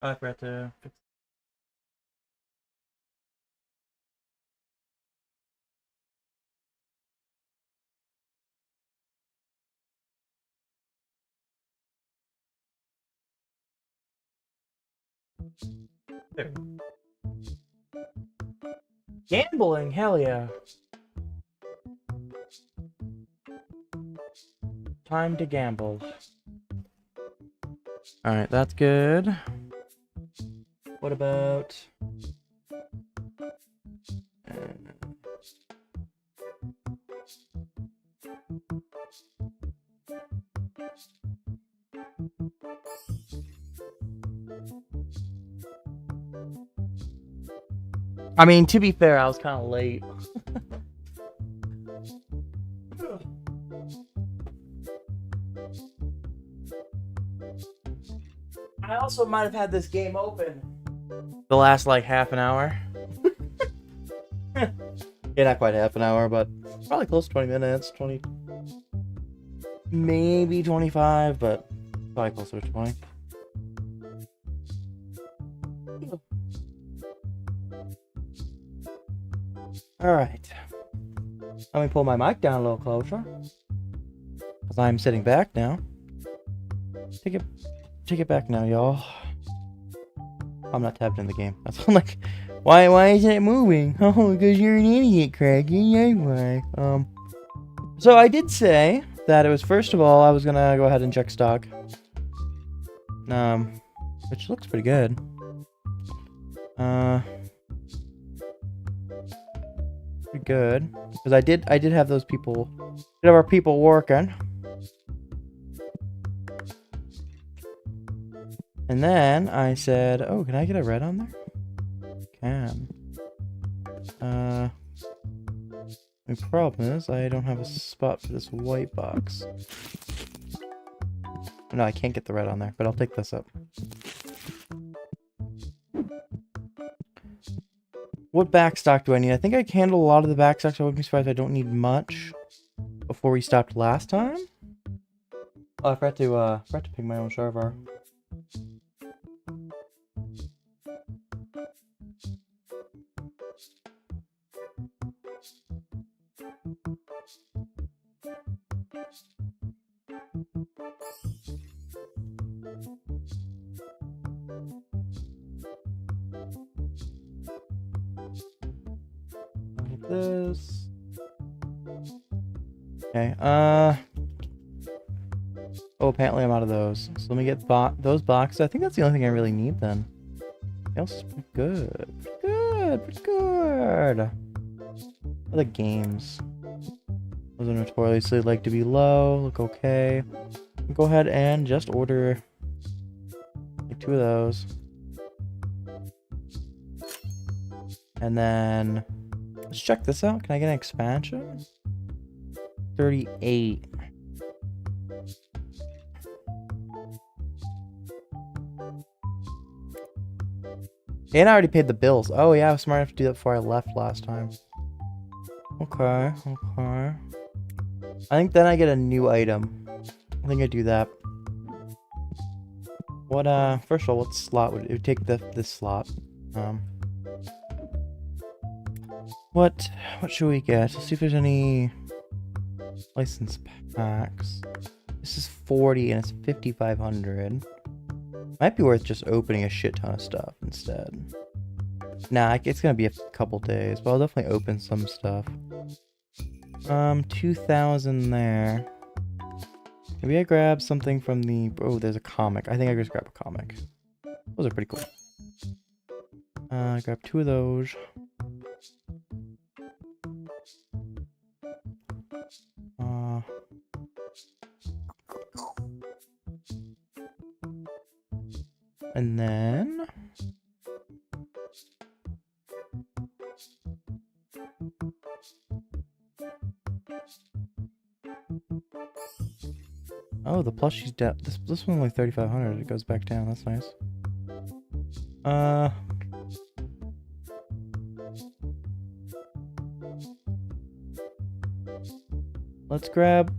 I forgot to fix. There. Gambling, hell yeah. Time to gamble. Alright, that's good. What about... I mean, to be fair, I was kind of late. I also might have had this game open the last, like, half an hour. Yeah, not quite half an hour, but probably close to 20 minutes. 20... Maybe 25, but probably closer to 20. Alright. Let me pull my mic down a little closer. Because I'm sitting back now. Take it back now, y'all. I'm not tabbed in the game. That's I'm like, why isn't it moving? Oh, because you're an idiot, Craig. Yeah, why? So I did say that it was, first of all, I was gonna go ahead and check stock. Which looks pretty good. Pretty good. Because I did have those people, did have our people working. And then I said, oh, can I get a red on there? Can. The problem is I don't have a spot for this white box. No, I can't get the red on there, but I'll take this up. What backstock do I need? I think I can handle a lot of the backstock, so I wouldn't be surprised if I don't need much before we stopped last time. Oh, I forgot to pick my own server. Like this. Okay, oh, apparently I'm out of those. So let me get those boxes. I think that's the only thing I really need then. Everything else is pretty good. Pretty good. Other games. Those are notoriously like to be low. Look okay. Go ahead and just order like 2 of those. And then let's check this out. Can I get an expansion? 38. And I already paid the bills. Oh yeah, I was smart enough to do that before I left last time. Okay. I think then I get a new item. I think I do that. What, first of all, what slot would it would take this slot? What should we get? Let's see if there's any license packs. This is 40 and it's 5,500. Might be worth just opening a shit ton of stuff instead. Nah, it's gonna be a couple days, but I'll definitely open some stuff. 2,000 there. Maybe I grab something from the... Oh, there's a comic. I think I just grab a comic. Those are pretty cool. I grab 2 of those. And then... Oh, the plushie's down. This one only 3,500. It goes back down. That's nice.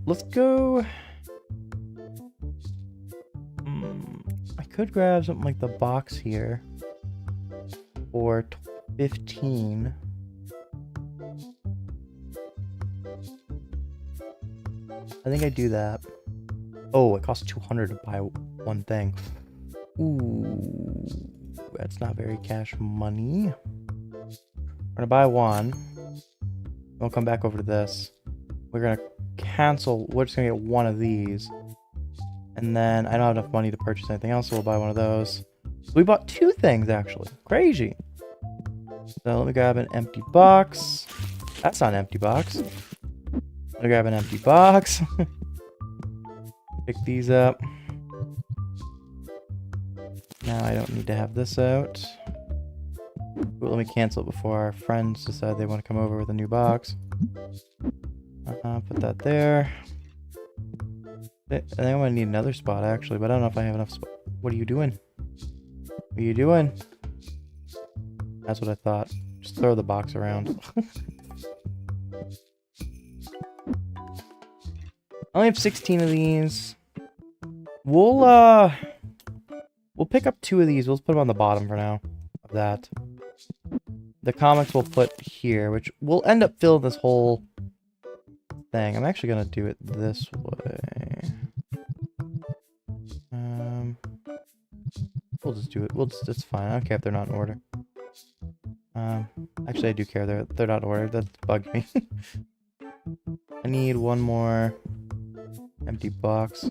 Let's go. I could grab something like the box here for 15. I think I do that. Oh, it costs 200 to buy one thing. Ooh, that's not very cash money. We're gonna buy one. We'll come back over to this. We're gonna cancel. We're just gonna get one of these. And then I don't have enough money to purchase anything else, so we'll buy one of those. So we bought two things, actually. Crazy. So let me grab an empty box. That's not an empty box. Let me grab an empty box. Pick these up. Now I don't need to have this out. But let me cancel it before our friends decide they want to come over with a new box. Put that there. I think I'm gonna need another spot actually, but I don't know if I have enough spot. What are you doing? What are you doing? That's what I thought. Just throw the box around. I only have 16 of these. We'll pick up 2 of these. We'll put them on the bottom for now. Of that. The comics we'll put here, which will end up filling this whole thing. I'm actually gonna do it this way. We'll just do it. It's fine. I don't care if they're not in order. Actually I do care they're not in order. That bugged me. I need one more empty box.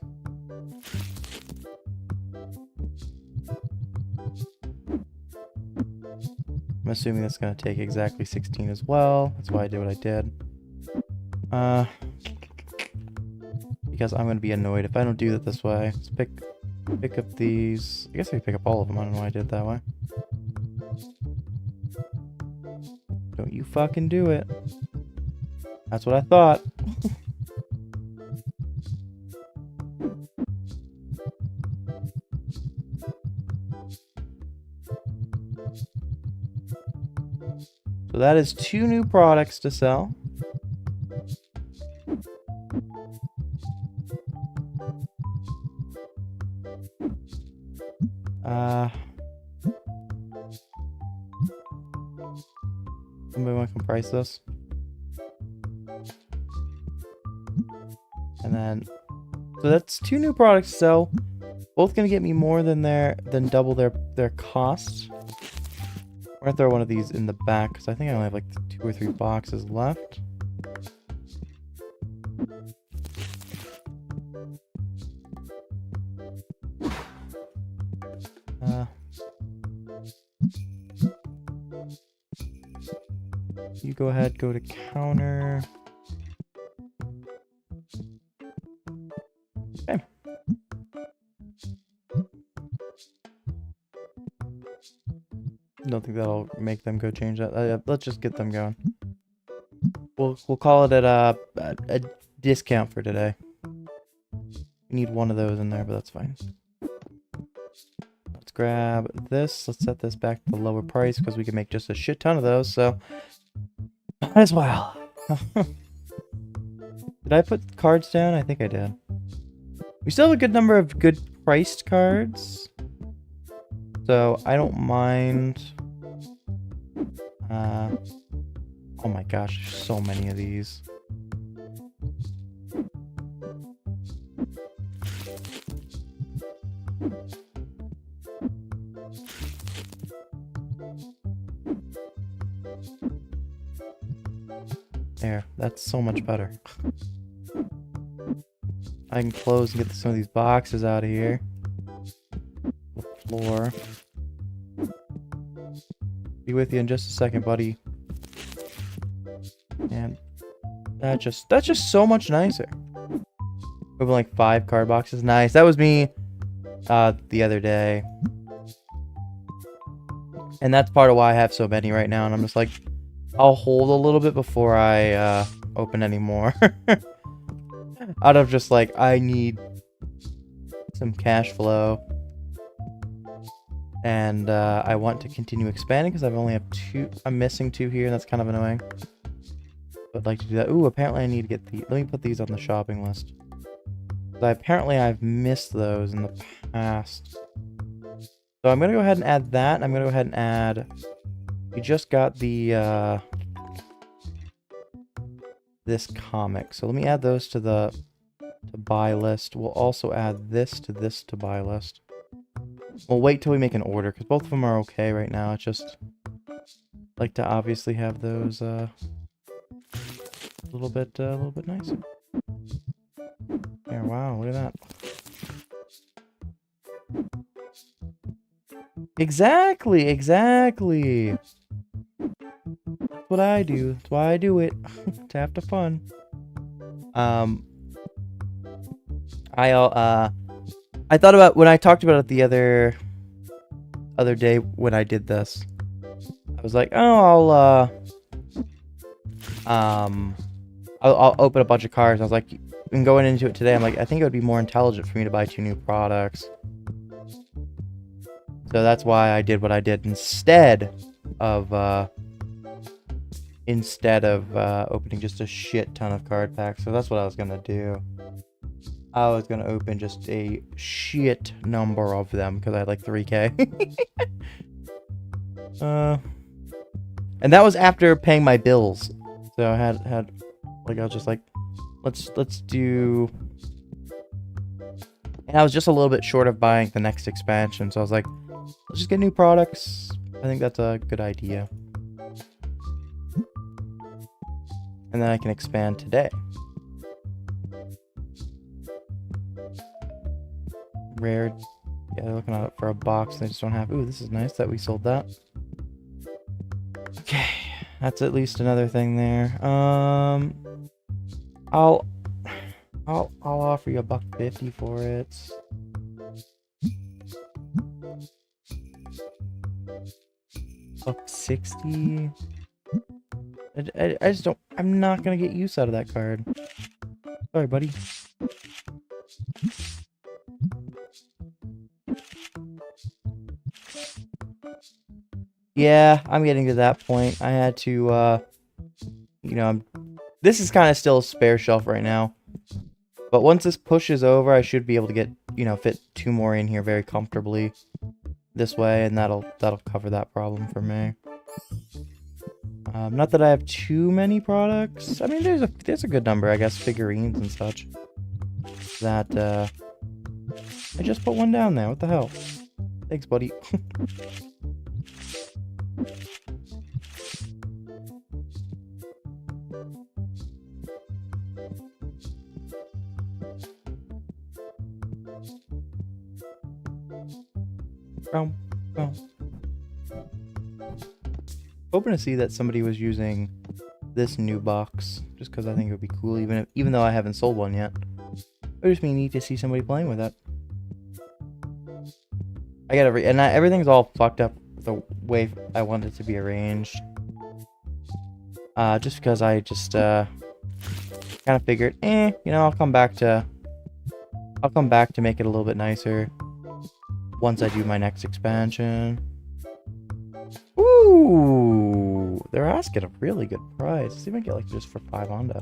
I'm assuming that's gonna take exactly 16 as well. That's why I did what I did. Because I'm gonna be annoyed if I don't do it this way. Let's pick up these. I guess I can pick up all of them. I don't know why I did it that way. Don't you fucking do it. That's what I thought. So that is 2 new products to sell. Somebody want to come price this? And then, so that's 2 new products to sell. Both gonna get me more than double their cost. We're gonna throw one of these in the back because I think I only have like 2 or 3 boxes left. You go ahead, go to counter. Okay. Don't think that'll make them go change that. Let's just get them going. We'll call it at a discount for today. We need one of those in there, but that's fine. Let's grab this. Let's set this back to the lower price because we can make just a shit ton of those. So might as well. Did I put cards down? I think I did. We still have a good number of good priced cards. So I don't mind. Oh my gosh, there's so many of these. There, that's so much better. I can close and get some of these boxes out of here. The floor. Be with you in just a second, buddy. And that's just so much nicer. We have like 5 card boxes. Nice. That was me the other day. And that's part of why I have so many right now. And I'm just like, I'll hold a little bit before I open any more. Out of just like, I need some cash flow. And I want to continue expanding because I only have 2. I'm missing 2 here, and that's kind of annoying. But I'd like to do that. Ooh, apparently I need to get the. Let me put these on the shopping list. Apparently I've missed those in the past. So I'm gonna go ahead and add that. And I'm gonna go ahead and add. We just got the this comic. So let me add those to the buy list. We'll also add this to buy list. We'll wait till we make an order because both of them are okay right now. It's just like to obviously have those a little bit nicer. Yeah, wow, look at that. Exactly. That's what I do. That's why I do it. To have the fun. I thought about when I talked about it the other day when I did this. I was like, oh, I'll open a bunch of cards. I was like, and going into it today, I'm like, I think it would be more intelligent for me to buy 2 new products. So that's why I did what I did instead of opening just a shit ton of card packs. So that's what I was gonna do. I was gonna open just a shit number of them because I had like 3K. And that was after paying my bills. So I had like I was just like, let's do. And I was just a little bit short of buying the next expansion, so I was like, let's just get new products. I think that's a good idea. And then I can expand today. Rare. Yeah, they're looking at it for a box. They just don't have. Ooh, this is nice that we sold that. Okay, that's at least another thing there. I'll offer you $1.50 for it. $1.60. I just don't. I'm not gonna get use out of that card. Sorry, buddy. Yeah, I'm getting to that point. I had to, you know, this is kind of still a spare shelf right now. But once this pushes over, I should be able to get, you know, fit 2 more in here very comfortably this way, and that'll cover that problem for me. Not that I have too many products. I mean, there's a good number, I guess, figurines and such. That, I just put one down there. What the hell? Thanks, buddy. Hoping to see that somebody was using this new box, just because I think it would be cool, even though I haven't sold one yet. It would just be neat to see somebody playing with it. I got everything's all fucked up the way I want it to be arranged. Just because I just kind of figured, you know, I'll come back to make it a little bit nicer once I do my next expansion. Ooh, they're asking a really good price. Let's see if I can get like just for 5 Hondo.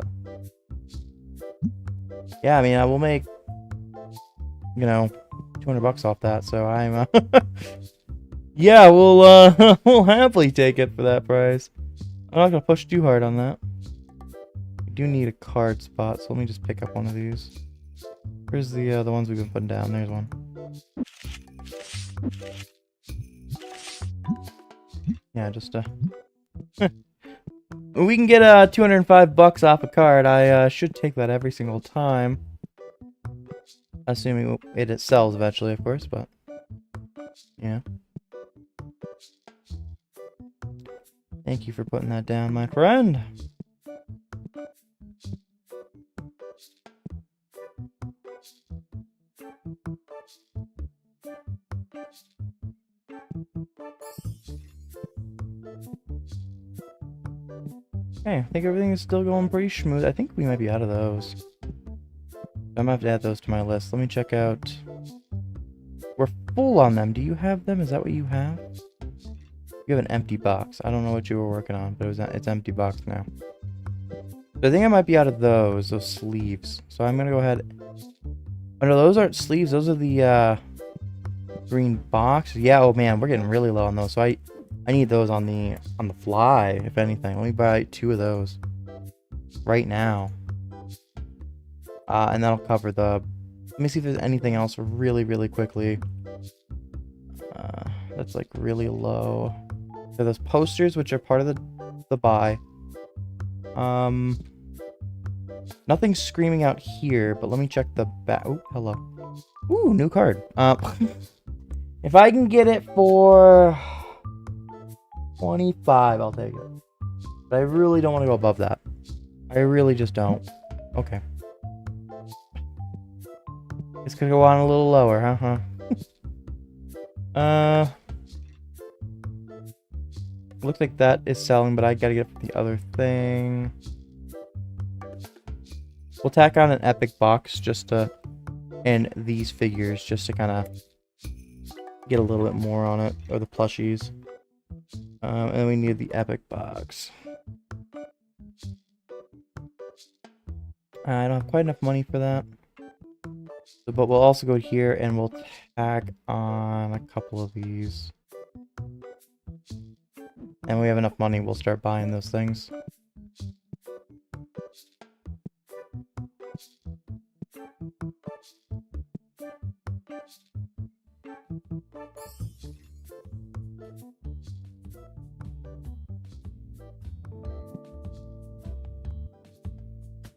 Yeah, I mean, I will make, you know, $200 off that. So I'm, yeah, we'll happily take it for that price. I'm not gonna push too hard on that. I do need a card spot, so let me just pick up one of these. Where's the ones we've been putting down? There's one. Yeah, just we can get $205 off a card. I should take that every single time, assuming it sells eventually, of course. But yeah, thank you for putting that down, my friend. Okay, I think everything is still going pretty smooth. I think we might be out of those. I'm gonna have to add those to my list. Let me check out. We're full on them. Do you have them? Is that what you have? You have an empty box. I don't know what you were working on, but it's empty box now. So I think I might be out of those sleeves. So I'm gonna go ahead. Oh no, those aren't sleeves. Those are the Green box. Yeah, oh man, we're getting really low on those. So I need those on the fly, if anything. Let me buy 2 of those right now. And that'll cover the... Let me see if there's anything else really quickly. That's like really low. So those posters, which are part of the buy. Nothing's screaming out here, but let me check the back. Oh, hello. Ooh, new card. If I can get it for 25, I'll take it. But I really don't want to go above that. I really just don't. Okay. It's gonna go on a little lower, huh? Looks like that is selling, but I gotta get the other thing. We'll tack on an epic box just to, and these figures just to kind of get a little bit more on it, or the plushies. And then we need the epic box. I don't have quite enough money for that. So, but we'll also go here and we'll tack on a couple of these. And we have enough money, we'll start buying those things.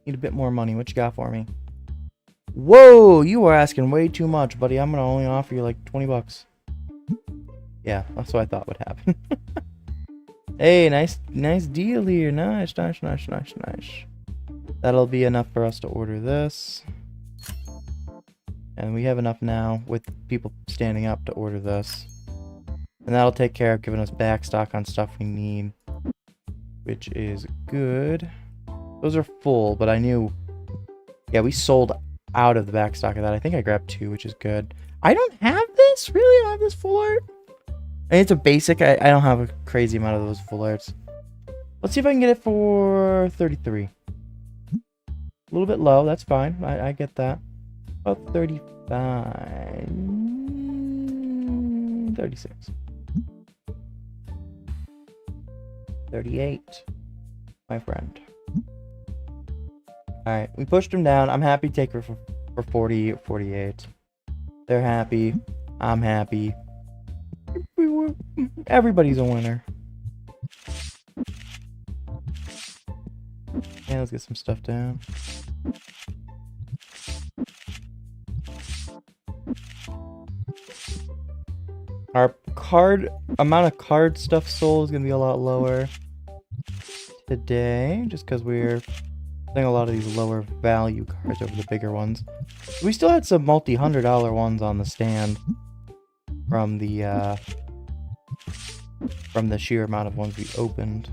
Need a bit more money. What you got for me? Whoa, you are asking way too much, buddy. I'm gonna only offer you like 20 bucks. Yeah, that's what I thought would happen. Hey, nice deal here. Nice. That'll be enough for us to order this. And we have enough now with people standing up to order this. And that'll take care of giving us back stock on stuff we need, which is good. Those are full, but I knew... Yeah, we sold out of the back stock of that. I think I grabbed 2, which is good. I don't have this? Really? I don't have this full art? I mean, it's a basic. I don't have a crazy amount of those full arts. Let's see if I can get it for 33. A little bit low. That's fine. I get that. About 35. 36. 38. My friend. Alright, we pushed him down. I'm happy to take her for 40, 48. They're happy. I'm happy. Everybody's a winner. Yeah, let's get some stuff down. Our amount of card stuff sold is gonna be a lot lower today, just because we're selling a lot of these lower value cards over the bigger ones. We still had some multi-$100 ones on the stand from the sheer amount of ones we opened.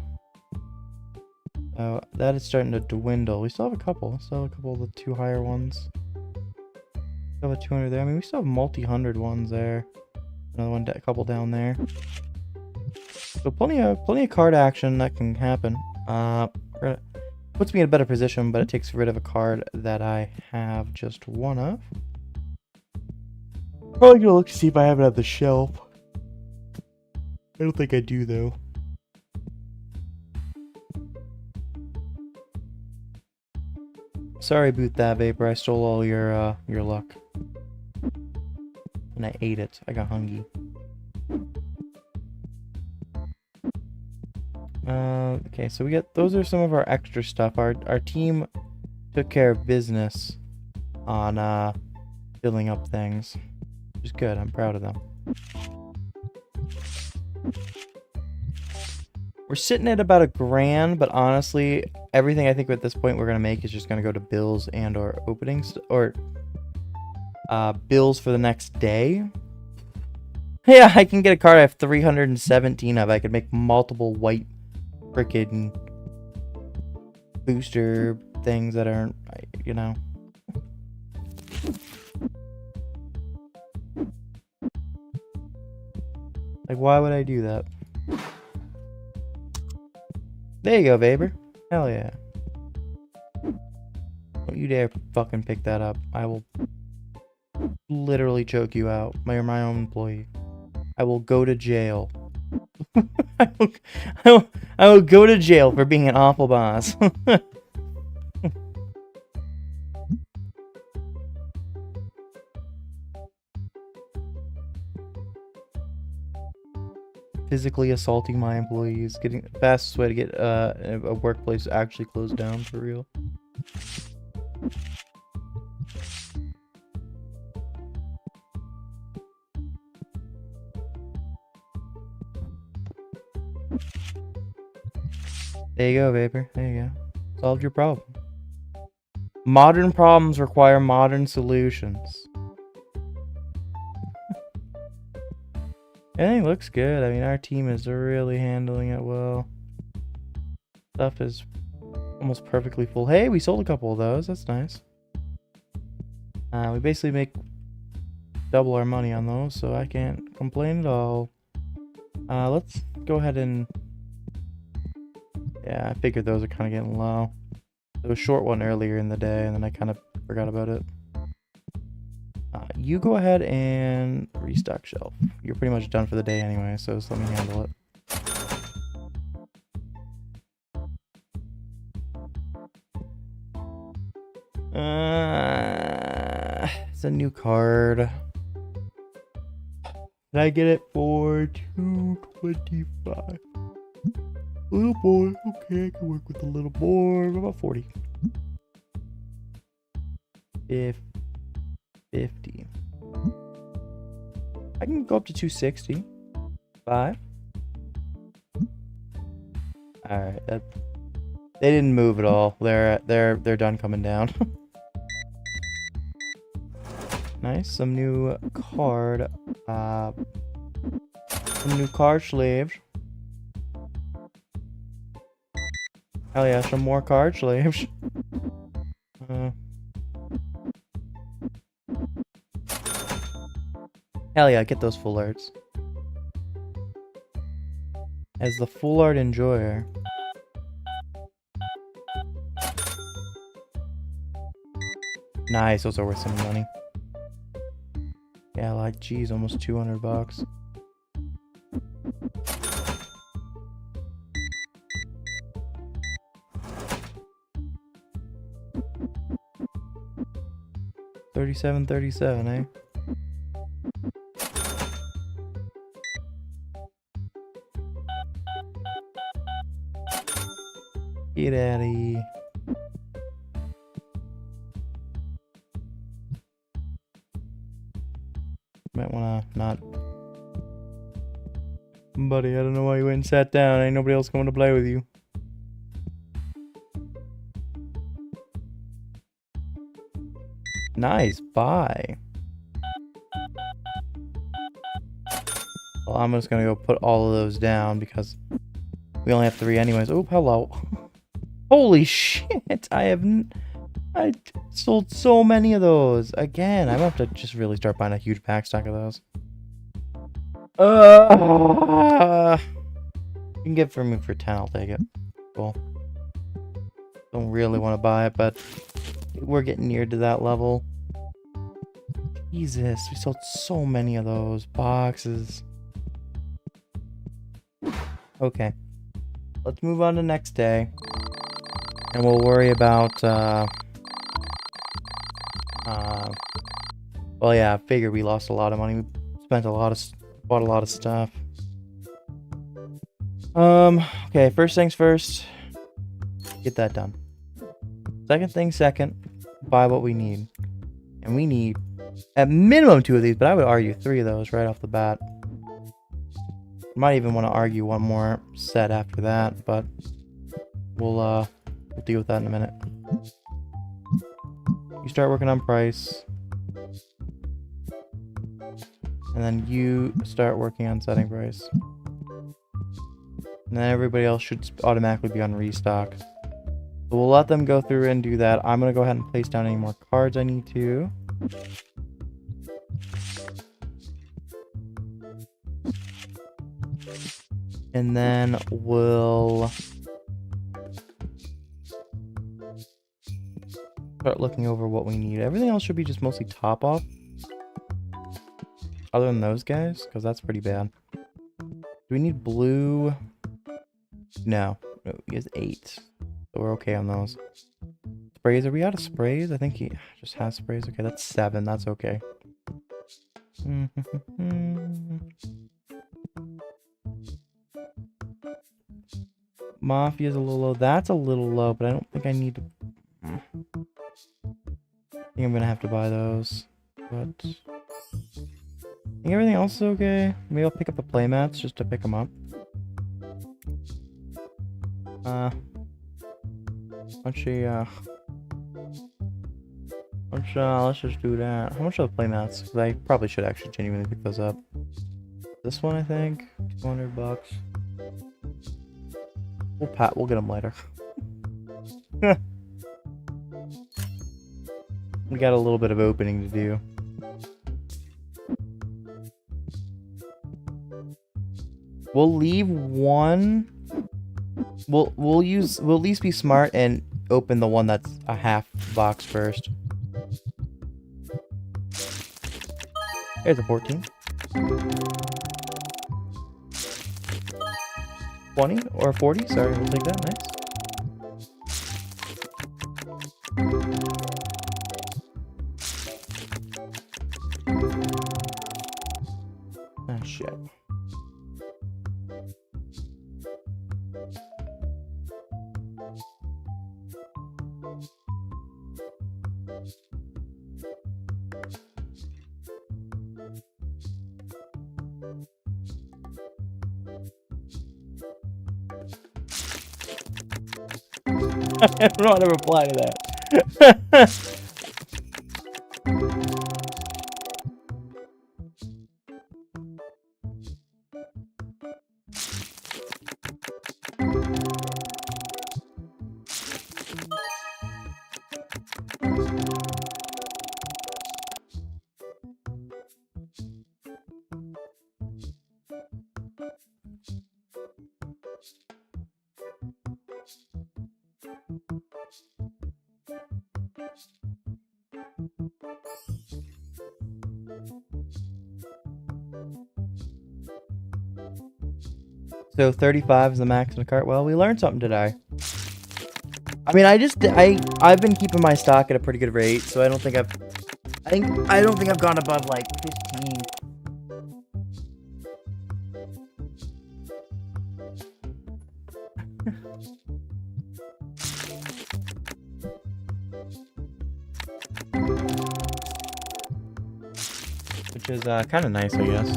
That is starting to dwindle. We still have a couple. Still have a couple of the 2 higher ones. Still have a 200 there. I mean, we still have multi-100 ones there. Another one, a couple down there. So plenty of card action that can happen. Puts me in a better position, but it takes rid of a card that I have just one of. Probably gonna look to see if I have it on the shelf. I don't think I do though. Sorry, Boot That Vapor. I stole all your luck. And I ate it. I got hungry. Okay, so we got... Those are some of our extra stuff. Our team took care of business on filling up things. Which is good. I'm proud of them. We're sitting at about $1,000, but honestly, everything I think at this point we're going to make is just going to go to bills and or openings, or bills for the next day. Yeah, I can get a card I have 317 of. I could make multiple white frickin' booster things that aren't, you know. Like, why would I do that? There you go, Vapor. Hell yeah. Don't you dare fucking pick that up. I will literally choke you out. My own employee. I will go to jail. I will go to jail for being an awful boss. Physically assaulting my employees. Getting the fastest way to get a workplace actually closed down for real. There you go, Vapor. There you go. Solved your problem. Modern problems require modern solutions. Everything looks good. I mean, our team is really handling it well. Stuff is almost perfectly full. Hey, we sold a couple of those. That's nice. We basically make double our money on those, so I can't complain at all. Let's go ahead and... Yeah, I figured those are kind of getting low. There was a short one earlier in the day, and then I kind of forgot about it. You go ahead and restock shelf. You're pretty much done for the day anyway, so just let me handle it. It's a new card. Did I get it for $225? Little boy, okay, I can work with a little boy. What about 40? 50. I can go up to 260. 5. Alright, they didn't move at all. They're done coming down. Nice, some new card. Some new card slaves. Hell yeah, some more card slaves. Hell yeah, get those full arts. As the full art enjoyer. Nice, those are worth some money. Yeah, like, geez, almost $200. $37.37, eh? Get out of here. Might wanna not. Buddy, I don't know why you went and sat down. Ain't nobody else coming to play with you. Nice, bye. Well, I'm just gonna go put all of those down because we only have 3 anyways. Oh, hello. Holy shit! I sold so many of those. Again, I'm gonna have to just really start buying a huge pack stack of those. You can get it for me for 10, I'll take it. Cool. Don't really want to buy it, but we're getting near to that level. Jesus, we sold so many of those boxes. Okay. Let's move on to next day. And we'll worry about, well, yeah, I figured we lost a lot of money. We spent bought a lot of stuff. Okay, first things first. Get that done. Second thing second, buy what we need. And we need, at minimum, 2 of these, but I would argue 3 of those right off the bat. Might even want to argue 1 more set after that, but we'll deal with that in a minute. You start working on price. And then you start working on setting price. And then everybody else should automatically be on restock. So we'll let them go through and do that. I'm going to go ahead and place down any more cards I need to. And then we'll start looking over what we need. Everything else should be just mostly top off. Other than those guys? Because that's pretty bad. Do we need blue? No. No, he has 8. So we're okay on those. Sprays. Are we out of sprays? I think he just has sprays. Okay, that's 7. That's okay. Mafia's a little low. That's a little low, but I don't think I need to... I think I'm gonna have to buy those. But... I think everything else is okay. Maybe I'll pick up the playmats just to pick them up. Let's just do that. How much are the playmats? Because I probably should actually genuinely pick those up. This one, I think, $200. We'll get them later. We got a little bit of opening to do. We'll leave one. We'll at least be smart and open the one that's a half box first. There's a 14. 20 or 40, sorry, we'll take that, nice. Ah, shit. I don't know how to reply to that. So 35 is the max in the cart. Well, we learned something today. I mean, I've been keeping my stock at a pretty good rate, so I don't think I've gone above like 15. Which is kind of nice, I guess.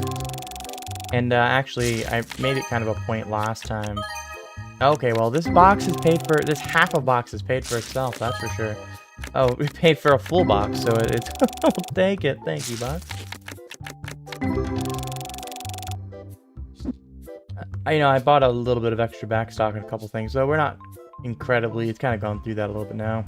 And actually, I made it kind of a point last time. Okay, well, this box is paid for. This half a box is paid for itself. That's for sure. Oh, we paid for a full box, so it's. We'll take it. Thank you, box. I bought a little bit of extra back stock and a couple things, so we're not incredibly. It's kind of gone through that a little bit now.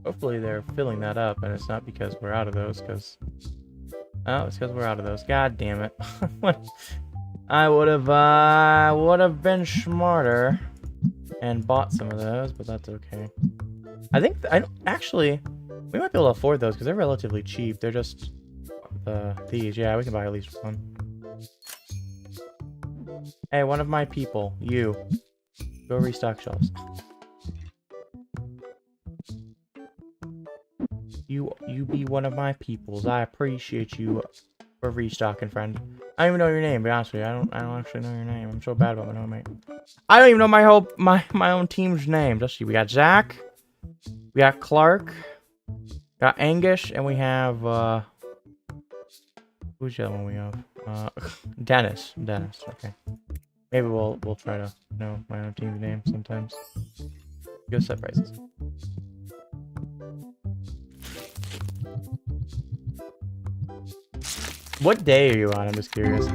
Hopefully they're filling that up, and it's not because we're out of those, because... Oh, it's because we're out of those. God damn it. I would have been smarter and bought some of those, but that's okay. I think... actually, we might be able to afford those, because they're relatively cheap. They're just... these. Yeah, we can buy at least one. Hey, one of my people. You. Go restock shelves. You be one of my peoples. I appreciate you for restocking, friend. I don't even know your name, to be honest with you. I don't actually know your name. I'm so bad about my own mate. I don't even know my own team's name. Let's see. We got Zach. We got Clark. Got Angus, and we have who's the other one we have? Dennis. Dennis. Okay. Maybe we'll try to know my own team's name sometimes. Go set prices. What day are you on? I'm just curious.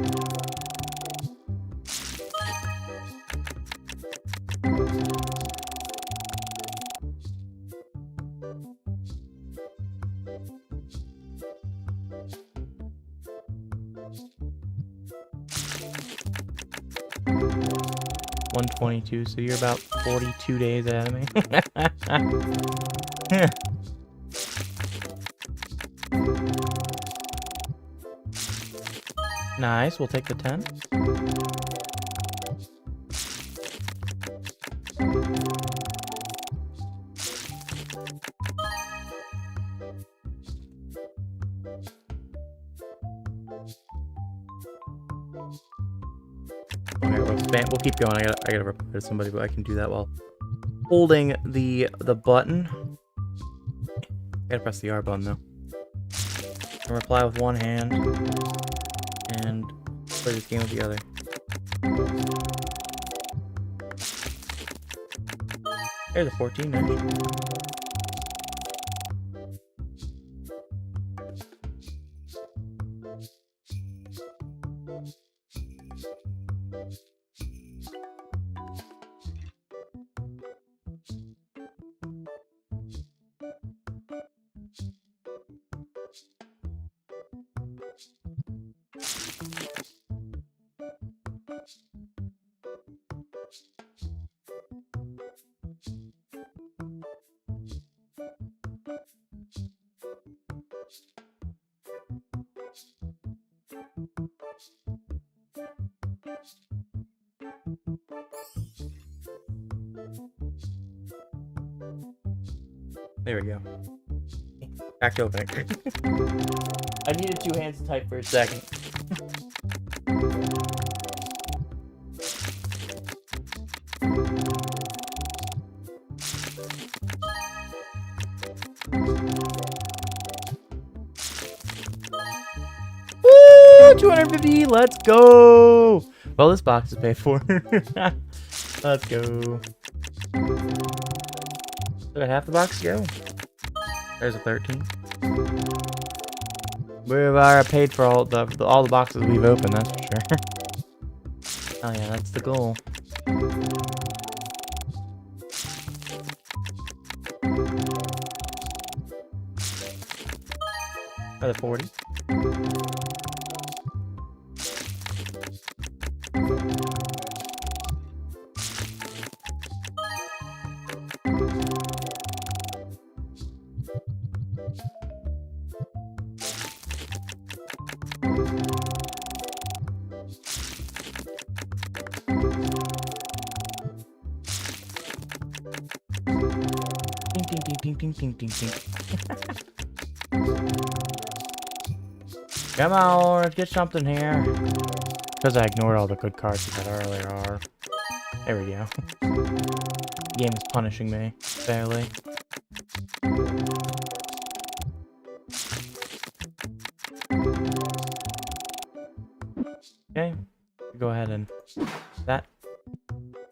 $122, so you're about 42 days ahead of me. Nice, we'll take the 10. Okay, we'll keep going. I gotta reply to somebody, but I can do that while holding the button. Gotta press the R button though. And reply with one hand and play this game with the other. There's a 14 nice. There we go. Back to opening. I needed two hands to type for a second. Woo! 250! Let's go! Well, this box is paid for. Let's go. Still got half the box to go. There's a 13. We've paid for all the boxes we've opened, that's for sure. Oh yeah, that's the goal. Another 40. Ding, ding, ding, ding, ding. Come on, let's get something here. Because I ignored all the good cards we had earlier. There we go. The game is punishing me, fairly. Okay, go ahead and that.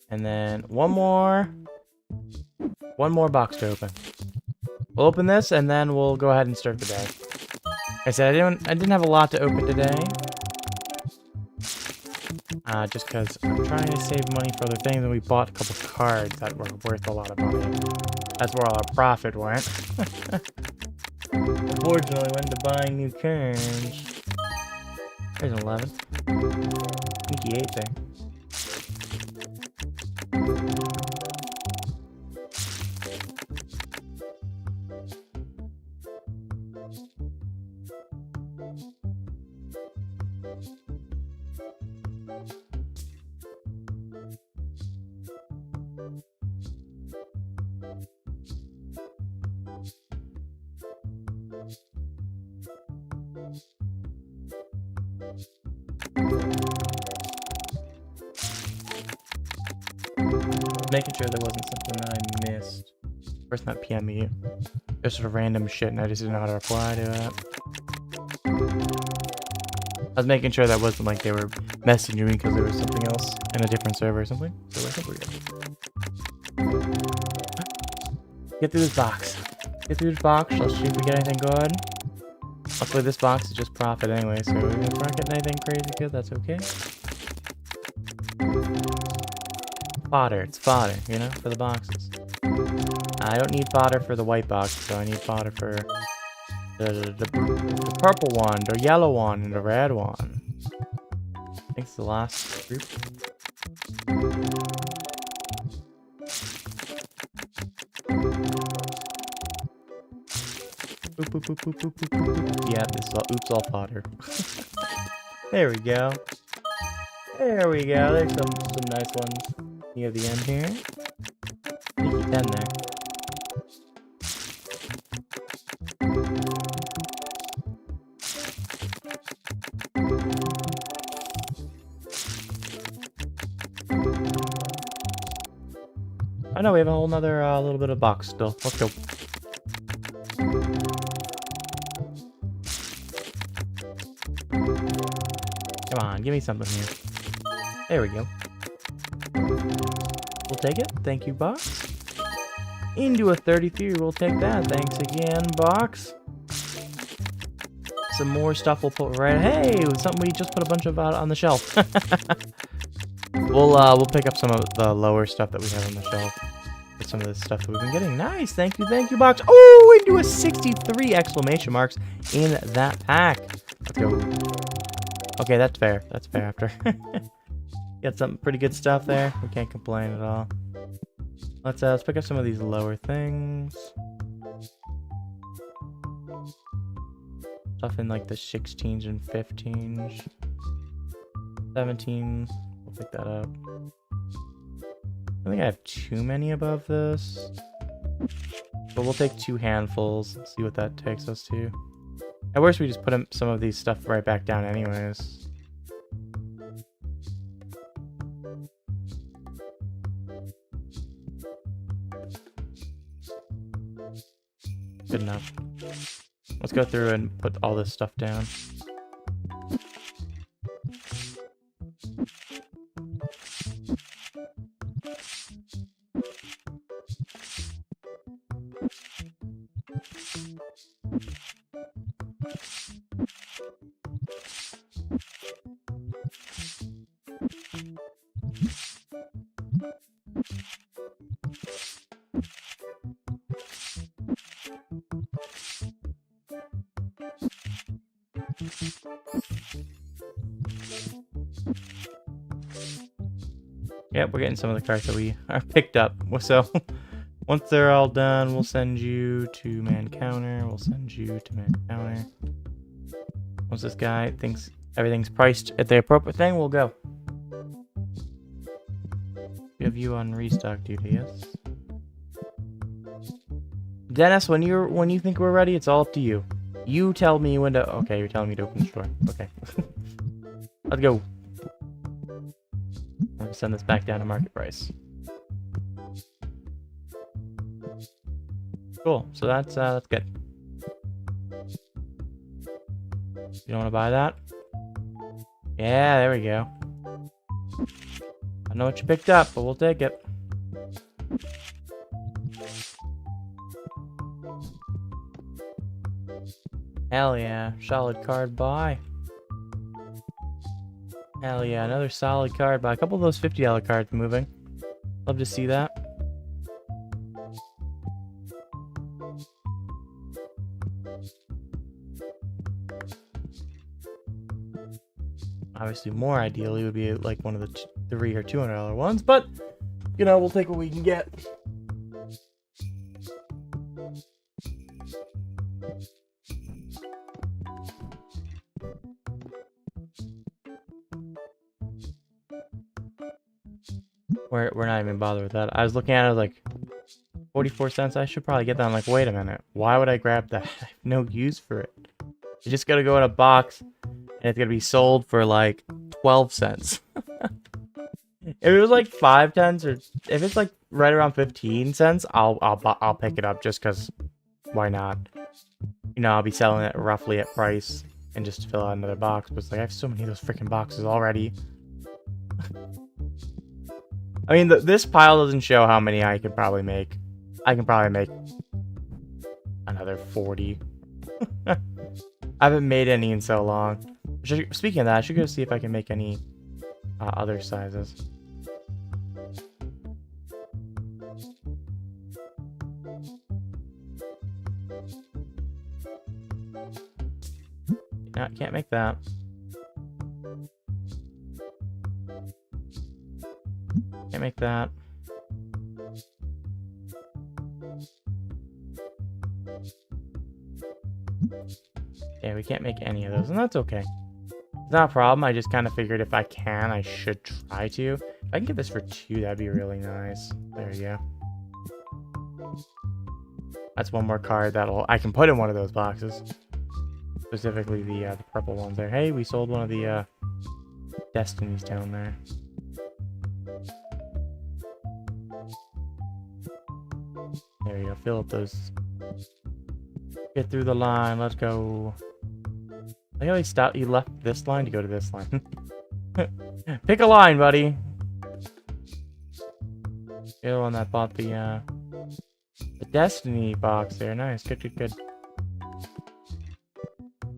And then one more box to open. We'll open this and then we'll go ahead and start the day. Like I said, I didn't have a lot to open today. Just because I'm trying to save money for other things, and we bought a couple cards that were worth a lot of money. That's where all our profit went. Unfortunately, went to buying new cards. There's an 11. Sneaky 8 there. Making sure there wasn't something that I missed. First, not PM me. Just sort of random shit, and I just didn't know how to reply to it. I was making sure that wasn't like they were messaging me because there was something else in a different server or something. So I think we're good. Get through this box. Get through this box. Let's see if we get anything good. Luckily, this box is just profit anyway, so if we're not getting anything crazy good, that's okay. Fodder, it's fodder, you know, for the boxes. I don't need fodder for the white box, so I need fodder for the purple one, the yellow one, and the red one. I think it's the last group. Boop, boop, boop, boop, boop, boop, boop. Yeah, this is all, oops, all fodder. There we go. There we go. There's some nice ones near the end here. Sneaky 10 there. Oh no, we have a whole nother little bit of box still. Let's go. Come on, give me something here. There we go. We'll take it. Thank you, box. Into a 33, we'll take that. Thanks again, box. Some more stuff we'll put right. Hey, something we just put a bunch of out on the shelf. We'll pick up some of the lower stuff that we have on the shelf. With some of the stuff that we've been getting. Nice, thank you, box. Oh, into a 63 exclamation marks in that pack. Let's go. Okay, that's fair. That's fair after. Got some pretty good stuff there. We can't complain at all. Let's pick up some of these lower things. Stuff in like the 16s and 15s. 17s. We'll pick that up. I think I have too many above this. But we'll take 2 handfuls and see what that takes us to. At worst, we just put some of these stuff right back down anyways. Good enough. Let's go through and put all this stuff down. Yep, we're getting some of the cards that we are picked up. So once they're all done, we'll send you to man counter. We'll send you to man counter. Once this guy thinks everything's priced at the appropriate thing, we'll go. We have you on restock duty, yes? Dennis, when you think we're ready, it's all up to you. You tell me when to. Okay, you're telling me to open the store. Okay. Let's go. I'm gonna send this back down to market price. Cool. So that's good. You don't want to buy that? Yeah, there we go. I know what you picked up, but we'll take it. Hell yeah. Solid card buy. Hell yeah. Another solid card buy. A couple of those $50 cards moving. Love to see that. Obviously, more ideally would be like one of the $300 or $200 ones, but you know, we'll take what we can get. We're not even bothered with that. I was looking at it, I was like 44 cents. I should probably get that. I'm like, wait a minute. Why would I grab that? I have no use for it. You just gotta go in a box and it's gonna be sold for like 12 cents. If it was like 5 cents or if it's like right around 15 cents, I'll pick it up just cause why not? You know, I'll be selling it roughly at price and just fill out another box. But it's like I have so many of those freaking boxes already. I mean, this pile doesn't show how many I could probably make. I can probably make another 40. I haven't made any in so long. Speaking of that, I should go see if I can make any other sizes. No, can't make that. Can't make that. Yeah, we can't make any of those, and that's okay. It's not a problem. I just kind of figured if I can, I should try to. If I can get this for 2, that'd be really nice. There you go. That's one more card I can put in one of those boxes. Specifically the purple ones there. Hey, we sold one of the Destinies down there. There you go. Fill up those. Get through the line. Let's go. I think stop. You left this line to go to this line. Pick a line, buddy. You're the one that bought the Destiny box there. Nice. Good, good, good.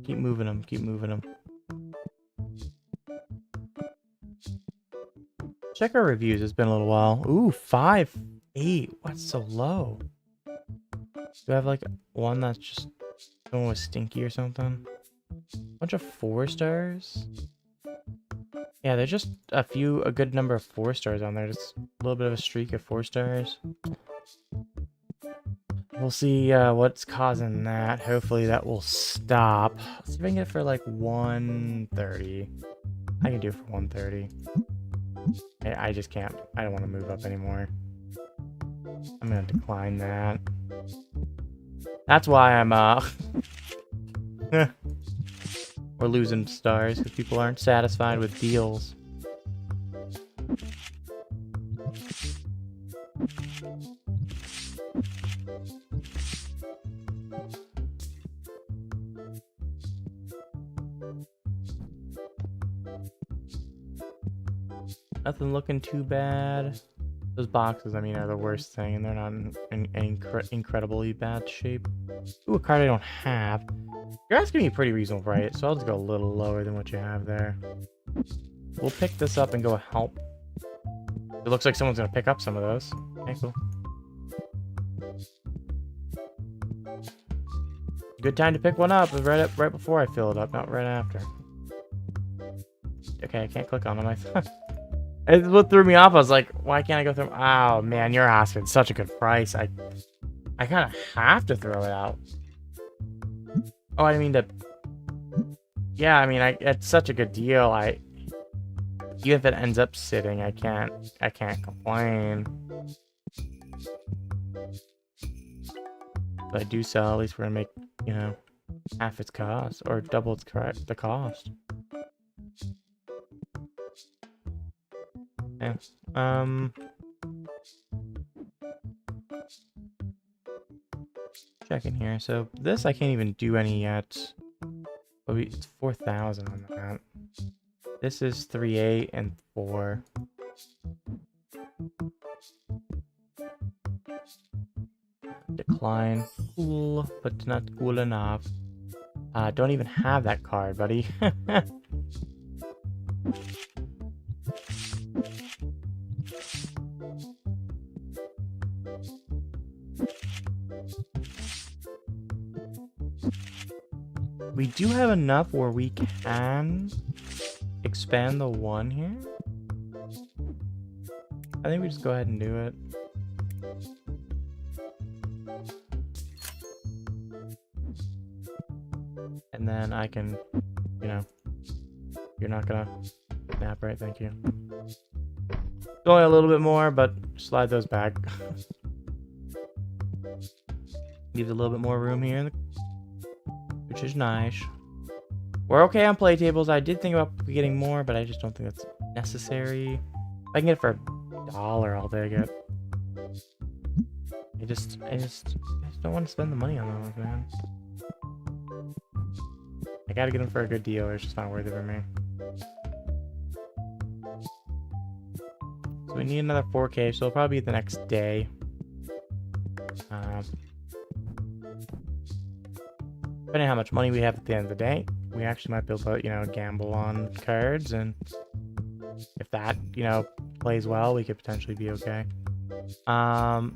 Keep moving them. Keep moving them. Check our reviews. It's been a little while. Ooh, 5.8. What's so low? Do I have like one that's just going with stinky or something? Bunch of 4 stars. Yeah, there's just a good number of 4 stars on there. Just a little bit of a streak of 4 stars. We'll see what's causing that. Hopefully that will stop. Let's see if I can get it for like 130. I can do it for 130. I just can't. I don't want to move up anymore. I'm gonna decline that. That's why I'm we're losing stars because people aren't satisfied with deals. Nothing looking too bad. Those boxes, I mean, are the worst thing, and they're not in incredibly bad shape. Ooh, a card I don't have. You're asking me a pretty reasonable price, so I'll just go a little lower than what you have there. We'll pick this up and go help. It looks like someone's going to pick up some of those. Okay, cool. Good time to pick one up. Right before I fill it up, not right after. Okay, I can't click on them. I thought... It's what threw me off. I was like, why can't I go through? Oh man, you're asking such a good price. I kind of have to throw it out. Oh, I mean to. Yeah, I mean, it's such a good deal. Even if it ends up sitting, I can't complain. If I do sell, at least we're gonna make, you know, half its cost or double its the cost. Yeah. Checking here. So this I can't even do any yet. But it's 4,000 on that. This is 3.8 and 4. Decline. Cool, but not cool enough. Don't even have that card, buddy. We do have enough where we can expand the 1 here. I think we just go ahead and do it. And then I can, you know, you're not gonna snap, right? Thank you. Only a little bit more, but slide those back. Leaves a little bit more room here, which is nice. We're okay on play tables. I did think about getting more, but I just don't think that's necessary. If I can get it for $1, I'll take it. I just don't want to spend the money on those, man. I gotta get them for a good deal, or it's just not worth it for me. So we need another 4K, so it'll probably be the next day. Depending on how much money we have at the end of the day, we actually might be able to, you know, gamble on cards, and if that, you know, plays well, we could potentially be okay.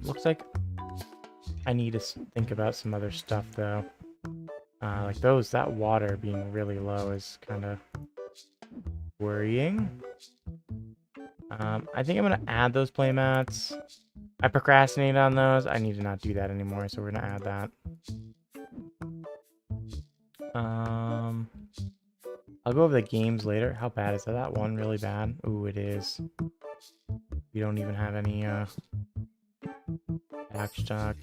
Looks like I need to think about some other stuff though. Like that water being really low is kind of worrying. I think I'm gonna add those playmats. I procrastinated on those. I need to not do that anymore, so we're gonna add that. I'll go over the games later. How bad is that? That one really bad? Ooh, it is. We don't even have any back stock.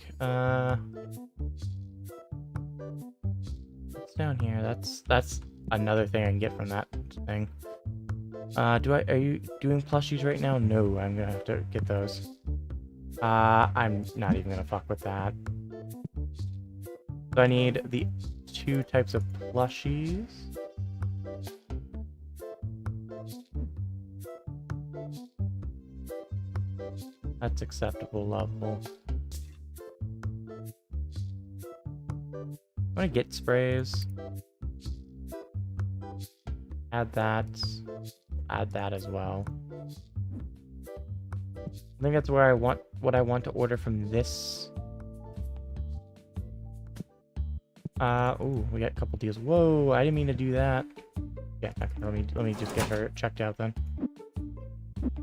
What's down here? That's another thing I can get from that thing. Are you doing plushies right now? No, I'm gonna have to get those. I'm not even gonna fuck with that. So I need the 2 types of plushies. That's acceptable level. I'm gonna get sprays. Add that. Add that as well. I think that's where what I want to order from this. Ooh, we got a couple deals. Whoa, I didn't mean to do that. Yeah, okay, let me just get her checked out then.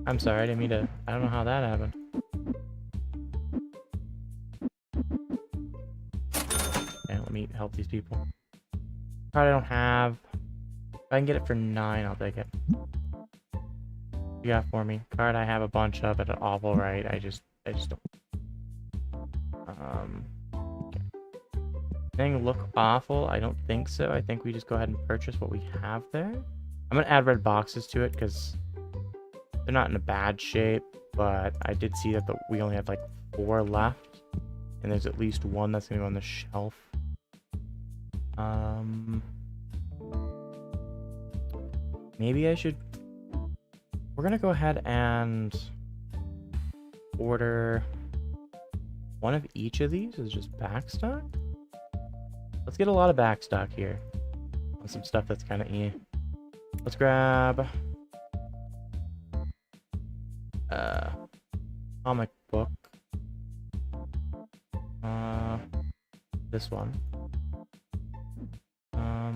I'm sorry, I didn't mean to. I don't know how that happened. Okay, let me help these people. Card I don't have. If I can get it for 9, I'll take it. You got for me. Card I have a bunch of at an awful rate. I just don't. Okay. Thing look awful? I don't think so. I think we just go ahead and purchase what we have there. I'm gonna add red boxes to it because they're not in a bad shape, but I did see that we only have like 4 left, and there's at least 1 that's gonna go on the shelf. Maybe I should. We're gonna go ahead and order 1 of each of these is just backstock. Let's get a lot of backstock here on some stuff that's kind of E. Let's grab comic book. This one. I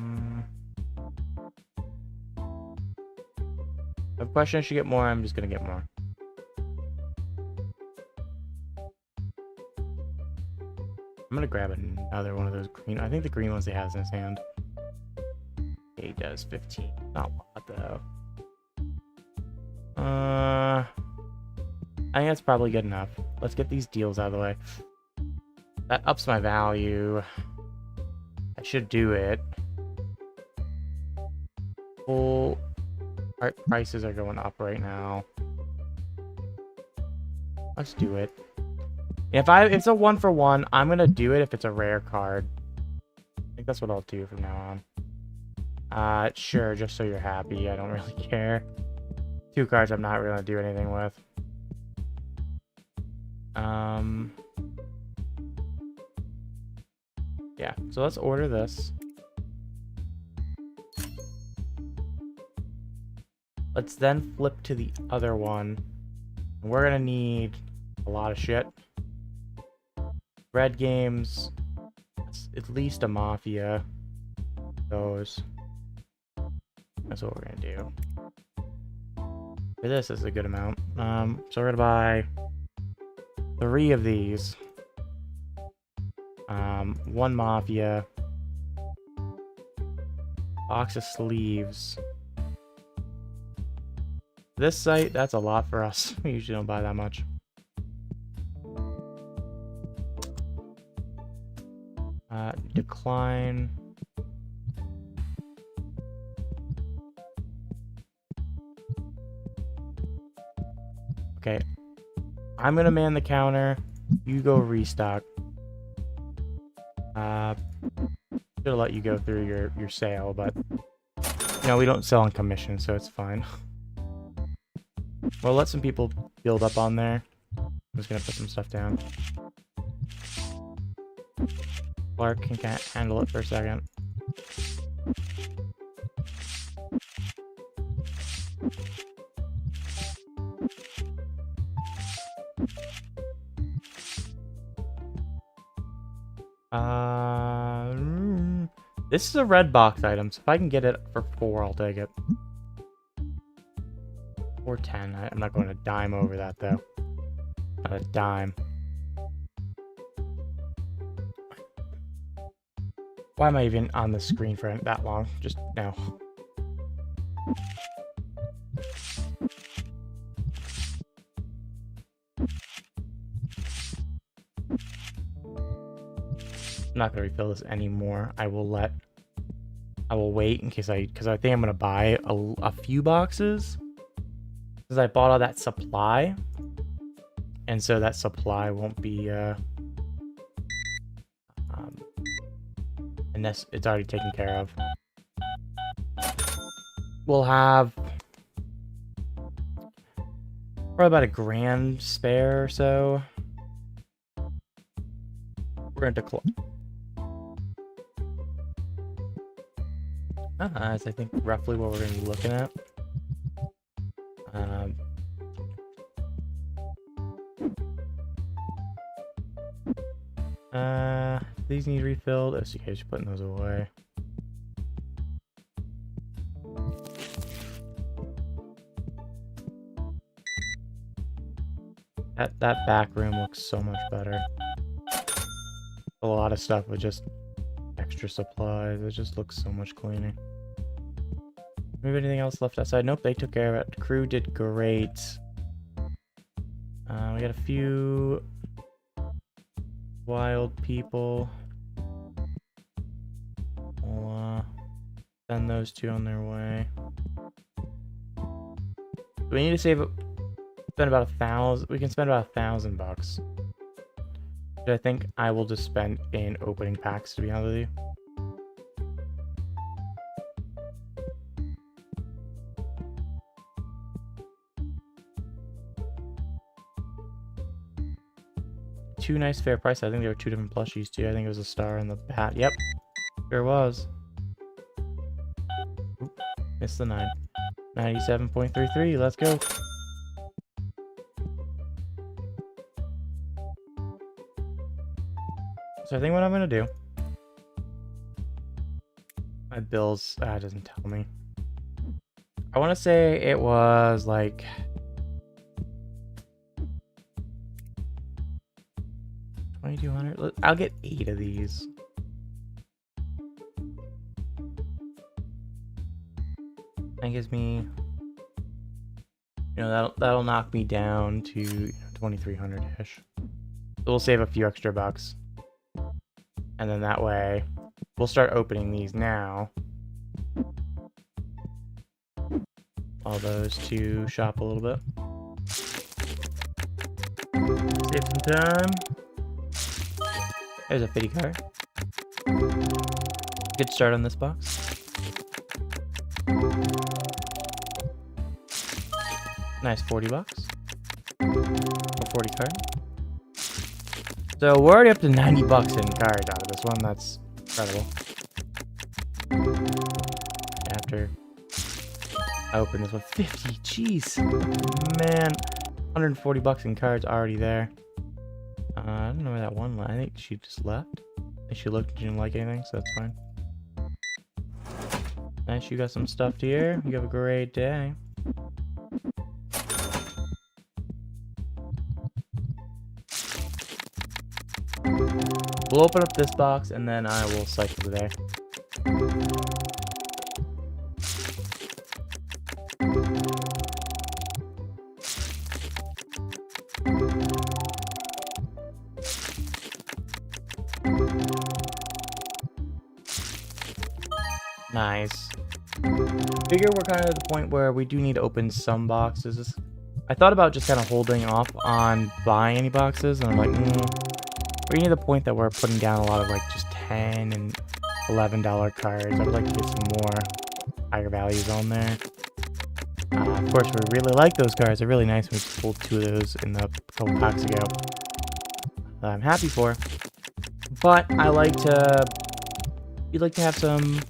have a question I should get more. I'm just gonna get more. I'm gonna grab another one of those green. I think the green ones he has in his hand. Okay, he does 15. Not a lot though. I think that's probably good enough. Let's get these deals out of the way. That ups my value. I should do it. Full art prices are going up right now. Let's do it. If it's a 1-for-1, I'm gonna do it if it's a rare card. I think that's what I'll do from now on. Sure, just so you're happy. I don't really care. 2 cards I'm not really gonna do anything with. Yeah, so let's order this. Let's then flip to the other one. And we're gonna need a lot of shit. Red games, at least a Mafia. Those. That's what we're gonna do. For this is a good amount. So we're gonna buy 3 of these. 1 Mafia. Box of sleeves. This site, that's a lot for us. We usually don't buy that much. Decline. Okay. I'm gonna man the counter. You go restock. Should let you go through your sale, but you know, we don't sell on commission, so it's fine. We'll let some people build up on there. I'm just gonna put some stuff down. Clark can handle it for a second. This is a red box item, so if I can get it for 4, I'll take it. Or 10. I'm not going to dime over that, though. Not a dime. Why am I even on the screen for that long? Just now. I'm not gonna refill this anymore. I will wait in case because I think I'm gonna buy a few boxes because I bought all that supply, and so that supply won't be unless it's already taken care of. We'll have probably about $1,000 spare or so. We're gonna decline. That's I think roughly what we're gonna be looking at. These need refilled. Oh, so you guys are putting those away. That back room looks so much better. A lot of stuff with just extra supplies. It just looks so much cleaner. Maybe anything else left outside? Nope, they took care of it. The crew did great. We got a few wild people. We'll send those two on their way. We need to spend about 1,000. We can spend about $1,000. Which I think I will just spend in opening packs, to be honest with you. Two nice fair prices. I think there were two different plushies too. I think it was a star and the hat. Yep, sure was. Oop, missed the 9. 97.33. Let's go. So I think what I'm gonna do. My bills. It doesn't tell me. I want to say it was like. $2,200. I'll get 8 of these. That gives me, that'll knock me down to 2,300-ish. So we'll save a few extra bucks, and then that way we'll start opening these now. All those to shop a little bit. Save some time. There's a 50 card. Good start on this box. Nice 40 bucks. Or 40 card. So we're already up to 90 bucks in cards out of this one. That's incredible. After I open this one, 50. Jeez, man, 140 bucks in cards already there. I don't know where that one went. I think she just left. I think she looked and didn't like anything, so that's fine. Nice, you got some stuff here. You have a great day. We'll open up this box and then I will cycle there. Nice. Figure we're kind of at the point where we do need to open some boxes. I thought about just kind of holding off on buying any boxes, and I'm like, we're getting to the point that we're putting down a lot of like just $10 and $11 cards. I would like to get some more higher values on there. Of course, we really like those cards. They're really nice. We just pulled 2 of those in the couple packs ago. That I'm happy for. But I like to. You'd like to have some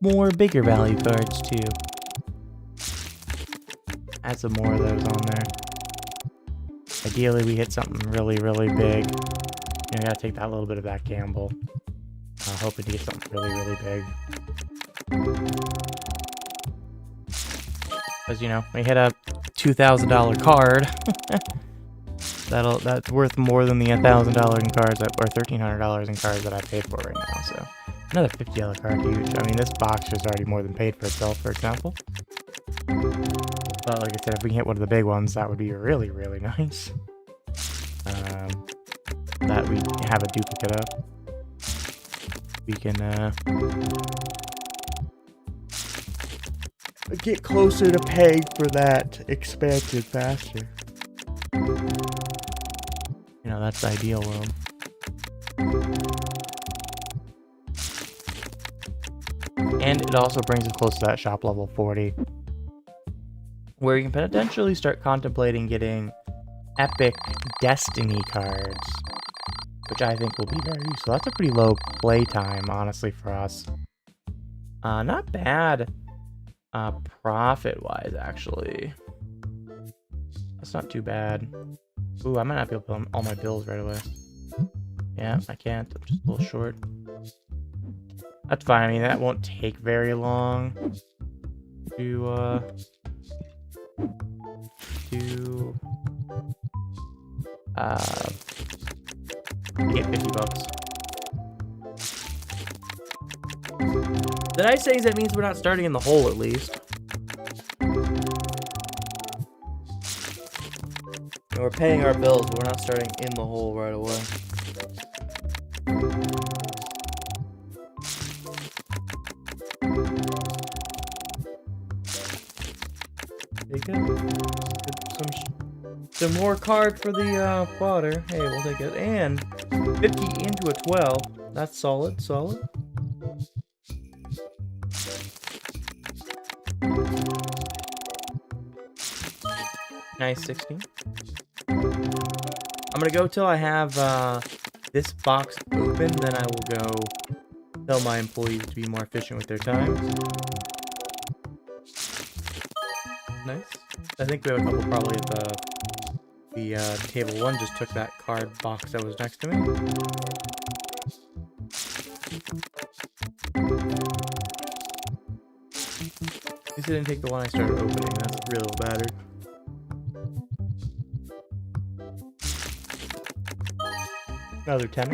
more bigger value cards too. Add some more of those on there. Ideally, we hit something really, really big. You gotta take that little bit of that gamble. Hoping to get something really, really big. Because we hit a $2,000 card. That's worth more than the $1,000 in cards or $1,300 in cards that I paid for right now. So another $50 card, huge. I mean, this box is already more than paid for itself. For example, But like I said, if we can hit one of the big ones, that would be really, really nice. That we have a duplicate of. We can get closer to paying for that expansion faster. You know, that's the ideal world. And it also brings us close to that shop level 40, where you can potentially start contemplating getting epic Destiny cards, which I think will be very useful. That's a pretty low play time, honestly, for us. Not bad profit-wise, actually. That's not too bad. Ooh, I might not be able to pay all my bills right away. Yeah, I can't. I'm just a little short. That's fine. I mean, that won't take very long to get 50 bucks. The nice thing is that means we're not starting in the hole, at least. And we're paying our bills, but we're not starting in the hole right away. Take it. Some more card for the fodder. Hey, we'll take it. And 50 into a 12. That's solid, solid. Nice 16. I'm gonna go till I have this box open, then I will go tell my employees to be more efficient with their time. Nice. I think we have a couple probably at the table one. Just took that card box that was next to me. At least I didn't take the one I started opening. That's real battered. Another 10.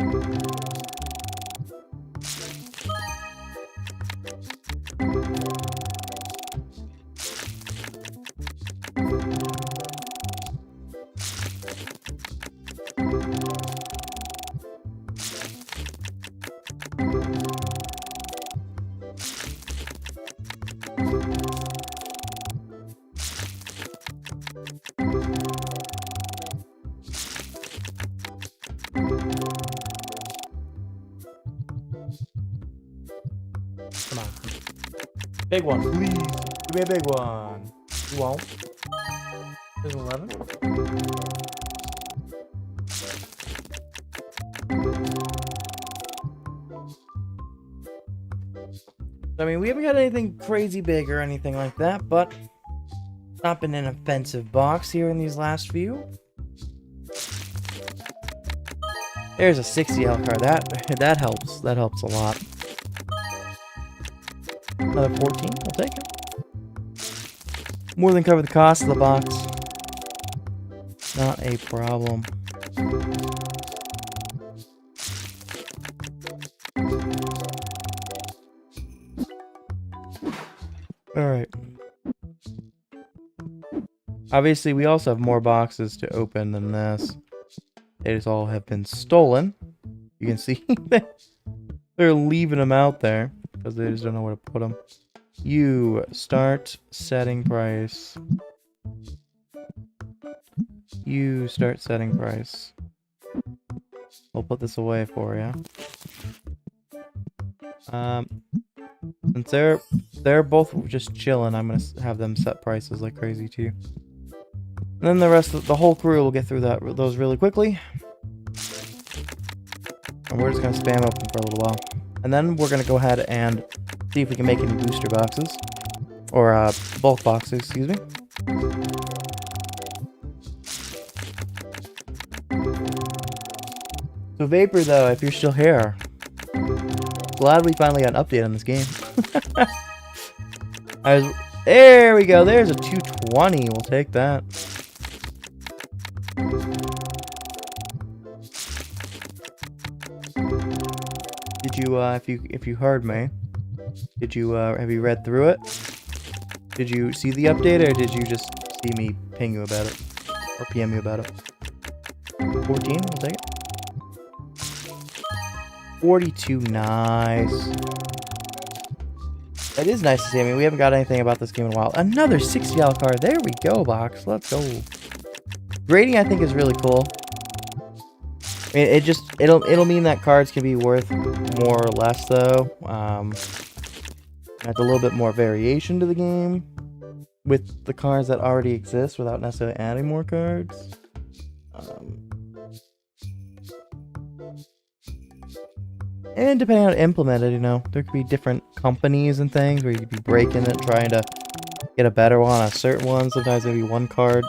Come on. Big one, please. Give me a big one. You won't. There's 11. I mean, we haven't got anything crazy big or anything like that, but it's not been an offensive box here in these last few. There's a 60L card. That helps. That helps a lot. Another 14. We'll take it. More than cover the cost of the box. Not a problem. Alright. Obviously, we also have more boxes to open than this. They just all have been stolen. You can see they're leaving them out there because they just don't know where to put them. You start setting price. You start setting price. We'll put this away for you. Since they're both just chilling, I'm gonna have them set prices like crazy too. And then the rest of the whole crew will get through those really quickly. And we're just gonna spam up them for a little while. And then we're gonna go ahead and see if we can make any booster boxes. Or bulk boxes, excuse me. So Vapor though, if you're still here, glad we finally got an update on this game. There we go, there's a 220, we'll take that. Did you, if you heard me, have you read through it? Did you see the update, or did you just see me ping you about it? Or PM you about it? 14, we'll take it. 42, nice. That is nice to see. I mean, we haven't got anything about this game in a while. Another $60 card. There we go, box. Let's go. Grading, I think, is really cool. I mean, it'll mean that cards can be worth more or less, though. Adds a little bit more variation to the game with the cards that already exist without necessarily adding more cards. And depending on how to implement it, you know, there could be different companies and things where you could be breaking it, trying to get a better one on a certain one. Sometimes maybe one card.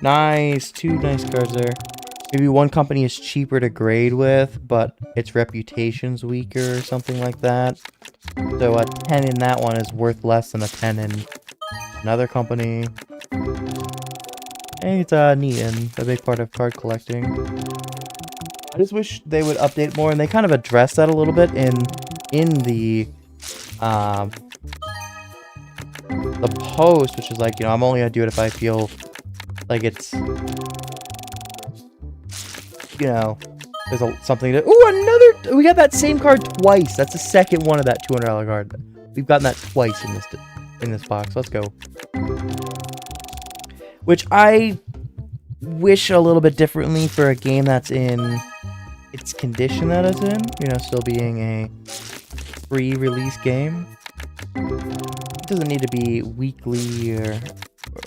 Nice, 2 nice cards there. Maybe one company is cheaper to grade with, but its reputation's weaker or something like that. So a 10 in that one is worth less than a 10 in another company. And it's neat and a big part of card collecting. I just wish they would update more, and they kind of address that a little bit in the post, which is like, you know, I'm only gonna do it if I feel like it's, you know, there's something to. Ooh, another! We got that same card twice. That's the second one of that $200 card. We've gotten that twice in this box. Let's go. Which I wish a little bit differently for a game that's in its condition that it's in. You know, still being a free-release game. It doesn't need to be weekly or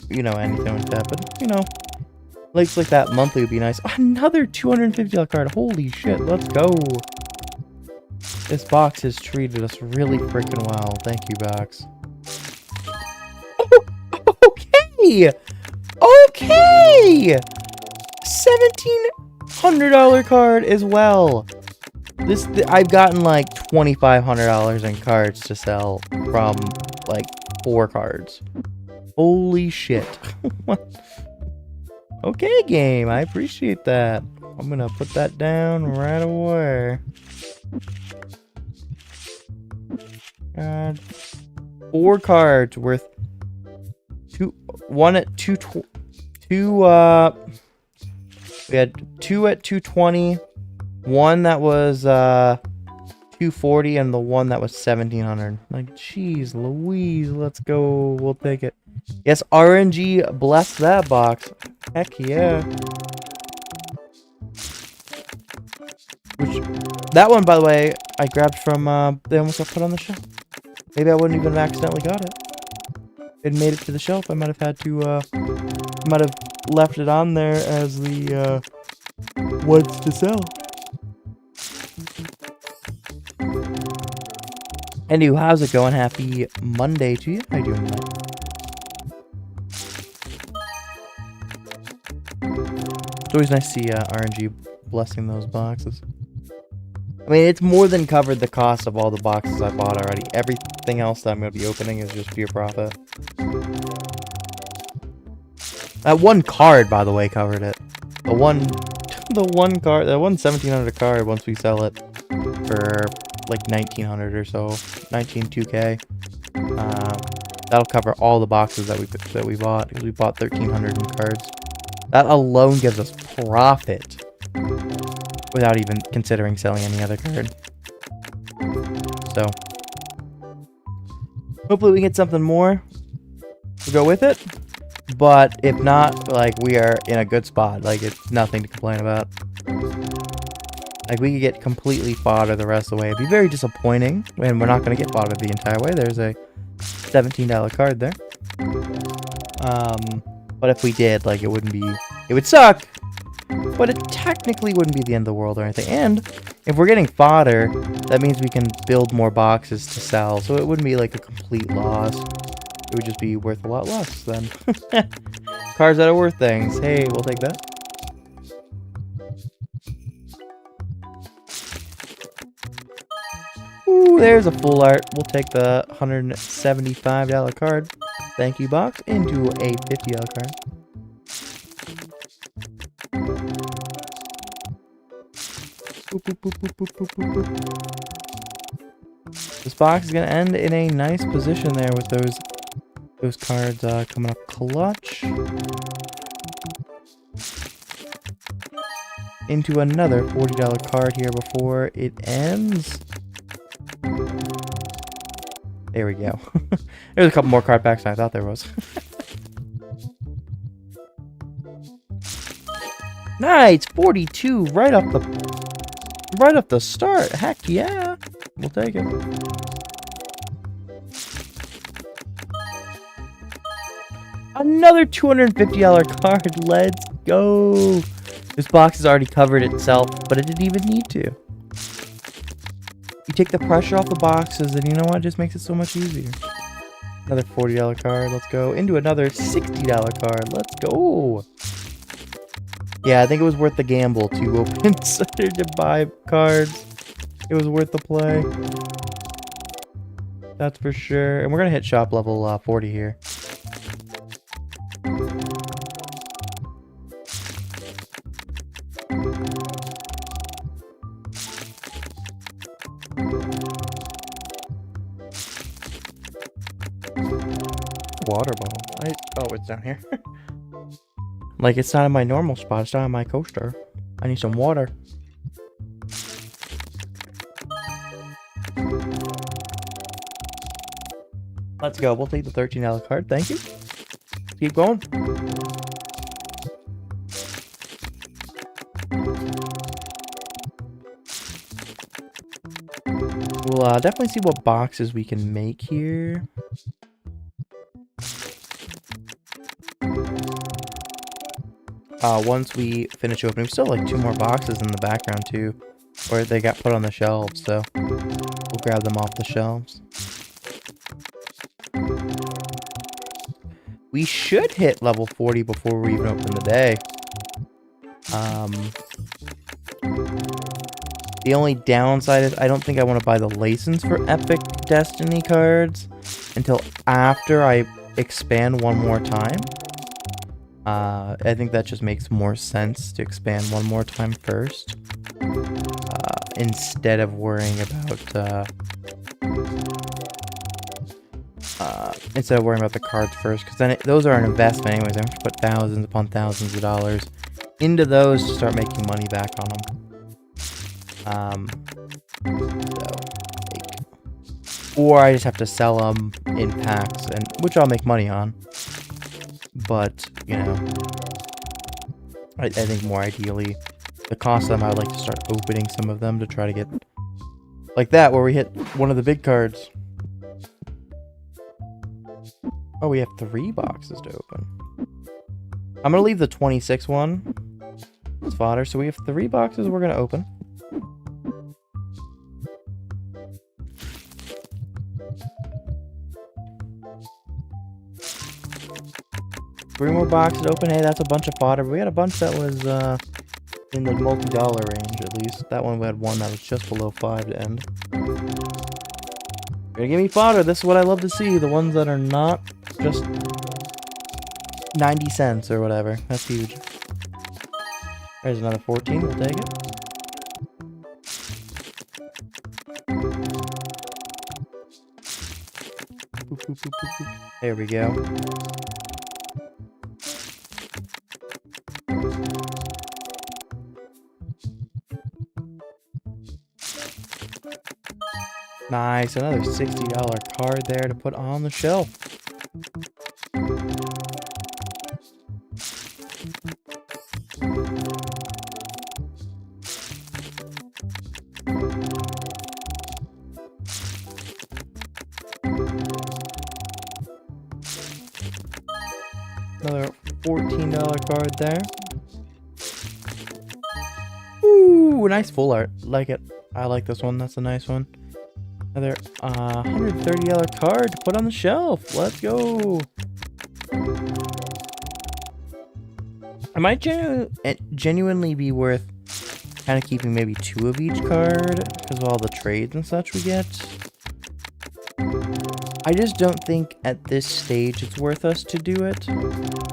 you know, anything like that. But you know, likes like that monthly would be nice. Oh, another $250 card. Holy shit! Let's go. This box has treated us really freaking well. Thank you, box. Oh, okay. Okay. $1,700 card as well. I've gotten like $2,500 in cards to sell from like 4 cards. Holy shit. Okay, game. I appreciate that. I'm gonna put that down right away. God. 4 cards worth one at 2. We had 2 at 220, 1 that was 240, and the one that was 1,700. Like, jeez Louise, let's go. We'll take it. Yes, RNG, bless that box. Heck yeah. Which, that one, by the way, I grabbed from, they almost got put on the shelf. Maybe I wouldn't even have accidentally got it. It made it to the shelf. I might have had to, might have left it on there as the, what's to sell. Anywho, how's it going? Happy Monday to you. How you doing tonight? It's always nice to see RNG blessing those boxes. I mean, it's more than covered the cost of all the boxes I bought already. Everything else that I'm going to be opening is just pure profit. That one card, by the way, covered it. The one card, that 1,700 card, once we sell it for like 1,900 or so, 19,2K. That'll cover all the boxes that we bought, because we bought 1,300 in cards. That alone gives us profit without even considering selling any other card. So hopefully we get something more to go with it. But if not, like, we are in a good spot. Like, it's nothing to complain about. Like, we could get completely fodder the rest of the way. It'd be very disappointing, and we're not going to get fodder the entire way. There's a $17 card there. But if we did, like, it wouldn't be... It would suck, but it technically wouldn't be the end of the world or anything. And if we're getting fodder, that means we can build more boxes to sell. So it wouldn't be, like, a complete loss. It would just be worth a lot less then. Cards that are worth things. Hey, we'll take that. Ooh, there's a full art. We'll take the $175 card. Thank you, box. Into a $50 card. Boop, boop, boop, boop, boop, boop, boop, boop. This box is going to end in a nice position there with those Those cards coming up clutch. Into another $40 card here before it ends. There we go. There's a couple more card packs than I thought there was. Nice! 42 right off the start. Heck yeah. We'll take it. Another $250 card. Let's go. This box has already covered itself, but it didn't even need to. You take the pressure off the boxes, and you know what? It just makes it so much easier. Another $40 card. Let's go. Into another $60 card. Let's go. Yeah, I think it was worth the gamble to open to buy cards. It was worth the play. That's for sure. And we're going to hit shop level 40 here. Water bottle. Oh, it's down here. Like, it's not in my normal spot. It's not in my coaster. I need some water. Let's go. We'll take the $13 card. Thank you. Keep going. We'll definitely see what boxes we can make here. Once we finish opening, we still have like 2 more boxes in the background too, or they got put on the shelves, so we'll grab them off the shelves. We should hit level 40 before we even open the day. The only downside is I don't think I want to buy the license for Epic Destiny cards until after I expand one more time. I think that just makes more sense to expand one more time first, instead of worrying about the cards first, because then those are an investment anyways. I have to put thousands upon thousands of dollars into those to start making money back on them. Or I just have to sell them in packs, which I'll make money on. But, you know, I think more ideally, the cost of them, I would like to start opening some of them to try to get, like that, where we hit one of the big cards. Oh, we have 3 boxes to open. I'm going to leave the 26 one. It's fodder, so we have 3 boxes we're going to open. Three more boxes open. Hey, that's a bunch of fodder. But we had a bunch that was in the multi-dollar range, at least. That one, we had one that was just below 5 to end. You're gonna give me fodder. This is what I love to see. The ones that are not just 90 cents or whatever. That's huge. There's another 14. We'll take it. Boop, boop, boop, boop, boop. There we go. Nice, another $60 card there to put on the shelf. Another $14 card there. Ooh, nice full art. Like it. I like this one. That's a nice one. Another $130 card to put on the shelf. Let's go. It might genuinely be worth kind of keeping maybe 2 of each card because of all the trades and such we get. I just don't think at this stage it's worth us to do it,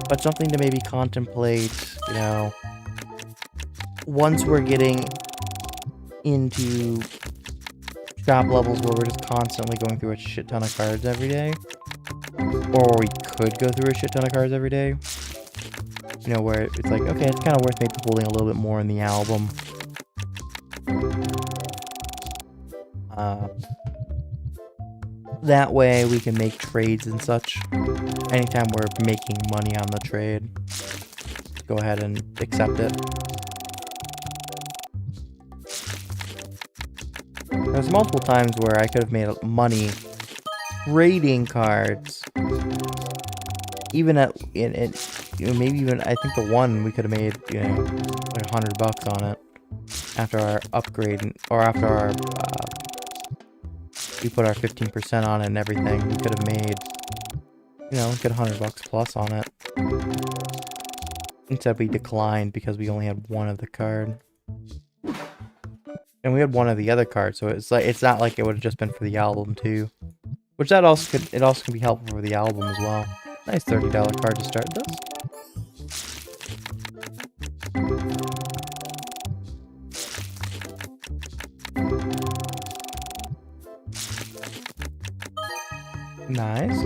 but something to maybe contemplate, you know, once we're getting into shop levels where we're just constantly going through a shit ton of cards every day. Or we could go through a shit ton of cards every day. You know, where it's like, okay, it's kind of worth maybe holding a little bit more in the album. That way we can make trades and such. Anytime we're making money on the trade, go ahead and accept it. There's multiple times where I could have made money trading cards. Even at, you know, maybe even, I think the one we could have made, you know, like $100 on it. After our upgrade, or after our, we put our 15% on it and everything, we could have made, you know, get $100 plus on it. Instead we declined because we only had one of the card. And we had one of the other cards, so it's like, it's not like it would have just been for the album too. Which that also could, it also can be helpful for the album as well. Nice $30 card to start this. Nice.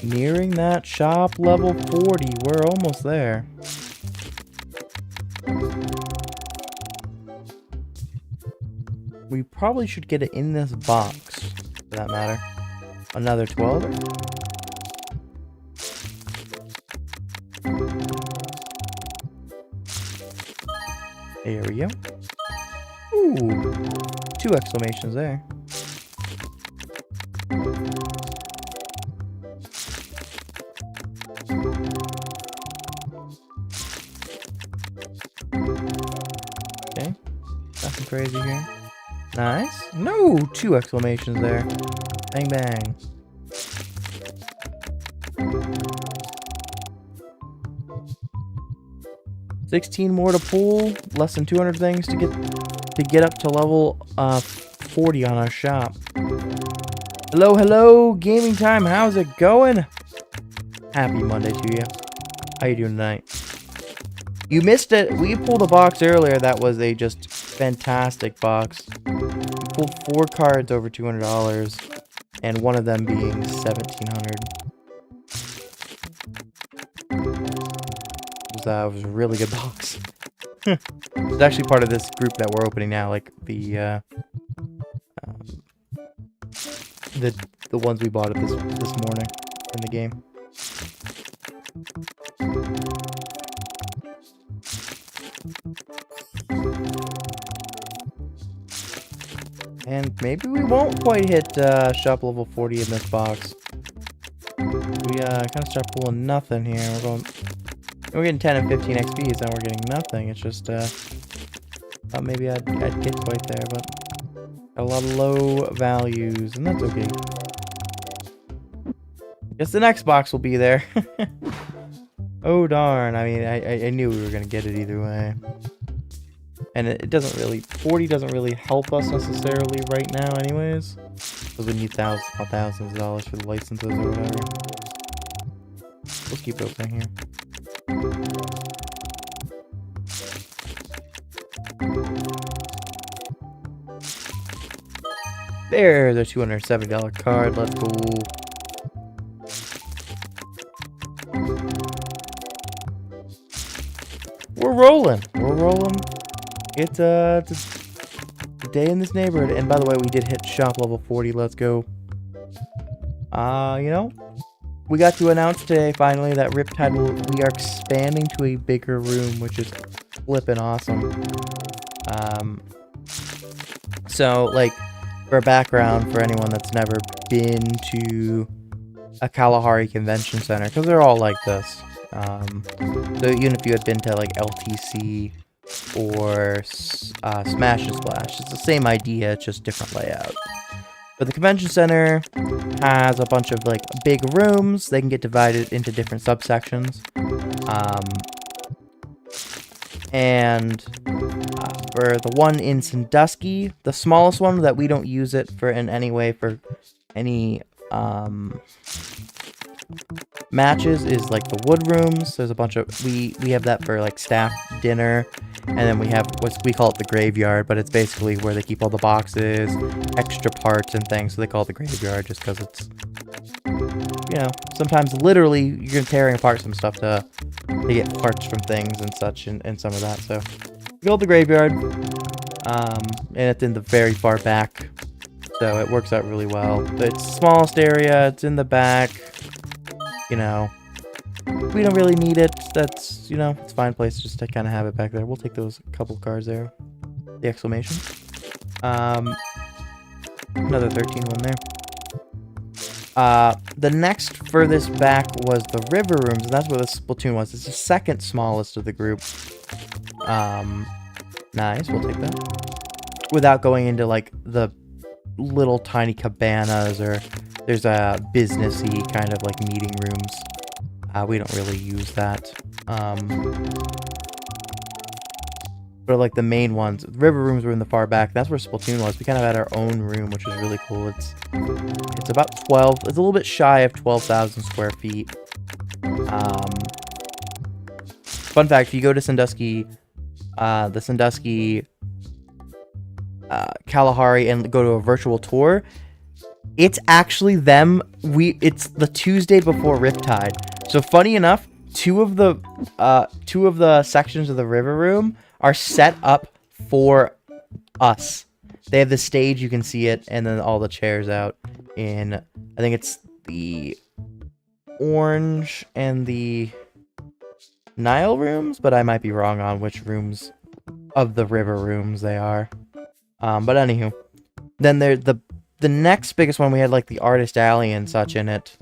Nearing that shop level 40. We're almost there. We probably should get it in this box, for that matter. Another 12. There we go. Ooh, 2 exclamations there. Okay, nothing crazy here. Nice. No, 2 exclamations there. Bang bang. $16 more to pull. Less than 200 things to get up to level 40 on our shop. Hello, hello, gaming time. How's it going? Happy Monday to you. How you doing tonight? You missed it. We pulled a box earlier that was a just fantastic box. We pulled 4 cards over $200, and one of them being $1,700. It was a really good box. It's actually part of this group that we're opening now, like the ones we bought this morning in the game. And maybe we won't quite hit shop level 40 in this box. We kind of start pulling nothing here. We're getting 10 and 15 XPs, and we're getting nothing. It's just thought maybe I'd get quite there, but a lot of low values, and that's okay. Guess the next box will be there. Oh darn! I mean, I knew we were gonna get it either way. And it doesn't really, 40 doesn't really help us necessarily right now anyways. Because we need thousands of dollars for the licenses or whatever. Let's keep it opening here. There's a $270 card, let's go. We're rolling. It's a day in this neighborhood. And by the way, we did hit shop level 40. Let's go. You know, we got to announce today finally that Riptide we are expanding to a bigger room, which is flippin' awesome. So like for background for anyone that's never been to a Kalahari Convention Center, because they're all like this. So even if you had been to like LTC or Smash and Splash, it's the same idea, it's just different layout. But the convention center has a bunch of like big rooms. They can get divided into different subsections. For the one in Sandusky, the smallest one that we don't use it for in any way for any matches is like the wood rooms. There's a bunch of we have that for like staff dinner, and then we have what we call it the graveyard, but it's basically where they keep all the boxes, extra parts and things. So they call it the graveyard just because it's, you know, sometimes literally you're tearing apart some stuff to get parts from things and such, and some of that. So we call it the graveyard, and it's in the very far back, so it works out really well. It's the smallest area. It's in the back. You know, we don't really need it. That's, you know, it's a fine place just to kind of have it back there. We'll take those couple cards there. The exclamation. Another 13 one there. The next furthest back was the river rooms, and that's where the Splatoon was. It's the second smallest of the group. Nice, we'll take that. Without going into, like, the little tiny cabanas, or there's a businessy kind of, like, meeting rooms. We don't really use that. But, like, the main ones, the river rooms were in the far back. That's where Splatoon was. We kind of had our own room, which was really cool. It's about 12, it's a little bit shy of 12,000 square feet. Fun fact, if you go to Sandusky, the Sandusky Kalahari, and go to a virtual tour, it's actually them. It's the Tuesday before Riptide. So funny enough, two of the sections of the river room are set up for us. They have the stage, you can see it, and then all the chairs out in, I think it's the orange and the Nile rooms, but I might be wrong on which rooms of the river rooms they are. But anywho, then there the next biggest one, we had like the Artist Alley and such in it,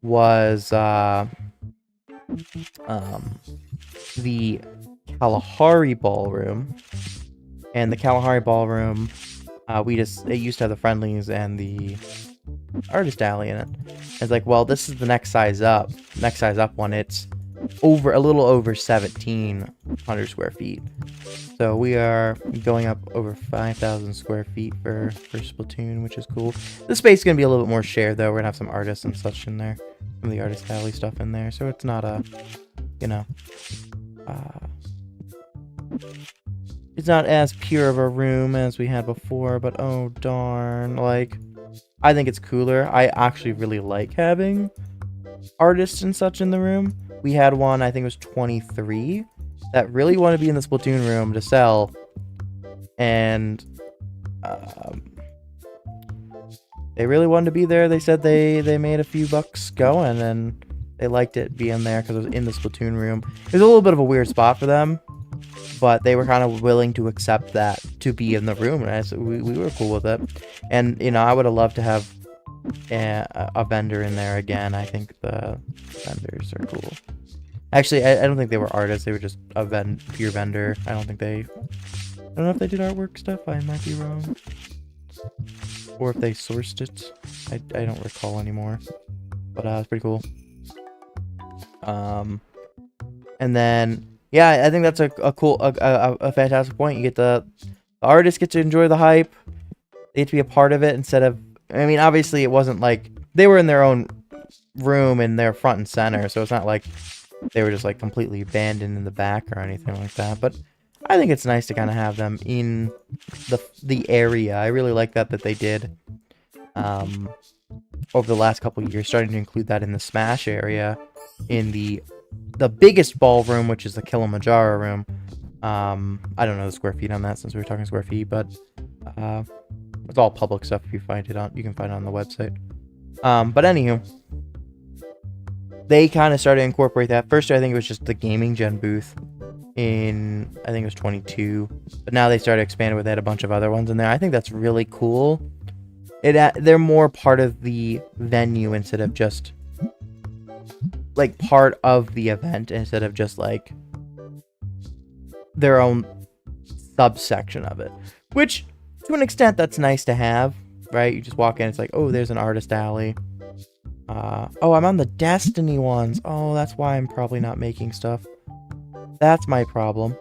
was the Kalahari Ballroom. And the Kalahari Ballroom, it used to have the Friendlies and the Artist Alley in it. It's like, well, this is the next size up one. It's a little over 1,700 square feet. So we are going up over 5,000 square feet for Splatoon, which is cool. The space is going to be a little bit more shared, though. We're going to have some artists and such in there. Some of the Artist Alley stuff in there. So it's not a, you know, it's not as pure of a room as we had before, but oh darn, like, I think it's cooler. I actually really like having artists and such in the room. We had one, I think it was 23, that really wanted to be in the Splatoon room to sell, and they really wanted to be there. They said they made a few bucks going, and they liked it being there because it was in the Splatoon room. It was a little bit of a weird spot for them, but they were kind of willing to accept that to be in the room, and we were cool with it. And, you know, I would have loved to have a vendor in there again. I think the vendors are cool. Actually, I don't think they were artists. They were just a pure vendor. I don't know if they did artwork stuff. I might be wrong. Or if they sourced it. I don't recall anymore. But it's pretty cool. And then, yeah, I think that's a cool, a fantastic point. You get the artists get to enjoy the hype. They get to be a part of it instead of, I mean, obviously it wasn't like they were in their own room and they're front and center, so it's not like they were just like completely abandoned in the back or anything like that. But I think it's nice to kind of have them in the area. I really like that they did over the last couple of years, starting to include that in the Smash area, in the biggest ballroom, which is the Kilimanjaro room. I don't know the square feet on that since we were talking square feet, but it's all public stuff. If you find it you can find it on the website. But anywho, they kind of started to incorporate that. First, I think it was just the Gaming Gen booth in, I think it was 22, but now they started expanding with it, a bunch of other ones in there. I think that's really cool. They're more part of the venue instead of just like part of the event, instead of just like their own subsection of it, which to an extent that's nice to have, right? You just walk in, it's like, oh, there's an Artist Alley. Oh, I'm on the Destiny ones. Oh, that's why I'm probably not making stuff. That's my problem.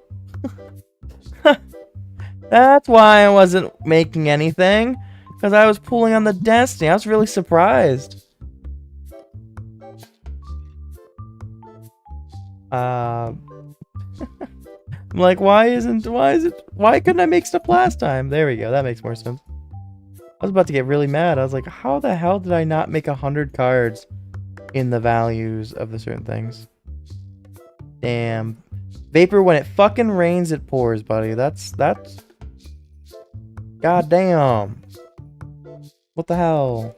That's why I wasn't making anything, because I was pulling on the Destiny. I was really surprised. I'm like, why couldn't I make stuff last time? There we go. That makes more sense. I was about to get really mad. I was like, how the hell did I not make 100 cards in the values of the certain things? Damn. Vapor, when it fucking rains, it pours, buddy. That's... God damn. What the hell?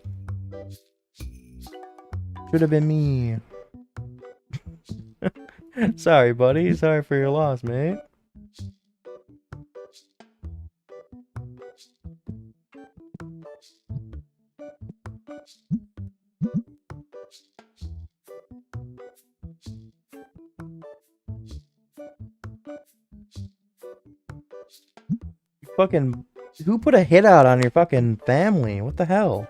Should have been me. Sorry, buddy. Sorry for your loss, mate. Fucking... Who put a hit out on your fucking family? What the hell?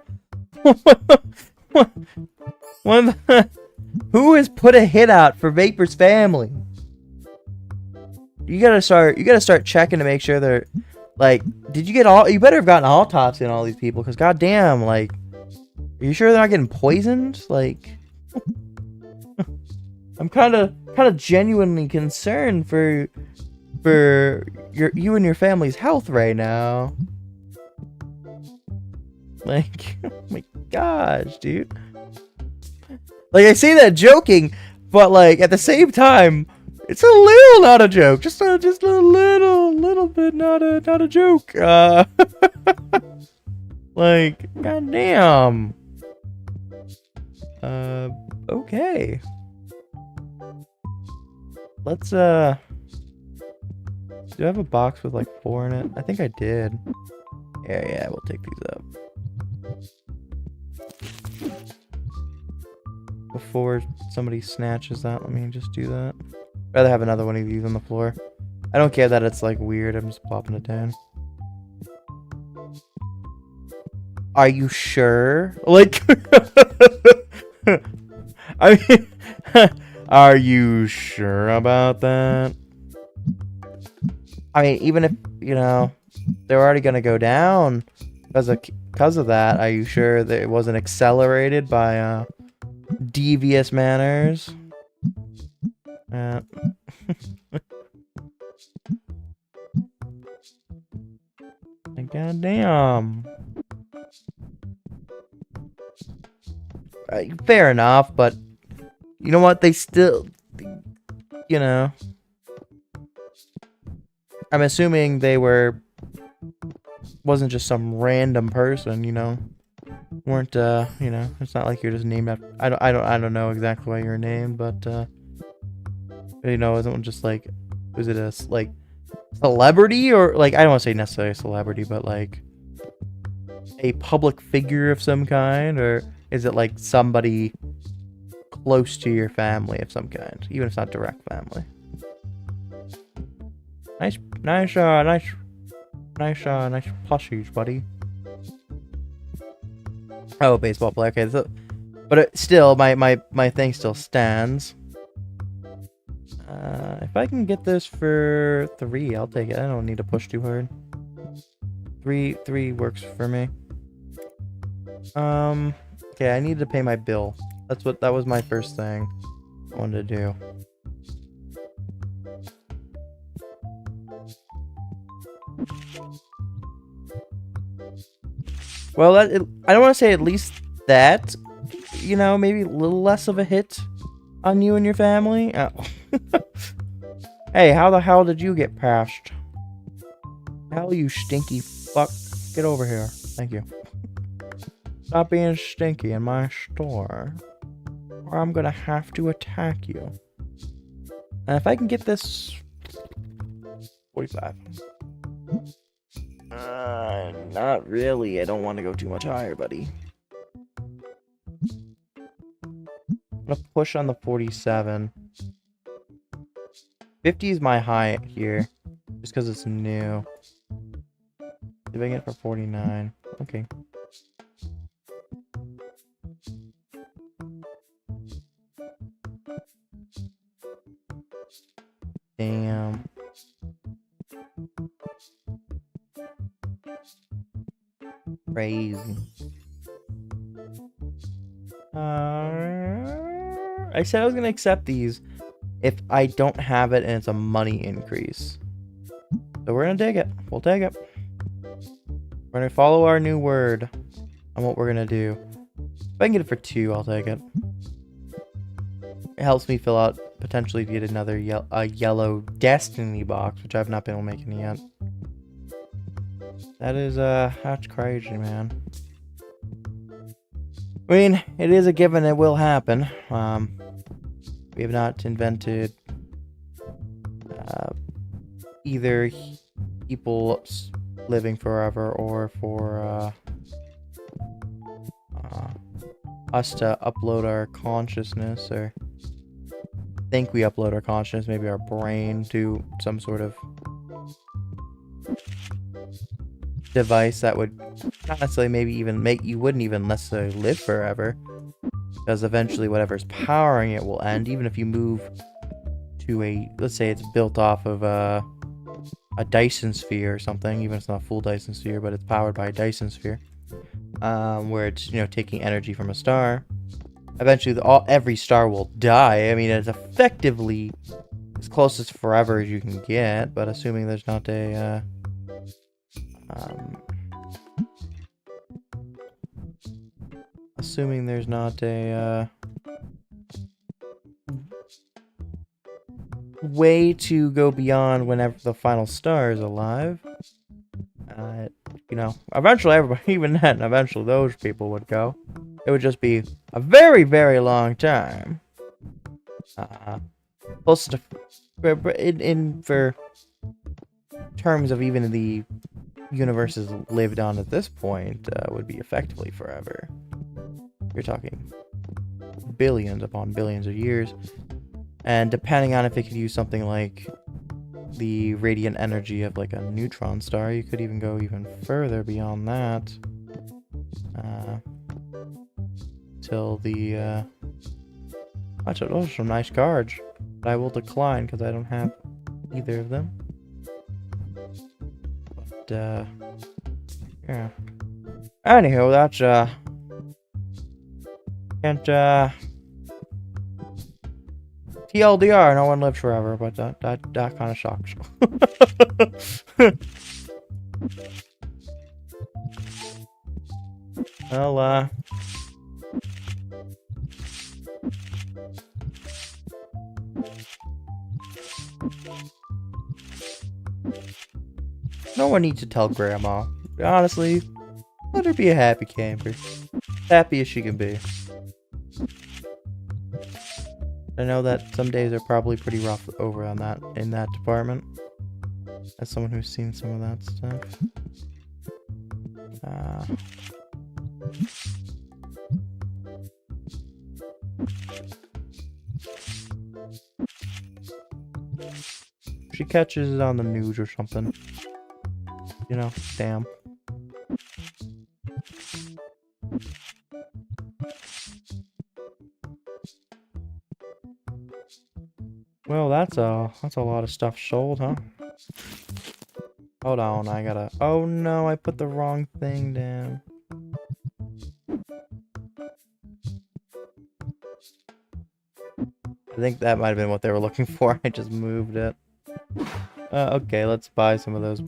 Who has put a hit out for Vapor's family? You gotta start checking to make sure they're like, did you get all, you better have gotten autopsy on all these people, because goddamn, like, are you sure they're not getting poisoned? Like, I'm kind of genuinely concerned for you and your family's health right now. Like, oh my gosh, dude. Like, I say that joking, but like at the same time, it's a little not a joke. Just a little bit not a joke. Like, goddamn. Okay. Let's do I have a box with like 4 in it? I think I did. Yeah, we'll take these up. Before somebody snatches that, let me just do that. I'd rather have another one of these on the floor. I don't care that it's like weird, I'm just popping it down. Are you sure? Like, I mean, are you sure about that? I mean, even if, you know, they're already gonna go down because of that, are you sure that it wasn't accelerated by devious manners? Goddamn. Fair enough, but you know what? They still, you know, I'm assuming they wasn't just some random person, you know, weren't you know, it's not like you're just named after, I don't know exactly why you're named, but you know, isn't just like, was it a like celebrity, or like, I don't want to say necessarily a celebrity, but like a public figure of some kind, or is it like somebody close to your family of some kind, even if it's not direct family? Nice plushies, buddy. Oh, baseball player. Okay, so, but it still, my thing still stands. If I can get this for 3, I'll take it. I don't need to push too hard. 3 works for me. Okay, I need to pay my bill. That was my first thing I wanted to do. Well, I don't want to say at least that, you know, maybe a little less of a hit on you and your family. Oh. Hey, how the hell did you get passed? Hell, you stinky fuck. Get over here. Thank you. Stop being stinky in my store, or I'm gonna have to attack you. And if I can get this 45. Not really. I don't want to go too much higher, buddy. I'm gonna push on the 47. 50 is my high here, just because it's new. See if I get it for 49. Okay. Damn. Crazy. I said I was gonna accept these, if I don't have it and it's a money increase. So we're gonna dig it. We'll take it. We're gonna follow our new word on what we're gonna do. If I can get it for 2, I'll take it. It helps me fill out, potentially get another yellow Destiny box, which I've not been able to make any yet. That is, that's crazy, man. I mean, it is a given it will happen. We have not invented either people living forever or for us to upload our consciousness, or think we upload our consciousness, maybe our brain, to some sort of device that would not necessarily maybe even make you wouldn't even necessarily live forever, because eventually whatever's powering it will end. Even if you move to a, let's say it's built off of a Dyson sphere or something, even if it's not a full Dyson sphere, but it's powered by a Dyson sphere, where it's, you know, taking energy from a star. Eventually every star will die. I mean, it's effectively as close as forever as you can get, but assuming there's not a way to go beyond whenever the final star is alive. You know, eventually everybody, even then, eventually those people would go. It would just be a very, very long time. Close to, for terms of even the universes lived on at this point, would be effectively forever. You're talking billions upon billions of years. And depending on if they could use something like the radiant energy of like a neutron star, you could even go even further beyond that. Till the those are some nice cards, but I will decline because I don't have either of them. But yeah. Anywho, that's TLDR, no one lives forever, but that kind of shocks. Well, no one needs to tell Grandma. Honestly, let her be a happy camper. Happy as she can be. I know that some days are probably pretty rough over on that, in that department. As someone who's seen some of that stuff. She catches it on the news or something. You know, damn. Well, that's a lot of stuff sold, huh? Hold on, I gotta... Oh no, I put the wrong thing down. I think that might have been what they were looking for. I just moved it. Okay, let's buy some of those,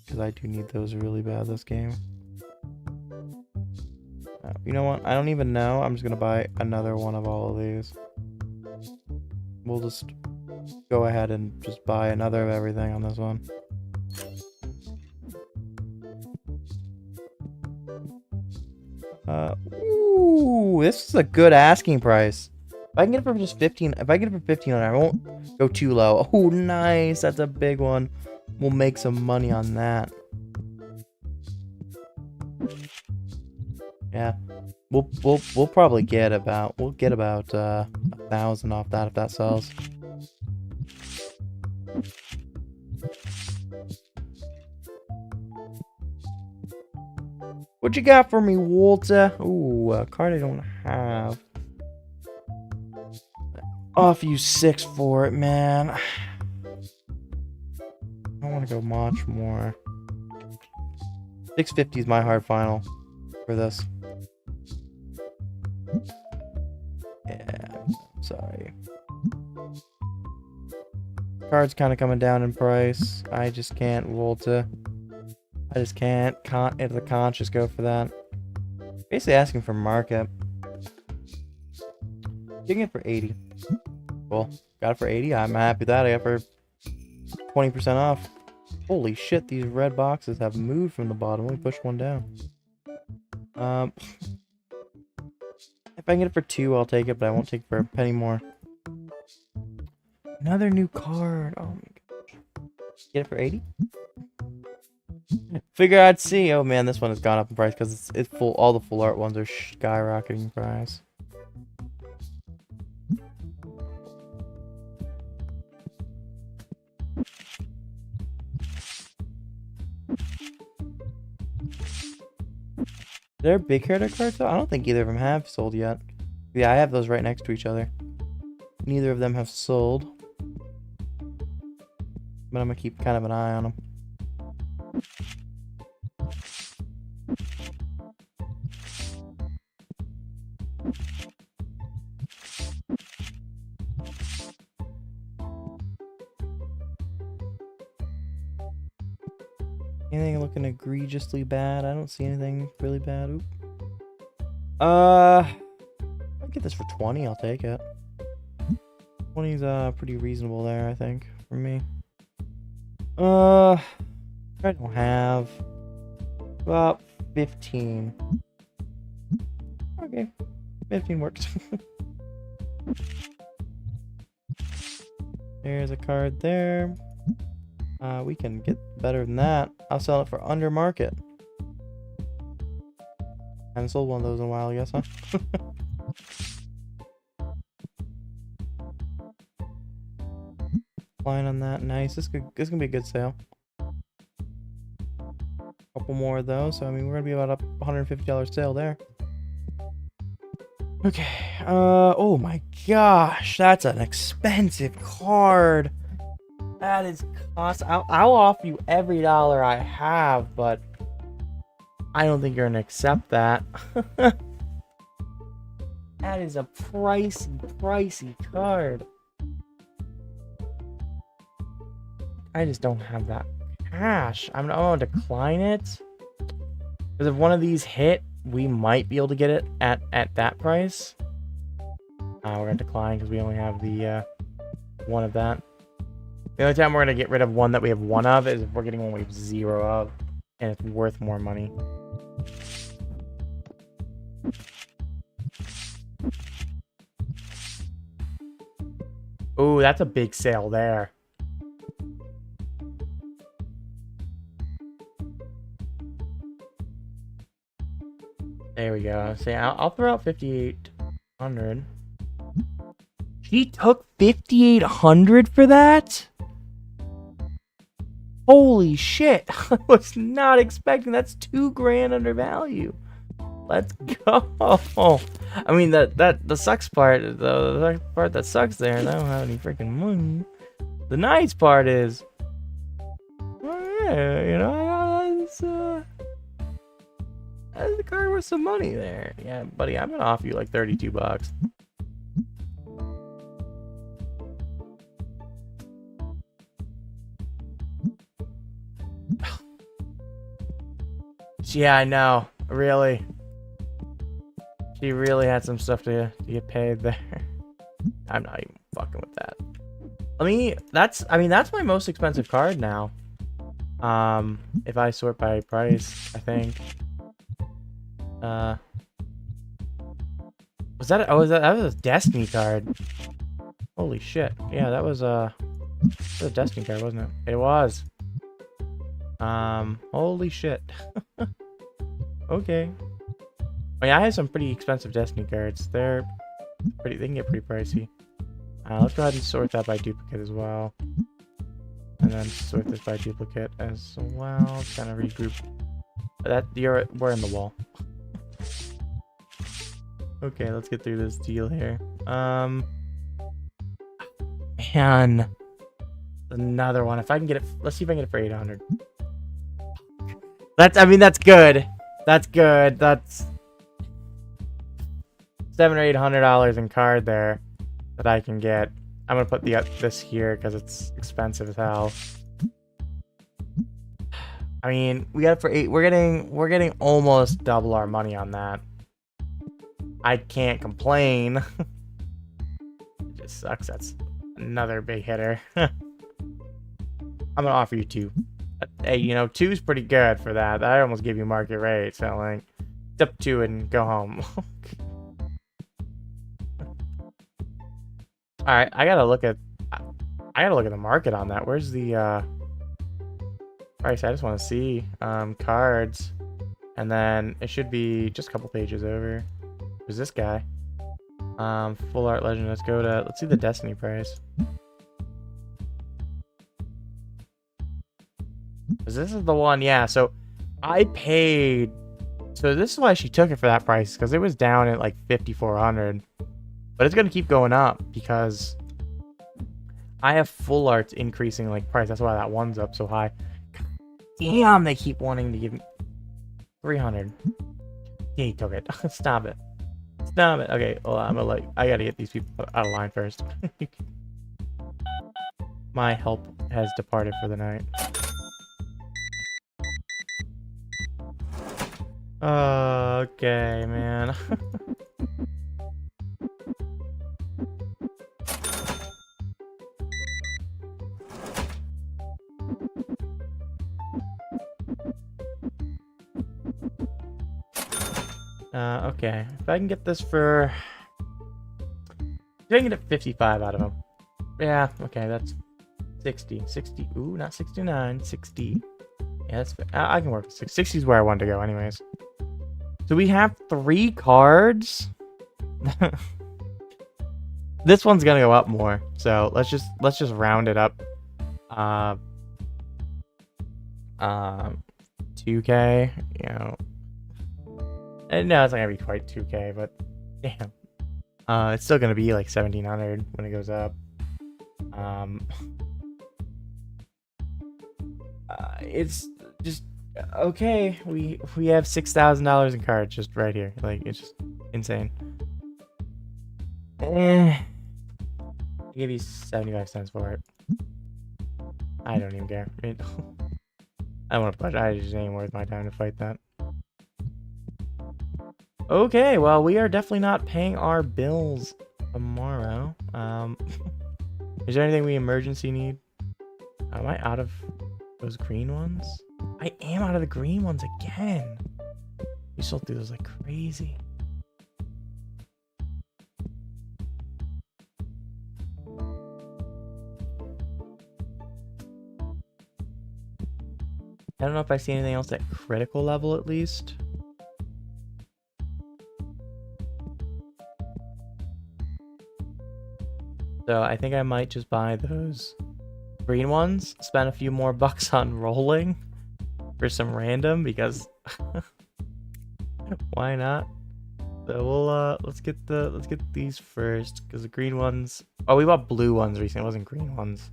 because I do need those really bad this game. You know what? I don't even know. I'm just gonna buy another one of all of these. We'll just go ahead and just buy another of everything on this one. Ooh, this is a good asking price. If I can get it for just 15, if I get it for 15, I won't go too low. Oh, nice. That's a big one. We'll make some money on that. Yeah. We'll probably get about 1,000 off that if that sells. What you got for me, Walter? Ooh, a card I don't have. Off you 6 for it, man. I want to go much more. 650 is my hard final for this. Yeah, sorry. Card's kind of coming down in price. I just can't Volta. I just can't if the conscious go for that. Basically asking for market. Getting it for 80. Cool. Got it for 80. I'm happy with that. I got it for 20% off. Holy shit, these red boxes have moved from the bottom. Let me push one down. If I can get it for 2, I'll take it, but I won't take it for a penny more. Another new card. Oh my gosh. Get it for 80? Figure I'd see. Oh man, this one has gone up in price because it's full. All the full art ones are skyrocketing in price. They're big character cards though? I don't think either of them have sold yet. Yeah, I have those right next to each other. Neither of them have sold. But I'm gonna keep kind of an eye on them. Anything looking egregiously bad? I don't see anything really bad. Oop. I'll get this for 20. I'll take it. 20 is pretty reasonable there, I think, for me. I don't have about 15. Okay, 15 works. There's a card there. We can get better than that. I'll sell it for under market. I haven't sold one of those in a while, I guess, huh? Line on that, nice. This gonna be a good sale. Couple more of those, so I mean we're gonna be about a $150 sale there. Okay. Oh my gosh, that's an expensive card. That is cost. I'll offer you every dollar I have, but I don't think you're gonna accept that. That is a pricey card. I just don't have that cash. I'm gonna decline it. Because if one of these hit, we might be able to get it at that price. We're gonna decline because we only have the one of that. The only time we're gonna get rid of one that we have one of is if we're getting one we have 0 of, and it's worth more money. Ooh, that's a big sale there. There we go. See, I'll throw out 5,800. She took 5,800 for that? Holy shit! I was not expecting. That's $2,000 under value. Let's go. I mean the sucks part. The part that sucks there is I don't have any freaking money. The nice part is, well, yeah, you know, that's the card worth some money there. Yeah, buddy, I'm gonna offer you like 32 bucks. Yeah, I know. Really. She really had some stuff to get paid there. I'm not even fucking with that. I mean, that's my most expensive card now. If I sort by price, I think. Was that that was a Destiny card. Holy shit. Yeah, that was a Destiny card, wasn't it? It was. Holy shit. Okay. I mean, I have some pretty expensive Destiny cards. They can get pretty pricey. Let's go ahead and sort that by duplicate as well. And then sort this by duplicate as well. Kind of regroup. We're in the wall. Okay, let's get through this deal here. Man. Another one. If I can get it, let's see if I can get it for 800. That's good. That's good. That's $700 or $800 in card there that I can get. I'm gonna put this here because it's expensive as hell. I mean, we got it for 8. We're getting almost double our money on that. I can't complain. It just sucks. That's another big hitter. I'm gonna offer you 2. Hey, you know, 2 is pretty good for that. I almost give you market rate, so like, up 2 and go home. All right, I gotta look at the market on that. Where's the price? I just want to see cards, and then it should be just a couple pages over. Who's this guy? Full art legend. Let's see the Destiny price. This is the one, yeah. So I paid. So this is why she took it for that price, because it was down at like 5,400. But it's gonna keep going up because I have full arts increasing like price. That's why that one's up so high. Damn, they keep wanting to give me 300. Yeah, he took it. Stop it. Stop it. Okay, well, I gotta get these people out of line first. My help has departed for the night. Okay, man. Okay. If I can get this for... If I can get 55 out of him. Yeah, okay, that's 60. 60. Ooh, not 69. 60. Yeah, that's fair. I can work with 60. 60 is where I wanted to go anyways. So we have 3 cards. This one's gonna go up more. So let's just round it up. 2K, you know. And no, it's not gonna be quite 2K, but damn. It's still gonna be like 1,700 when it goes up. It's just okay. We have $6,000 in cards just right here. Like, it's just insane. I'll give you 75 cents for it. I don't even care. I don't want to push. I just ain't worth my time to fight that. Okay, well, we are definitely not paying our bills tomorrow. Is there anything we emergency need? Am I out of those green ones? I am out of the green ones again. We sold through those like crazy. I don't know if I see anything else at critical level at least. So I think I might just buy those green ones, spend a few more bucks on rolling for some random, because why not? So we'll let's get these first, because the green ones, oh, we bought blue ones recently, it wasn't green ones.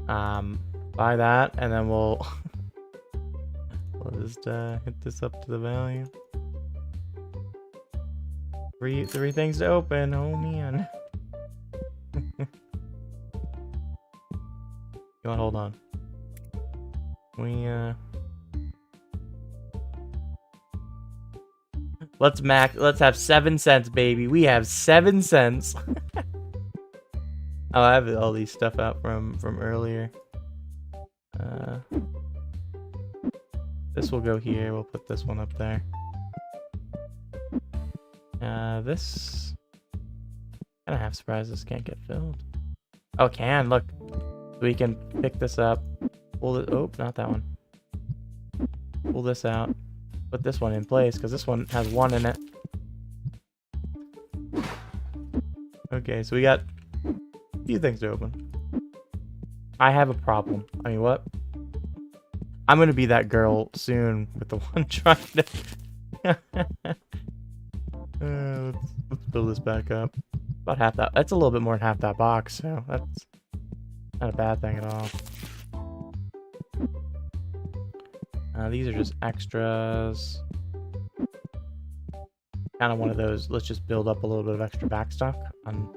Buy that, and then we'll just hit this up to the value. Three things to open. Oh man. You want, hold on. Let's have 7 cents, baby. We have 7 cents. Oh, I have all these stuff out from earlier. This will go here. We'll put this one up there. This kind of half surprised this can't get filled. Oh, it can. Look, we can pick this up. Pull it. Oh, not that one. Pull this out. Put this one in place because this one has 1 in it. Okay, so we got a few things to open. I have a problem. I mean, what? I'm gonna be that girl soon with the one trying to. Let's build this back up. About half that. That's a little bit more than half that box, so that's not a bad thing at all. These are just extras. Kind of one of those. Let's just build up a little bit of extra backstock on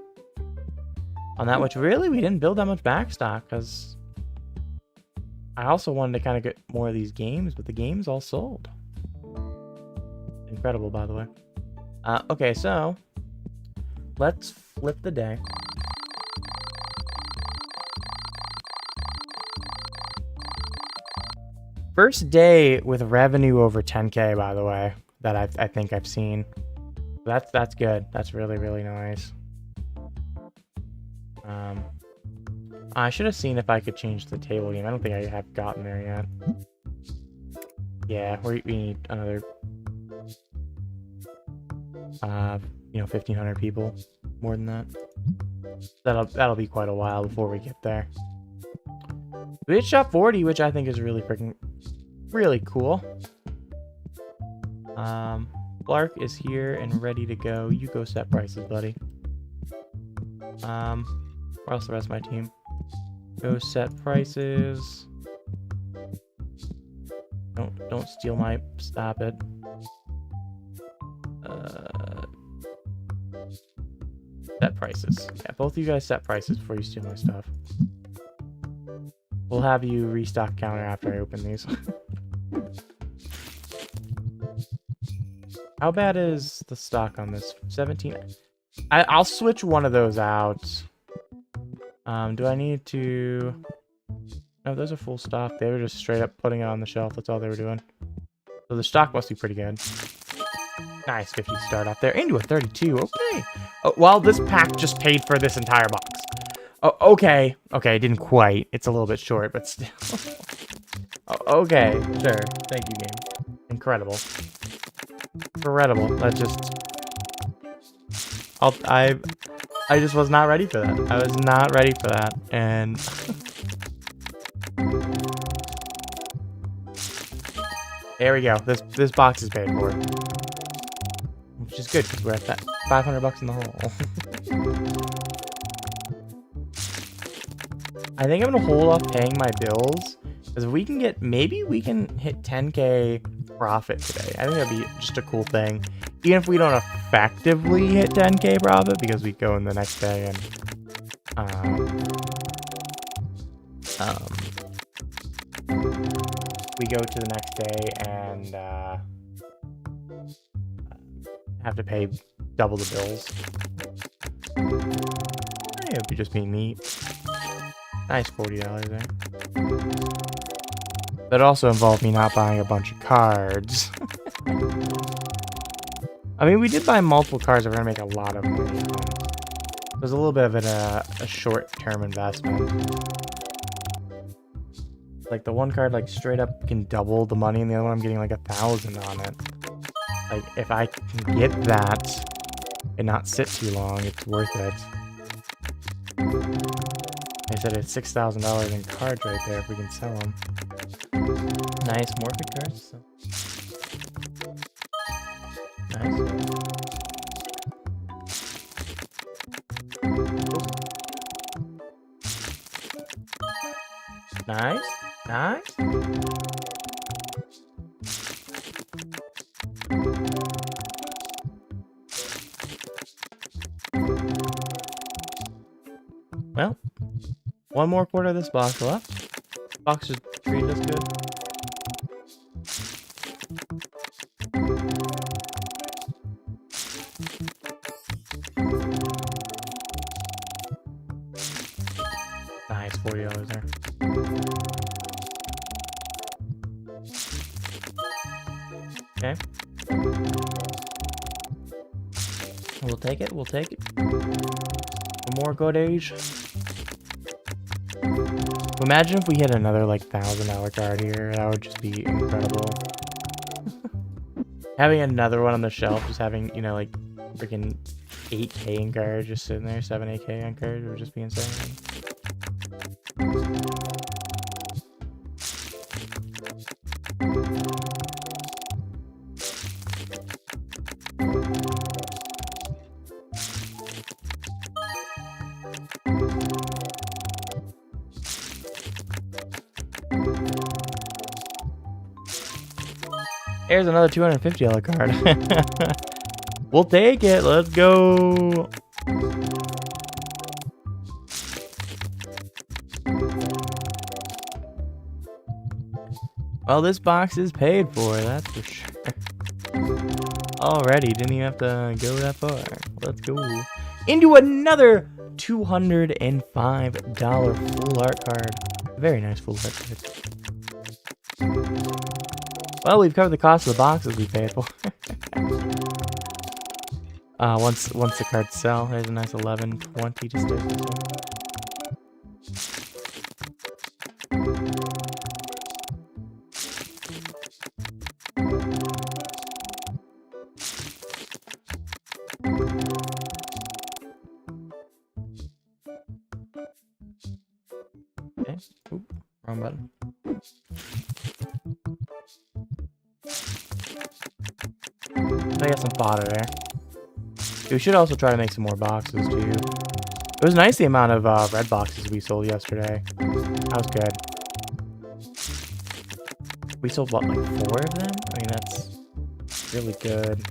on that, which really we didn't build that much backstock because I also wanted to kind of get more of these games, but the games all sold. Incredible, by the way. Okay, so let's flip the day. First day with revenue over 10K, by the way, that I think I've seen. That's good. That's really, really nice. I should have seen if I could change the table game. I don't think I have gotten there yet. Yeah, we need another, 1,500 people. More than that. That'll be quite a while before we get there. We hit shop 40, which I think is really cool. Clark is here and ready to go. You go set prices, buddy. Where else the rest of my team? Go set prices. Don't steal my, stop it. Set prices. Yeah, both of you guys set prices before you steal my stuff. We'll have you restock counter after I open these. How bad is the stock on this? 17. I'll switch one of those out. Do I need to... No, those are full stock. They were just straight up putting it on the shelf. That's all they were doing. So the stock must be pretty good. Nice, 50 start off there. Into a 32. Okay. Oh, well, this pack just paid for this entire box. Oh, okay. Okay, it didn't quite. It's a little bit short, but still. Oh, okay, sure. Thank you, game. Incredible. Incredible. That just... I just was not ready for that. I was not ready for that, and... There we go. This box is paid for. Which is good, because we're at that 500 bucks in the hole. I think I'm going to hold off paying my bills, because we can get... Maybe we can hit 10K profit today. I think that'd be just a cool thing. Even if we don't effectively hit 10K profit, because we go in the next day and we go to the next day and have to pay double the bills. It would be just being neat. Nice $40 there. That also involved me not buying a bunch of cards. I mean, we did buy multiple cards that we're going to make a lot of money on. It was a little bit of a short-term investment. Like, the one card, like, straight up can double the money, and the other one I'm getting, like, 1,000 on it. Like, if I can get that and not sit too long, it's worth it. I said it's $6,000 in cards right there if we can sell them. Nice, more good cards. So. Nice. Nice. Nice. Well, one more quarter of this box left. Box just treated us good. Nice, $40 there. Okay. We'll take it, we'll take it. One more good age. Imagine if we hit another, like, $1,000 card here. That would just be incredible. Having another one on the shelf, just having, you know, like, freaking 8K in cards just sitting there, 7, 8K on cards would just be insane. Here's another $250 card. We'll take it. Let's go. Well, this box is paid for, that's for sure. Already, didn't even have to go that far. Let's go into another $205 full art card. Very nice full art card. Well, we've covered the cost of the boxes we paid for. Once the cards sell, there's a nice 1120 to start this one. Okay. Oop, wrong button. I got some fodder there. We should also try to make some more boxes too. It was nice the amount of red boxes we sold yesterday. That was good. We sold what, like 4 of them? I mean, that's really good.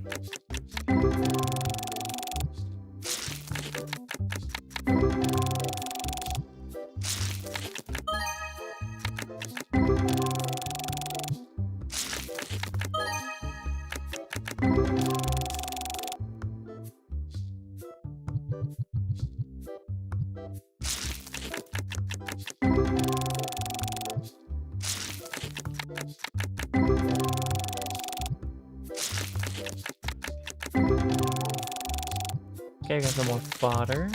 Okay, I got some more fodder.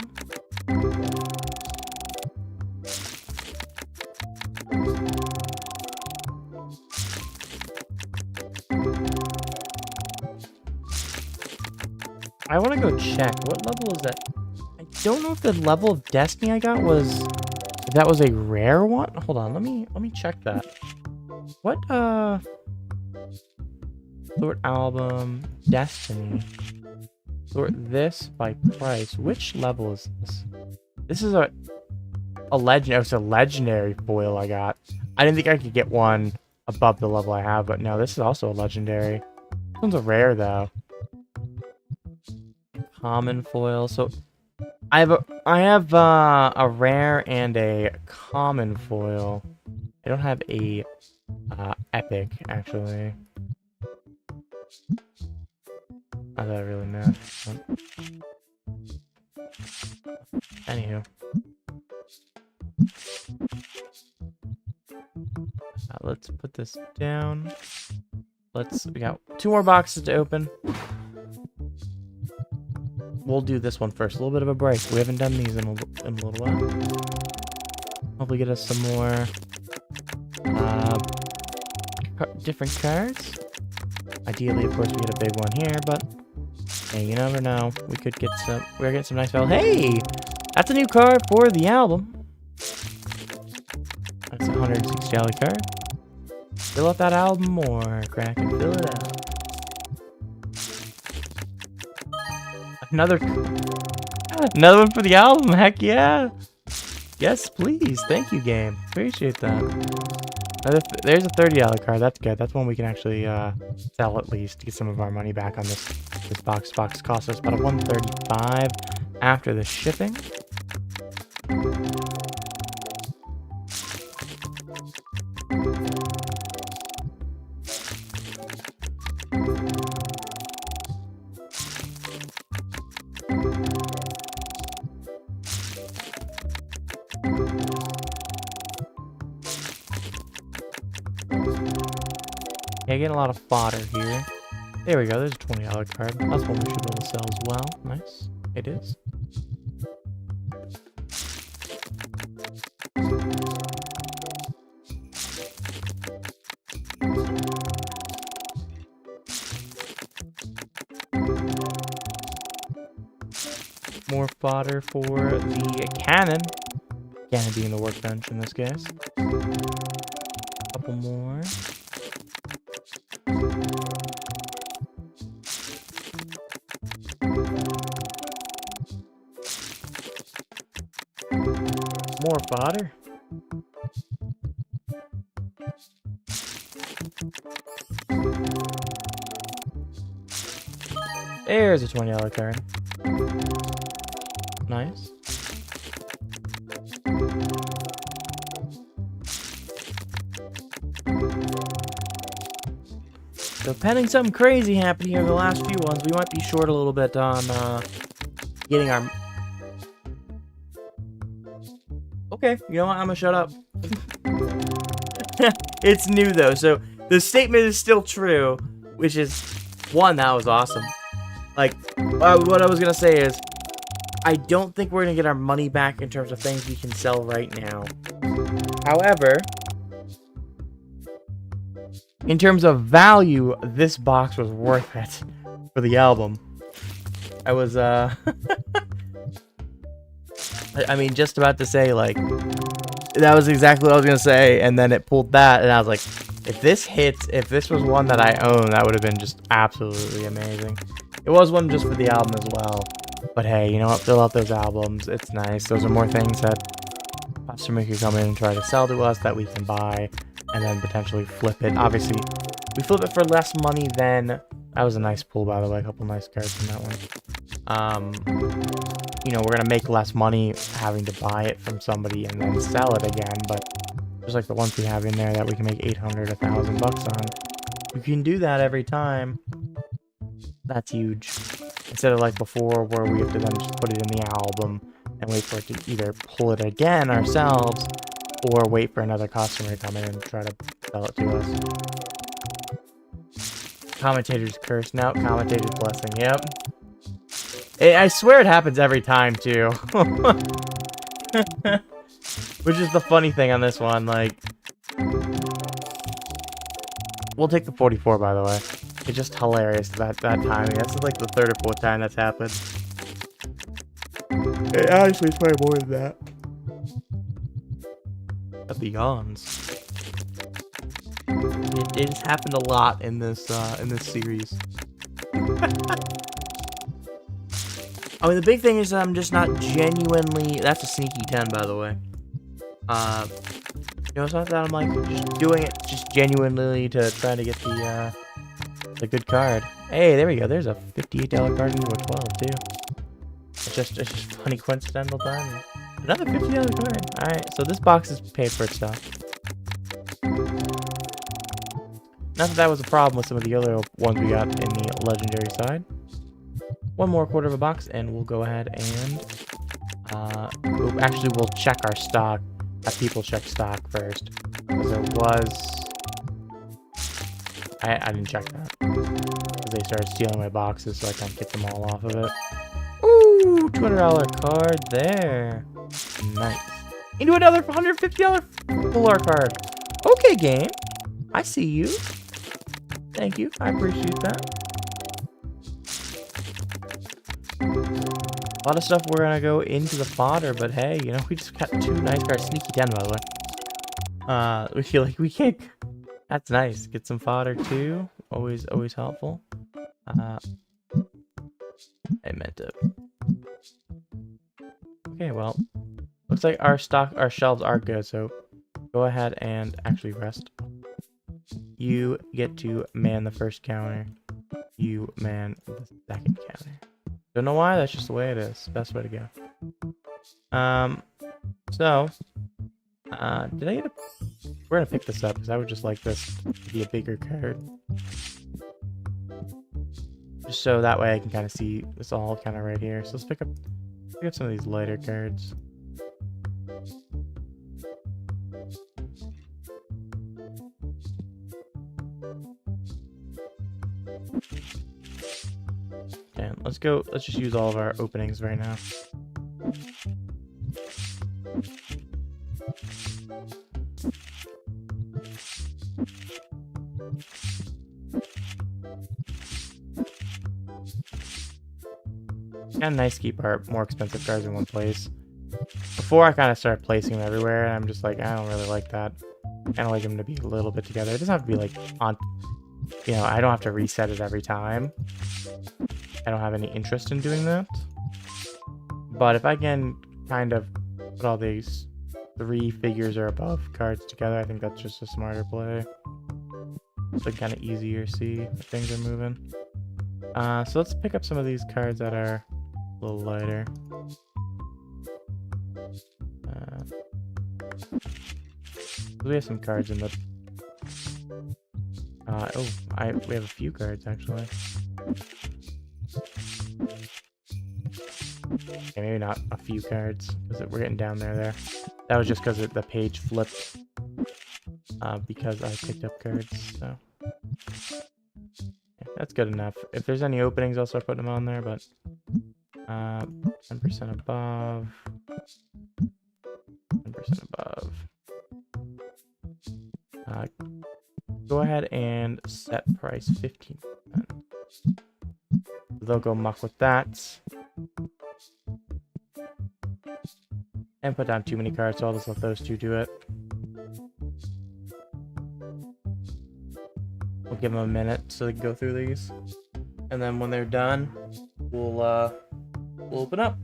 I want to go check. What level is that? I don't know if the level of Destiny I got was... If that was a rare one? Hold on, let me check that. What, Sort album, Destiny. Sort this by price. Which level is this? This is a legend. Oh, it's a legendary foil I got. I didn't think I could get one above the level I have, but no, this is also a legendary. This one's a rare though. Common foil. So I have a rare and a common foil. I don't have a epic actually. Not that it really matters. Anywho. Let's put this down. We got 2 more boxes to open. We'll do this one first. A little bit of a break. We haven't done these in a little while. Hopefully get us some more different cards. Ideally, of course, we get a big one here, but hey, you never know. We could get some. We're getting some nice value. Hey, that's a new card for the album. That's a $160 card. Fill up that album more, crack and fill it out. Another one for the album. Heck yeah. Yes, please. Thank you, game. Appreciate that. There's a $30 card. That's good. That's one we can actually sell at least to get some of our money back on this box. Box cost us about a $135 after the shipping. Yeah, getting a lot of fodder here. There we go, there's a $20 card. That's one we should be able to sell as well. Nice. It is. More fodder for the cannon. Cannon being the workbench in this case. A couple more. More fodder. There's a $20 card. Nice. So pending something crazy happening here in the last few ones, we might be short a little bit on getting our... Okay, you know what? I'm gonna shut up. It's new though, so the statement is still true, which is, one, that was awesome. Like, what I was gonna say is, I don't think we're gonna get our money back in terms of things we can sell right now. However, in terms of value, this box was worth it for the album. I was, I mean, just about to say, like, that was exactly what I was gonna say, and then it pulled that, and I was like, if this hits, if this was one that I own, that would have been just absolutely amazing. It was one just for the album as well, but hey, you know what, fill out those albums, it's nice. Those are more things that customers can come in and try to sell to us that we can buy, and then potentially flip it. Obviously, we flip it for less money than, that was a nice pull, by the way, a couple nice cards from that one. You know, we're gonna make less money having to buy it from somebody and then sell it again, but just like the ones we have in there that we can make 800, 1,000 bucks on, you can do that every time. That's huge. Instead of like before, where we have to then just put it in the album and wait for it to either pull it again ourselves or wait for another customer to come in and try to sell it to us. Commentator's curse. No, commentator's blessing. Yep. I swear it happens every time, too. Which is the funny thing on this one, like... We'll take the 44, by the way. It's just hilarious, that timing. That's like the third or fourth time that's happened. Actually, it's probably more than that. The Beyonds. It has happened a lot in this series. I mean, the big thing is that I'm just not genuinely... That's a sneaky 10, by the way. You know, it's not that I'm, like, just doing it just genuinely to try to get the good card. Hey, there we go. There's a $58 card into a 12, too. It's just funny coincidental timing. Another $50 card. Alright, so this box is paid for itself. Not that that was a problem with some of the other ones we got in the legendary side. One more quarter of a box, and we'll go ahead and... actually, we'll check our stock. People check stock first. Because there was... I didn't check that. Because they started stealing my boxes, so I can't get them all off of it. Ooh, $200 card there. Nice. Into another $150 full art card. Okay, game. I see you. Thank you. I appreciate that. A lot of stuff we're gonna go into the fodder, but hey, you know, we just got two nice cards. Sneaky 10, by the way. We feel like we can't... That's nice. Get some fodder, too. Always helpful. I meant to... Okay, well... Looks like our shelves are good, so... Go ahead and actually rest. You get to man the first counter. You man the second counter. Don't know why, that's just the way it is. Best way to go. So... did I get a... We're gonna pick this up, because I would just like this to be a bigger card. Just so that way I can kind of see this all kind of right here. So let's pick up some of these lighter cards. And let's just use all of our openings right now. Kind of nice to keep our more expensive cards in one place. Before I kind of started placing them everywhere, and I'm just like, I don't really like that. I kind of like them to be a little bit together. It doesn't have to be like on, you know, I don't have to reset it every time. I don't have any interest in doing that. But if I can kind of put all these 3 figures or above cards together, I think that's just a smarter play. It's like kind of easier to see if things are moving. So let's pick up some of these cards that are a little lighter. We have some cards in the... We have a few cards actually. Okay, maybe not a few cards because we're getting down there. That was just because the page flipped. Because I picked up cards, so yeah, that's good enough. If there's any openings, I'll start putting them on there. But 10% above, 10% above. Go ahead and set price 15%. They'll go muck with that. And put down too many cards, so I'll just let those two do it. We'll give them a minute so they can go through these. And then when they're done, we'll open up.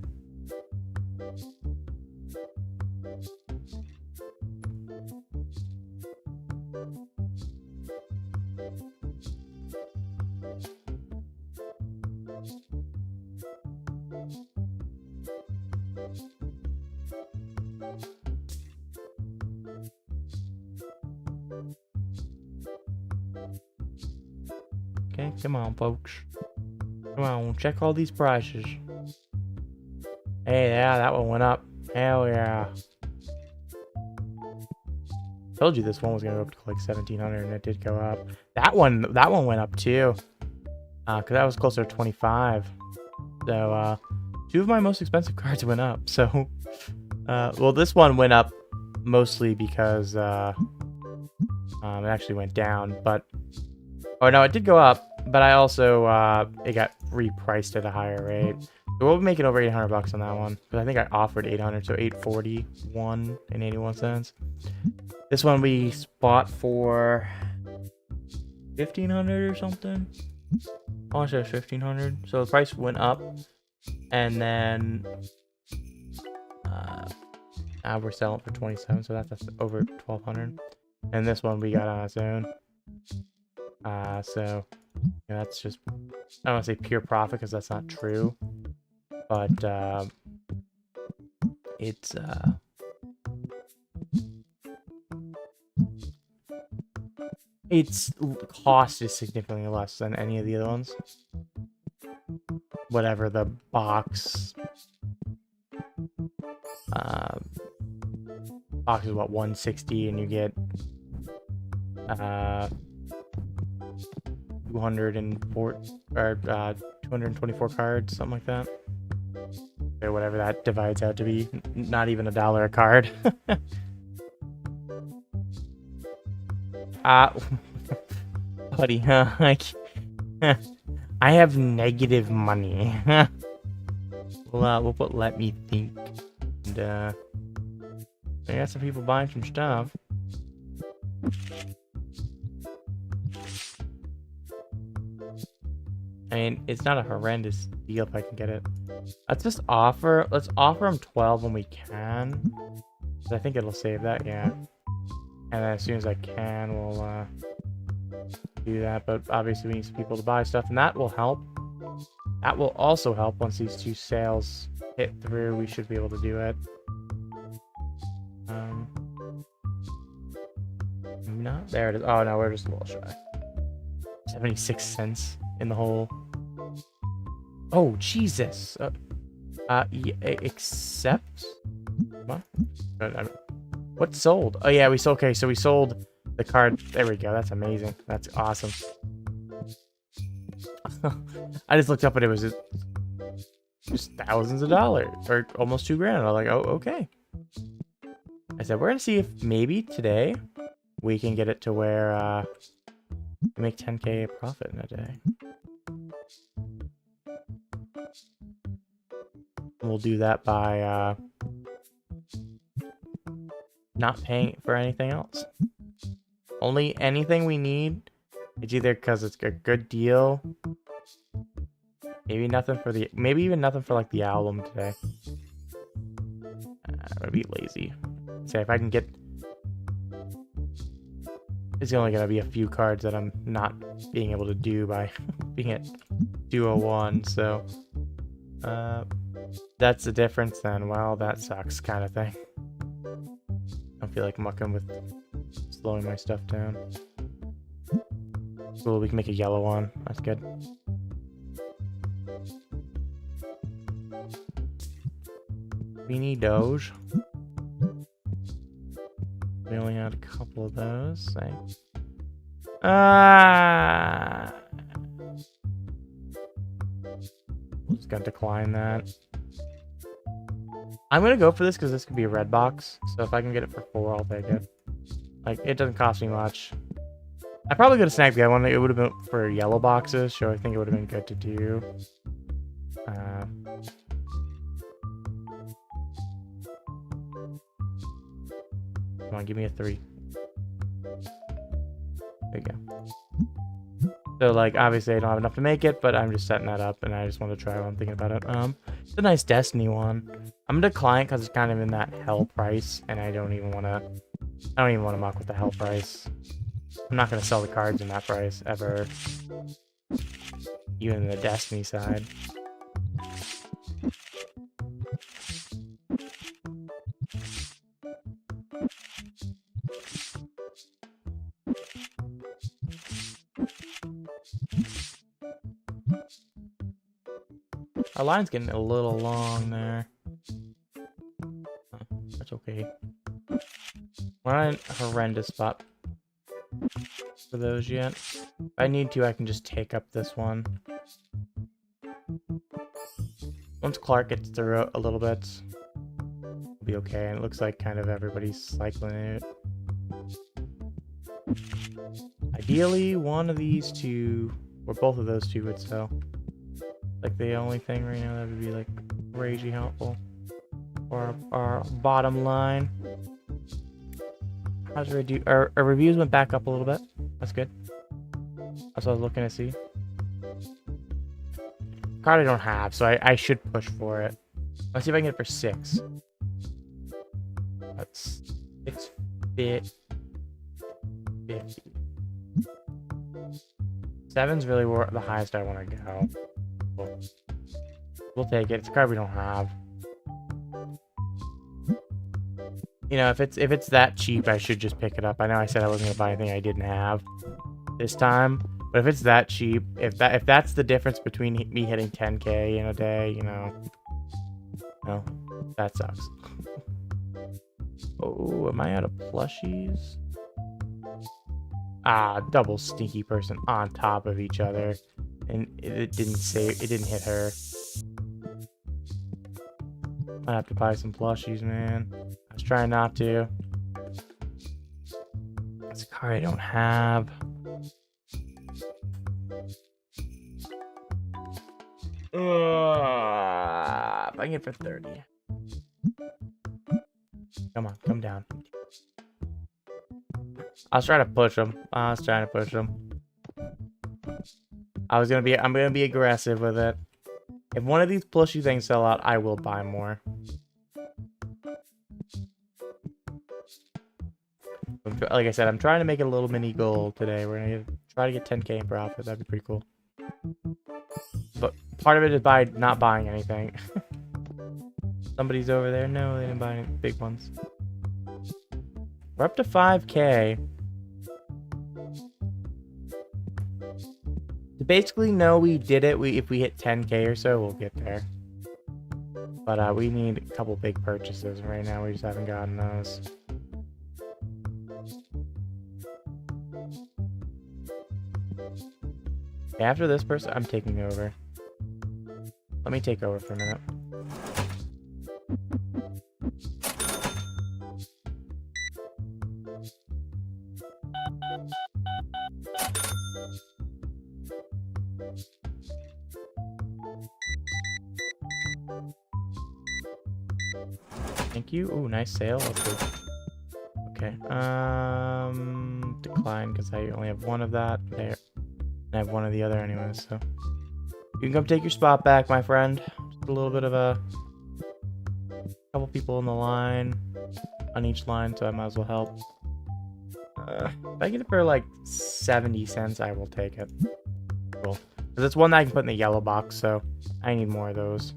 Okay, come on, folks. Come on, check all these prices. Hey, yeah, that one went up. Hell yeah. Told you this one was gonna go up to like 1,700, and it did go up. That one went up too. Cause that was closer to 25. So, two of my most expensive cards went up. So, well, this one went up mostly because it actually went down, but. Oh no, it did go up, but I also it got repriced at a higher rate. So we'll be making over 800 bucks on that one. But I think I offered 800, so 841 and 81 cents. This one we bought for 1,500 or something. I want to say 1,500. So the price went up, and then now we're selling for 27, so that's over 1,200. And this one we got on its own. So yeah, that's just, I don't want to say pure profit because that's not true, but its cost is significantly less than any of the other ones. Whatever the box is what, 160, and you get 224 cards, something like that. Or whatever that divides out to be. Not even $1 a card. Buddy, I have negative money. We'll put let me think. And I got some people buying some stuff. I mean, it's not a horrendous deal if I can get it. Let's offer them 12 when we can. 'Cause I think it'll save that, yeah. And then as soon as I can, we'll do that. But obviously we need some people to buy stuff, and that will help. That will also help once these two sales hit through. We should be able to do it. No, there it is. Oh no, we're just a little shy. 76 cents in the hole. Oh Jesus. Yeah, accept. What? What sold? Oh yeah, we sold. Okay, so we sold the card. There we go. That's amazing. That's awesome. I just looked up and it was just thousands of dollars, or almost $2,000. I was like, oh, okay. I said, we're gonna see if maybe today we can get it to where we make 10K profit in a day. We'll do that by not paying for anything else. Only anything we need, it's either because it's a good deal, maybe even nothing for like the album today. I'm gonna be lazy. Say if I can get, it's only gonna be a few cards that I'm not being able to do by being at 201. So that's the difference. Then, well, that sucks, kind of thing. I don't feel like mucking with slowing my stuff down. Cool, we can make a yellow one. That's good. Beanie Doge. We only had a couple of those. We're just gonna decline that. I'm gonna go for this because this could be a red box. So if I can get it for 4, I'll take it. Like, it doesn't cost me much. I probably could have snagged the other one. It would have been for yellow boxes, so I think it would have been good to do. Come on, give me a 3. There you go. So, like, obviously I don't have enough to make it, but I'm just setting that up, and I just want to try while I'm thinking about it. It's a nice Destiny one. I'm gonna decline because it's kind of in that hell price, and I don't even want to muck with the hell price. I'm not gonna sell the cards in that price ever. Even the Destiny side. Our line's getting a little long there. That's okay. We're not in a horrendous spot for those yet. If I need to, I can just take up this one. Once Clark gets through a little bit, it'll be okay. And it looks like kind of everybody's cycling it. Ideally, one of these two, or both of those two would sell. Like the only thing right now that would be like crazy helpful for our bottom line. How's our review? Our reviews went back up a little bit. That's good. That's what I was looking to see. Card I don't have, so I should push for it. Let's see if I can get it for 6. That's 650. 7's really the highest I want to go. We'll take it. It's a card we don't have. You know, if it's that cheap, I should just pick it up. I know I said I wasn't gonna buy anything I didn't have this time, but if it's that cheap, if that's the difference between me hitting 10K in a day, you know, no, that sucks. Oh, am I out of plushies? Ah, double stinky person on top of each other. And it didn't hit her. Might have to buy some plushies, man. I was trying not to. It's a card I don't have. If I can get it for 30. Come on, come down. I was trying to push him. I'm gonna be aggressive with it. If one of these plushie things sell out, I will buy more. Like I said, I'm trying to make it a little mini goal today. We're gonna try to get 10K in profit. That'd be pretty cool. But part of it is by not buying anything. Somebody's over there. No, they didn't buy any big ones. We're up to 5K. To basically know we did it, if we hit 10K or so, we'll get there. But we need a couple big purchases. Right now, we just haven't gotten those. After this person, I'm taking over. Let me take over for a minute. Thank you. Ooh, nice sale. That's good. Okay. Decline because I only have one of that there. I have one of the other anyways, so you can come take your spot back, my friend. Just a little bit of a couple people in the line on each line, so I might as well help. If I get it for like 70 cents, I will take it. Cool. Because it's one that I can put in the yellow box, so I need more of those.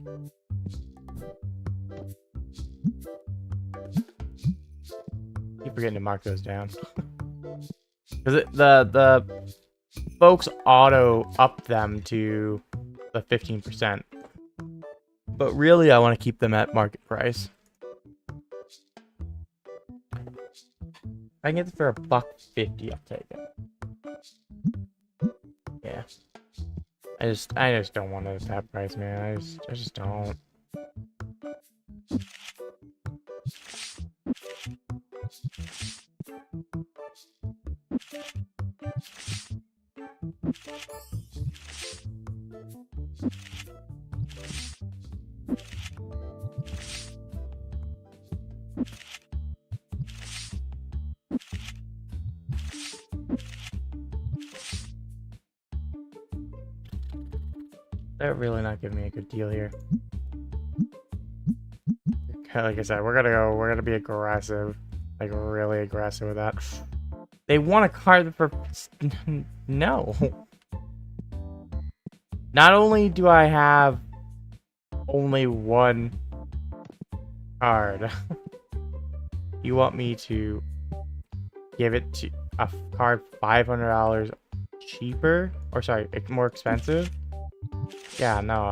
Keep forgetting to mark those down. Because folks auto up them to the 15%. But really, I want to keep them at market price. If I can get it for $1.50, I'll take it. Yeah. I just don't want it at that price, man. I just don't. They're really not giving me a good deal here. Like I said, we're gonna be aggressive. Like really aggressive with that. They want a card for no. Not only do I have only one card, you want me to give it to a card $500 cheaper? Or sorry, more expensive? Yeah, no,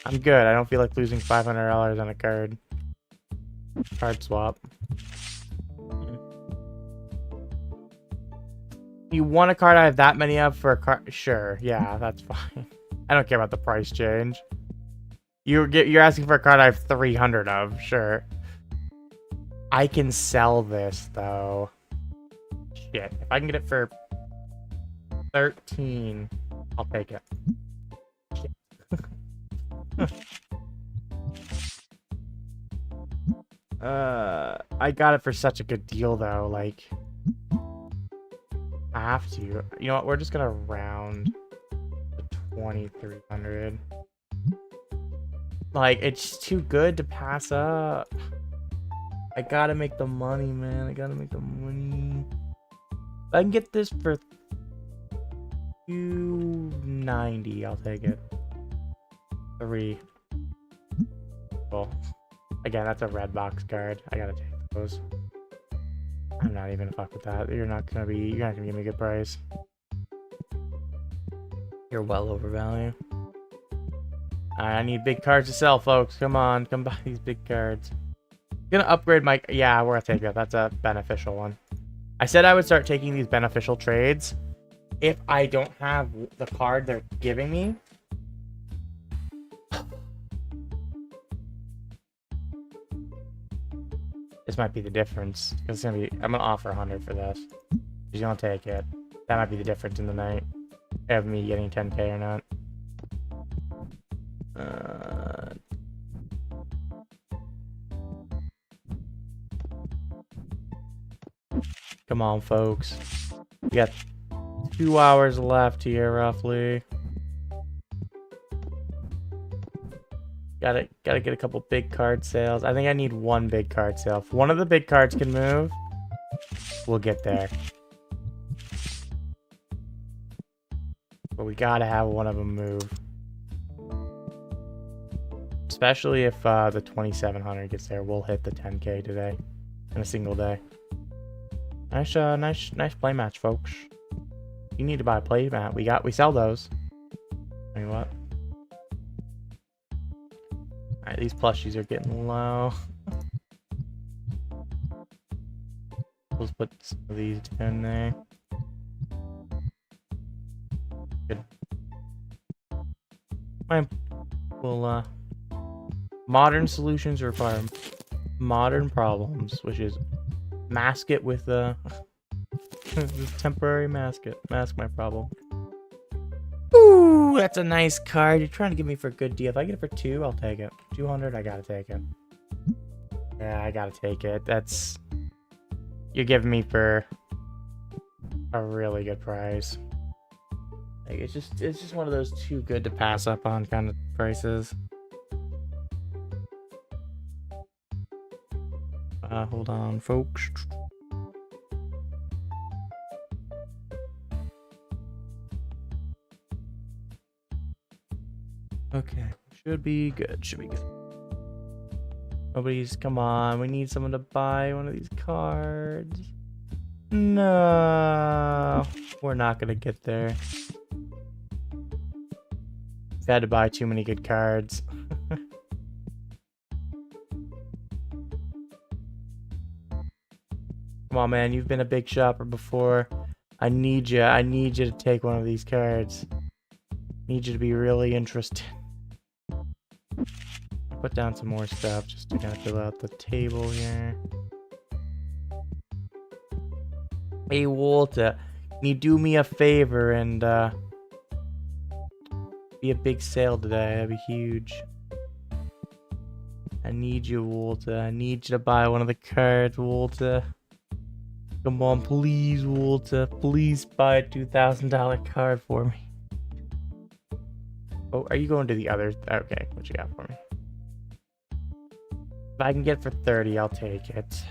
I'm good. I don't feel like losing $500 on a card. Card swap. You want a card I have that many of for a card? Sure, yeah, that's fine. I don't care about the price change. You're asking for a card I have 300 of, sure. I can sell this though. Shit, if I can get it for 13, I'll take it. I got it for such a good deal though, like I have to. You know what, we're just gonna round to 2,300. Like, it's too good to pass up. I gotta make the money, man. I gotta make the money. If I can get this for $290, I'll take it. 3. Cool. Again, that's a red box card. I gotta take those. I'm not even gonna fuck with that. You're not gonna give me a good price. You're well over value. I need big cards to sell, folks. Come on, come buy these big cards. Gonna upgrade my... Yeah, we're gonna take that. That's a beneficial one. I said I would start taking these beneficial trades if I don't have the card they're giving me. This might be the difference. It's gonna be... I'm gonna offer 100 for this. She's gonna take it. That might be the difference in the night of me getting 10k or not. Come on, folks. We got 2 hours left here, roughly. Gotta get a couple big card sales. I think I need one big card sale. If one of the big cards can move, we'll get there. But we gotta have one of them move. Especially if the 2,700 gets there, we'll hit the 10k today in a single day. Nice play match, folks. You need to buy a play mat. We sell those. I mean, what? All right, these plushies are getting low. Let's put some of these in there. Good. We'll modern solutions require modern problems, which is mask it with a temporary mask my problem. Ooh, that's a nice card. You're trying to give me for a good deal. If I get it for 2, I'll take it. 200, I gotta take it. Yeah, I gotta take it. That's... You're giving me for a really good price. Like, it's just one of those too good to pass up on kind of prices. Hold on, folks. Okay, should be good. Should be good. Nobody's... Come on, we need someone to buy one of these cards. No, we're not gonna get there. I've had to buy too many good cards. Come on, man. You've been a big shopper before. I need you. I need you to take one of these cards. Need you to be really interested. Put down some more stuff just to kind of fill out the table here. Hey, Walter, can you do me a favor and be a big sale today? That'd be huge. I need you, Walter. I need you to buy one of the cards, Walter. Come on, please, Walter. Please buy a $2,000 card for me. Oh, are you going to the other? Okay, what you got for me? If I can get it for 30, I'll take it.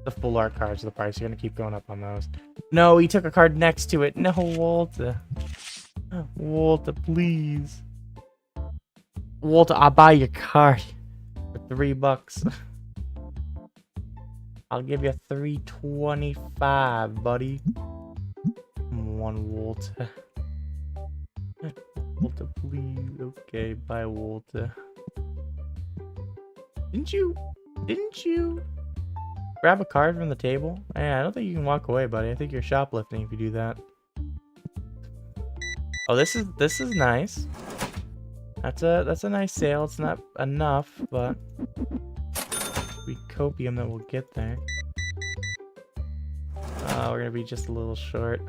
The full art cards are the price. You're gonna keep going up on those. No, he took a card next to it. No, Walter. Walter, please. Walter, I'll buy your card for $3. I'll give you $3.25, buddy. Come on, Walter. Walter, please. Okay, bye, Walter. Didn't you grab a card from the table? Yeah, I don't think you can walk away, buddy. I think you're shoplifting if you do that. Oh, this is nice. That's a nice sale. It's not enough, but we copium that we'll get there. We're gonna be just a little short.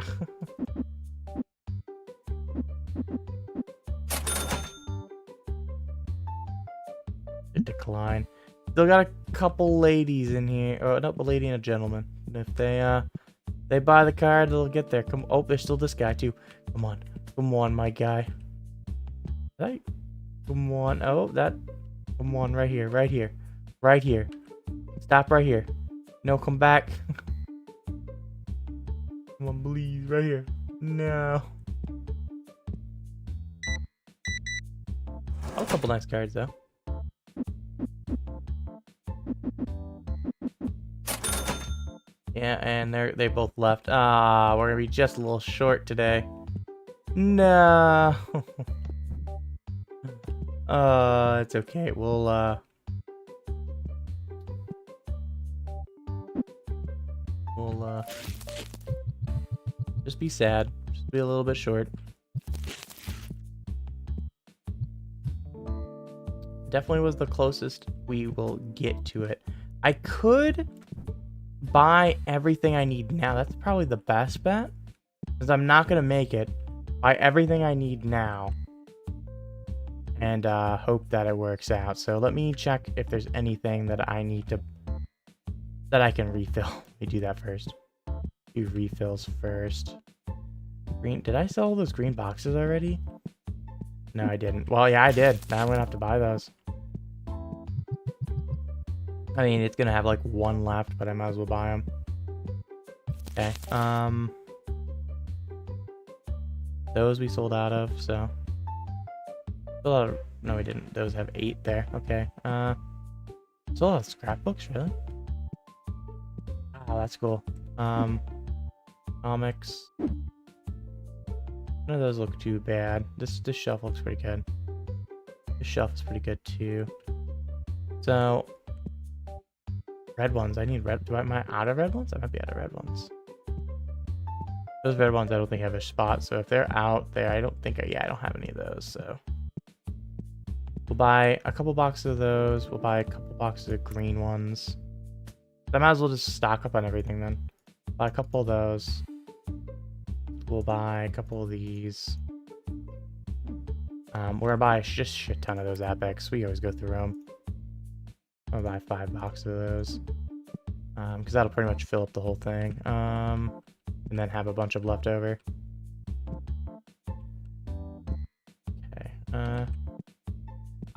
Decline. Still got a couple ladies in here. Oh, no, a lady and a gentleman. And if they buy the card, they'll get there. Come. Oh, there's still this guy too. Come on, my guy. Right. Come on. Oh, that. Come on, right here. Stop right here. No, come back. Come on, please, right here. No. Oh, a couple nice cards though. Yeah, and they both left. Ah, we're gonna be just a little short today. No. It's okay. We'll just be sad. Just be a little bit short. Definitely was the closest we will get to it. I could buy everything I need now. That's probably the best bet, because I'm not gonna make it. Buy everything I need now and hope that it works out. So let me check if there's anything that I need to that I can refill. Let me do that first. Do refills first. Green. Did I sell all those green boxes already? No, I didn't. Well, yeah, I did. Now I'm gonna have to buy those. I mean, it's gonna have like one left, but I might as well buy them. Okay. Those we sold out of, so. Sold out of, no, we didn't. Those have 8 there. Okay. Sold out of scrapbooks, really? Oh, that's cool. Comics. None of those look too bad. This shelf looks pretty good. This shelf is pretty good too. So. Red ones. I need red. Am I out of red ones? I might be out of red ones. Those red ones I don't think have a spot. So if they're out there, I don't think. Yeah, I don't have any of those. So we'll buy a couple boxes of those. We'll buy a couple boxes of green ones. I might as well just stock up on everything then. Buy a couple of those. We'll buy a couple of these. We're gonna buy just a shit ton of those epics. We always go through them. I'll buy 5 boxes of those, because that'll pretty much fill up the whole thing, and then have a bunch of leftover. Okay.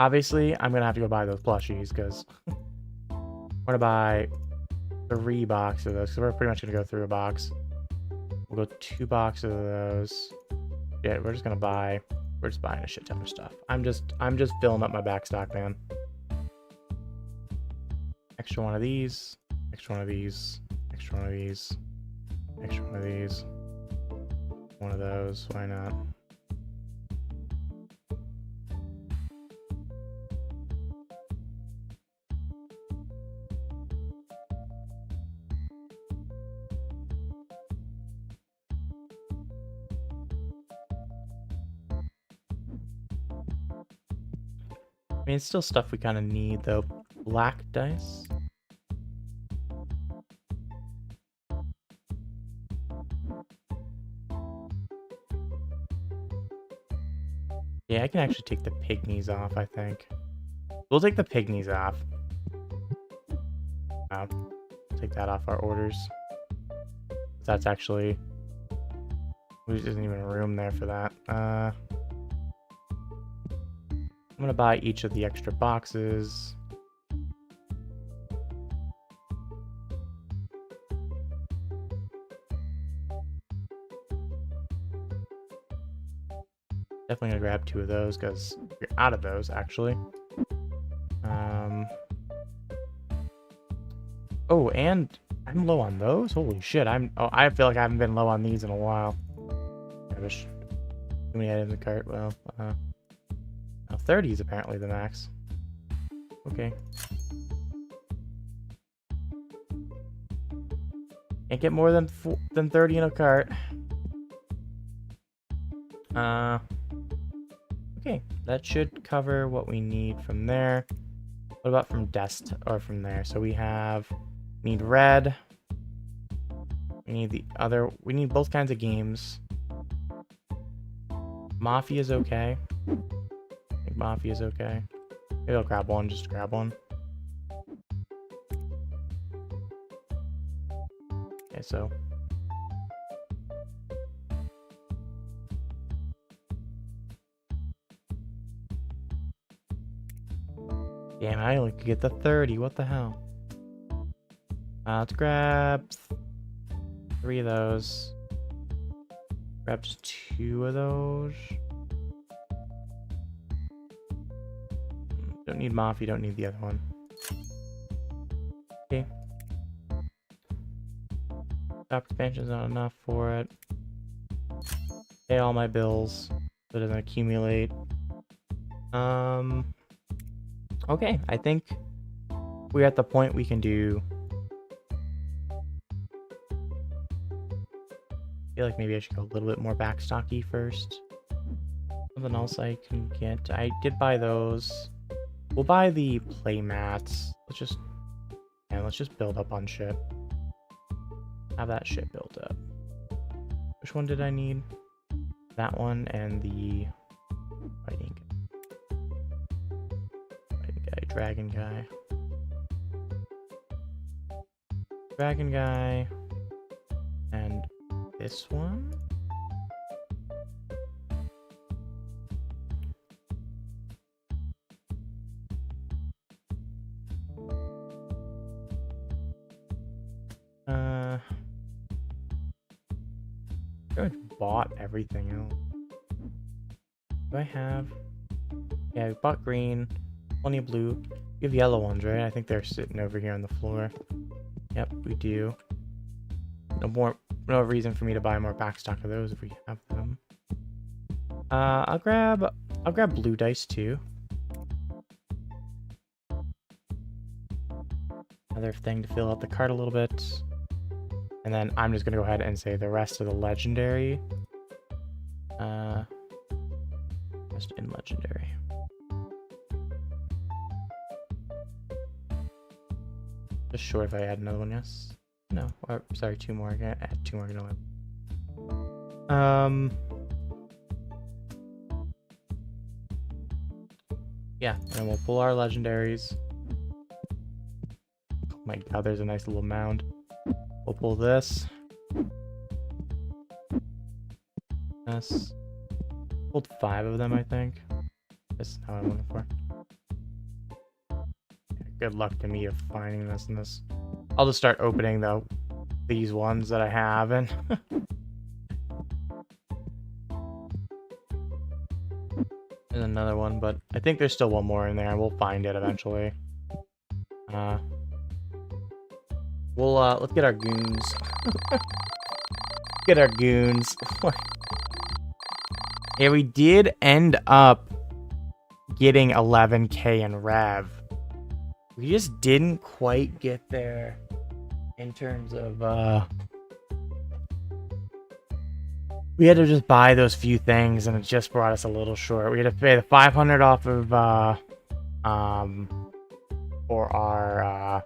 Obviously, I'm gonna have to go buy those plushies because we're gonna buy 3 boxes of those. Because we're pretty much gonna go through a box. We'll go 2 boxes of those. Yeah, we're just buying a shit ton of stuff. I'm just filling up my back stock, man. Extra one of these, extra one of these, Extra one of these. Extra one of these. One of those. Why not? I mean, it's still stuff we kind of need, though. Black dice. Yeah, I can actually take the pygmies off, I think. We'll take the pygmies off. Take that off our orders. That's actually... There isn't even room there for that. I'm gonna buy each of the extra boxes. Definitely gonna grab 2 of those because you're out of those actually. Oh, and I'm low on those. Holy shit! I feel like I haven't been low on these in a while. Rubbish. Too many items in the cart. Well, 30 is apparently the max. Okay. Can't get more than 30 in a cart. Okay, that should cover what we need from there. What about from from there? So we need red. We need both kinds of games. Mafia's okay. I think Mafia's okay. Maybe I'll grab one, just grab one. Okay, so. Damn, I only could get the 30. What the hell? Let's grab 3 of those. Grab just 2 of those. Don't need Mafia, don't need the other one. Okay. Shop expansion's not enough for it. Pay all my bills so it doesn't accumulate. Okay, I think we're at the point we can do. I feel like maybe I should go a little bit more backstocky first. Something else I can get. I did buy those. We'll buy the play mats. Let's just build up on shit. Have that shit built up. Which one did I need? That one and the fighting guy, dragon guy. Dragon guy. And this one. I pretty much bought everything else. Do I have? Yeah, we bought green, plenty of blue. You have yellow ones, right? I think they're sitting over here on the floor. Yep, we do. No reason for me to buy more backstock of those if we have them. I'll grab blue dice too. Another thing to fill out the cart a little bit. And then I'm just gonna go ahead and say the rest of the legendary. Just in legendary. Just sure if I add another one, yes. No, or sorry, 2 more. I gotta add 2 more. Yeah, and we'll pull our legendaries. Oh my god, there's a nice little mound. We'll pull this. Yes. Pulled 5 of them, I think. That's how I'm looking for. Good luck to me of finding this and this. I'll just start opening these ones that I have and there's another one, but I think there's still one more in there. We'll find it eventually. We'll let's get our goons. Get our goons. Yeah, we did end up getting 11k in rev. We just didn't quite get there in terms of we had to just buy those few things and it just brought us a little short. We had to pay the 500 off of for our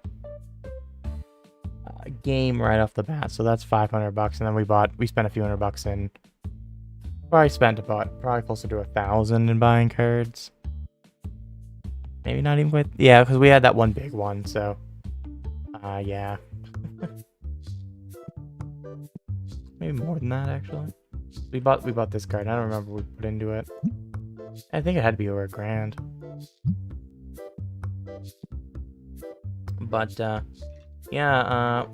game right off the bat. So that's 500 bucks, and then we spent a few $100 in. Probably spent probably closer to 1,000 in buying cards. Maybe not even quite. Yeah, because we had that one big one. So, yeah. Maybe more than that actually. We bought this card. I don't remember what we put into it. I think it had to be over $1,000. But yeah,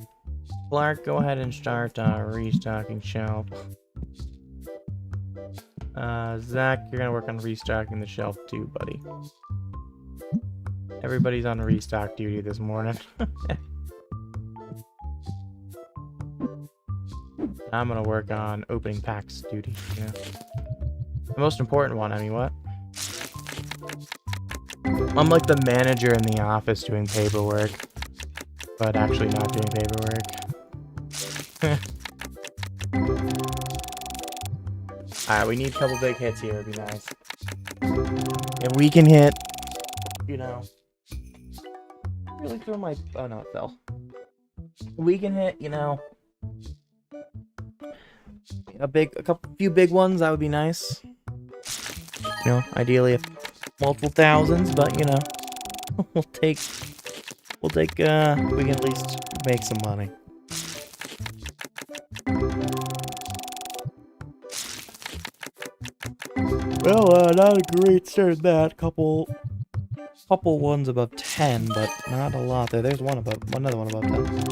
Clark, go ahead and start restocking shelf. Zach, you're gonna work on restocking the shelf too, buddy. Everybody's on restock duty this morning. I'm gonna work on opening packs duty. Yeah. The most important one, I mean, what? I'm like the manager in the office doing paperwork, but actually not doing paperwork. Alright, we need a couple big hits here, it'd be nice. If we can hit, you know... Really throw my... Oh no, it fell. We can hit, you know... few big ones, that would be nice. You know, ideally multiple thousands, but you know, we can at least make some money. Well, not a great start at that. Couple ones above 10, but not a lot there. There's another one above 10.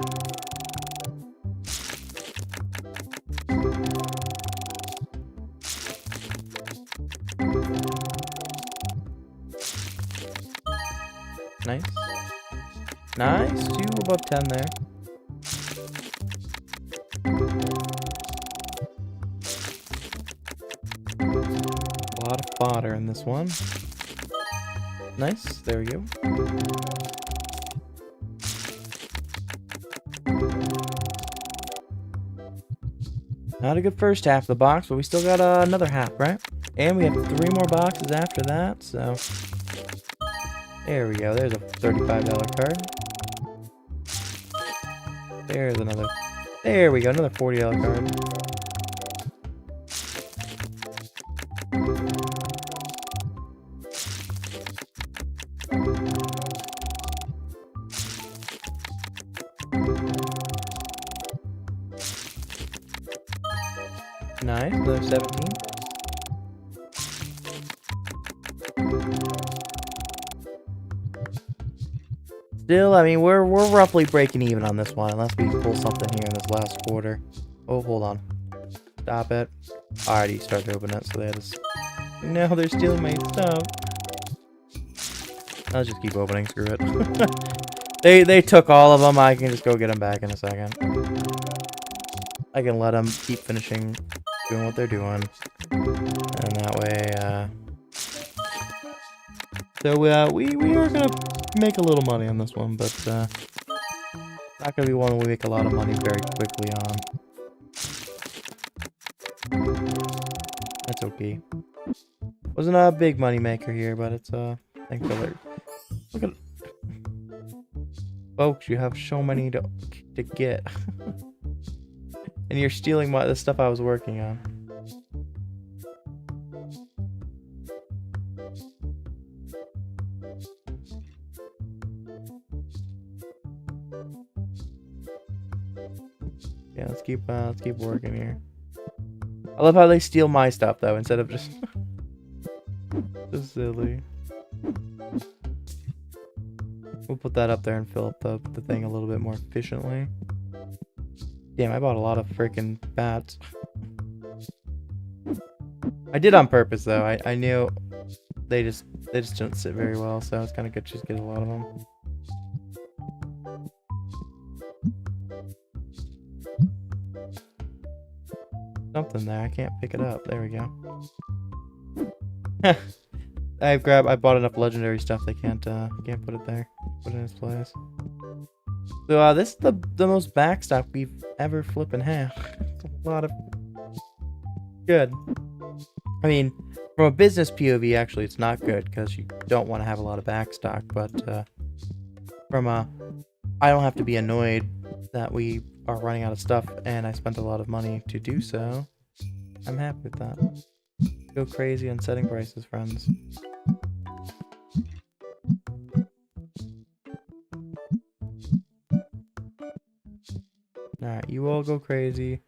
Nice. Nice. 2 above 10 there. A lot of fodder in this one. Nice. There we go. Not a good first half of the box, but we still got another half, right? And we have 3 more boxes after that, so... There we go. There's a $35 card. There's another. There we go. Another $40 card. Nice. Another 17. Still, I mean, we're roughly breaking even on this one, unless we pull something here in this last quarter. Oh, hold on. Stop it. I already started to open it, so they had to... No, they're stealing my stuff. I'll just keep opening, screw it. They took all of them, I can just go get them back in a second. I can let them keep finishing doing what they're doing. And that way, So, we are gonna make a little money on this one, but, not gonna be one we make a lot of money very quickly on. That's okay. Wasn't a big money maker here, but it's, thankfully. Look at... Folks, you have so many to get. And you're stealing the stuff I was working on. Yeah, let's keep working here. I love how they steal my stuff though, instead of just just silly. We'll put that up there and fill up the thing a little bit more efficiently. Damn, I bought a lot of freaking bats. I did on purpose though. I knew they just don't sit very well, so it's kind of good to just get a lot of them. something there. I can't pick it up. There we go. I bought enough legendary stuff. They can't put it there. Put it in its place. So this is the most backstock we've ever flipping had. It's a lot of good. I mean, from a business POV, actually, it's not good because you don't want to have a lot of backstock. But from a, I don't have to be annoyed that we are running out of stuff, and I spent a lot of money to do so. I'm happy with that. Go crazy on setting prices, friends. Alright, you all go crazy.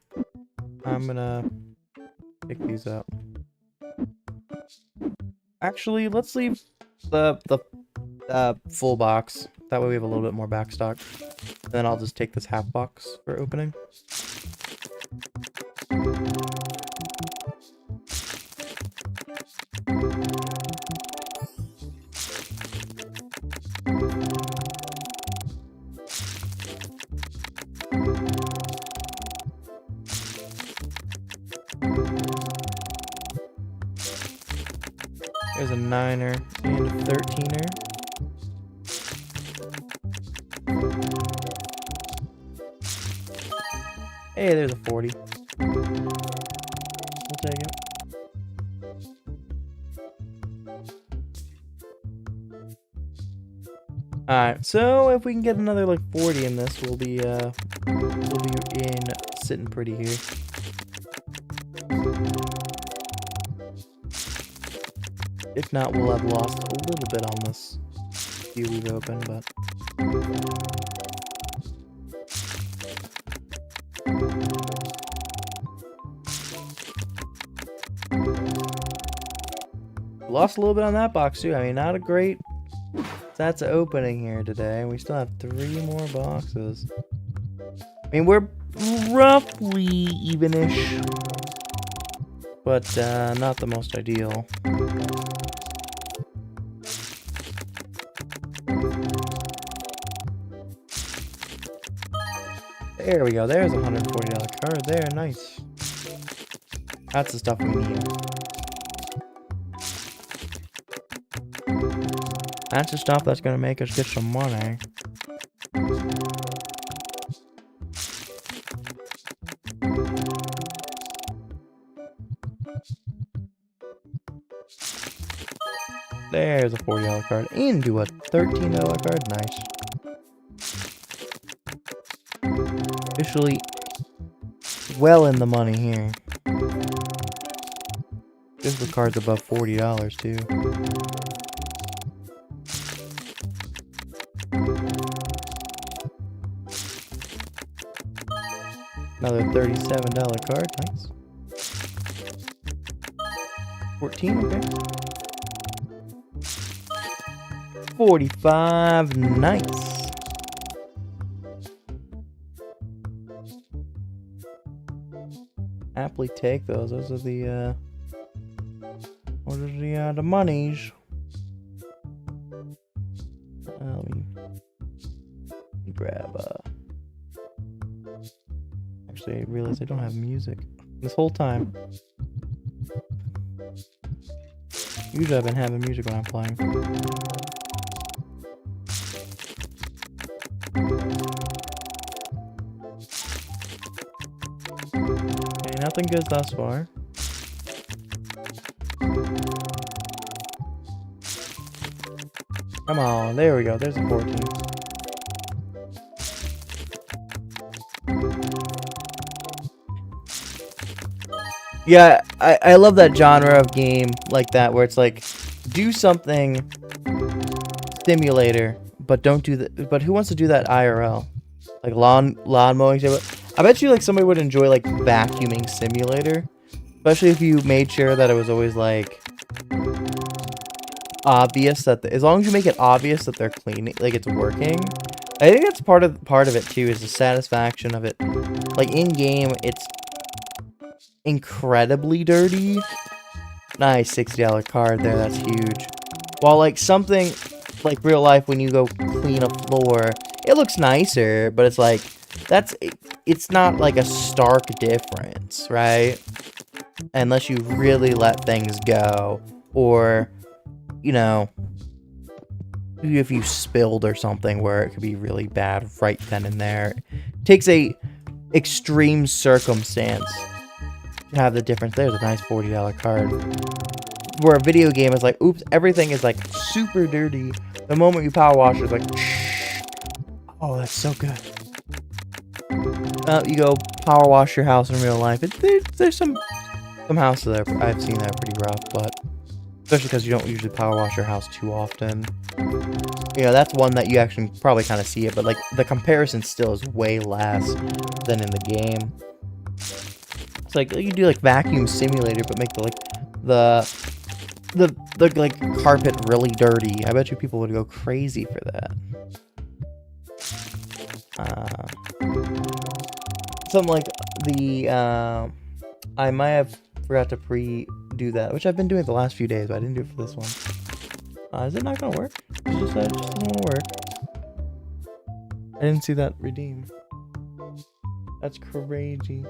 I'm gonna pick these up. Actually, let's leave the full box. That way we have a little bit more backstock. And then I'll just take this half box for opening. There's a 9er and a 13er. Hey, there's a 40. We'll take it. Alright, so if we can get another like 40 in this, we'll be sitting pretty here. If not, we'll have lost a little bit on this few we've opened, but lost a little bit on that box too. I mean, not a great stats opening here today. We still have 3 more boxes. I mean, we're roughly even-ish, but not the most ideal. There we go. There's a $140 card there. Nice. That's the stuff we need. That's the stuff that's going to make us get some money. There's a $40 card into a $13 card. Nice. Officially well in the money here. This the card's above $40 too. Another $37 card. Nice. 14, okay. 45, nice. Happily take those. Those are the the monies. Let me grab actually I realized I don't have music this whole time. Usually I've been having music when I'm playing. Okay, nothing good thus far. Come on, there we go. There's a 14. Yeah, I love that genre of game like that where it's like, do something simulator, but don't do that. But who wants to do that IRL? Like lawn mowing. I bet you like somebody would enjoy like vacuuming simulator, especially if you made sure that it was always like obvious that as long as you make it obvious that they're cleaning, like it's working. I think that's part of it too, is the satisfaction of it. Like in game, it's incredibly dirty. Nice $60 card there. That's huge. While like something like real life, when you go clean a floor, it looks nicer, but it's like it's not like a stark difference, right? unless you really let things go, or, you know, if you spilled or something where it could be really bad right then and there. It takes a extreme circumstance to have the difference. There's a nice $40 card. Where a video game is like, oops, everything is like super dirty. The moment you power wash, it's like, shh. Oh, that's so good. You go power wash your house in real life. There's some houses there I've seen that are pretty rough, but especially because you don't usually power wash your house too often. You know, that's one that you actually probably kind of see it, but like the comparison still is way less than in the game. It's like you do like vacuum simulator, but make the like carpet really dirty. I bet you people would go crazy for that. Something like the I might have forgot to pre-do that, which I've been doing the last few days, but I didn't do it for this one. Is it not gonna work? It just doesn't work. I didn't see that redeem. That's crazy.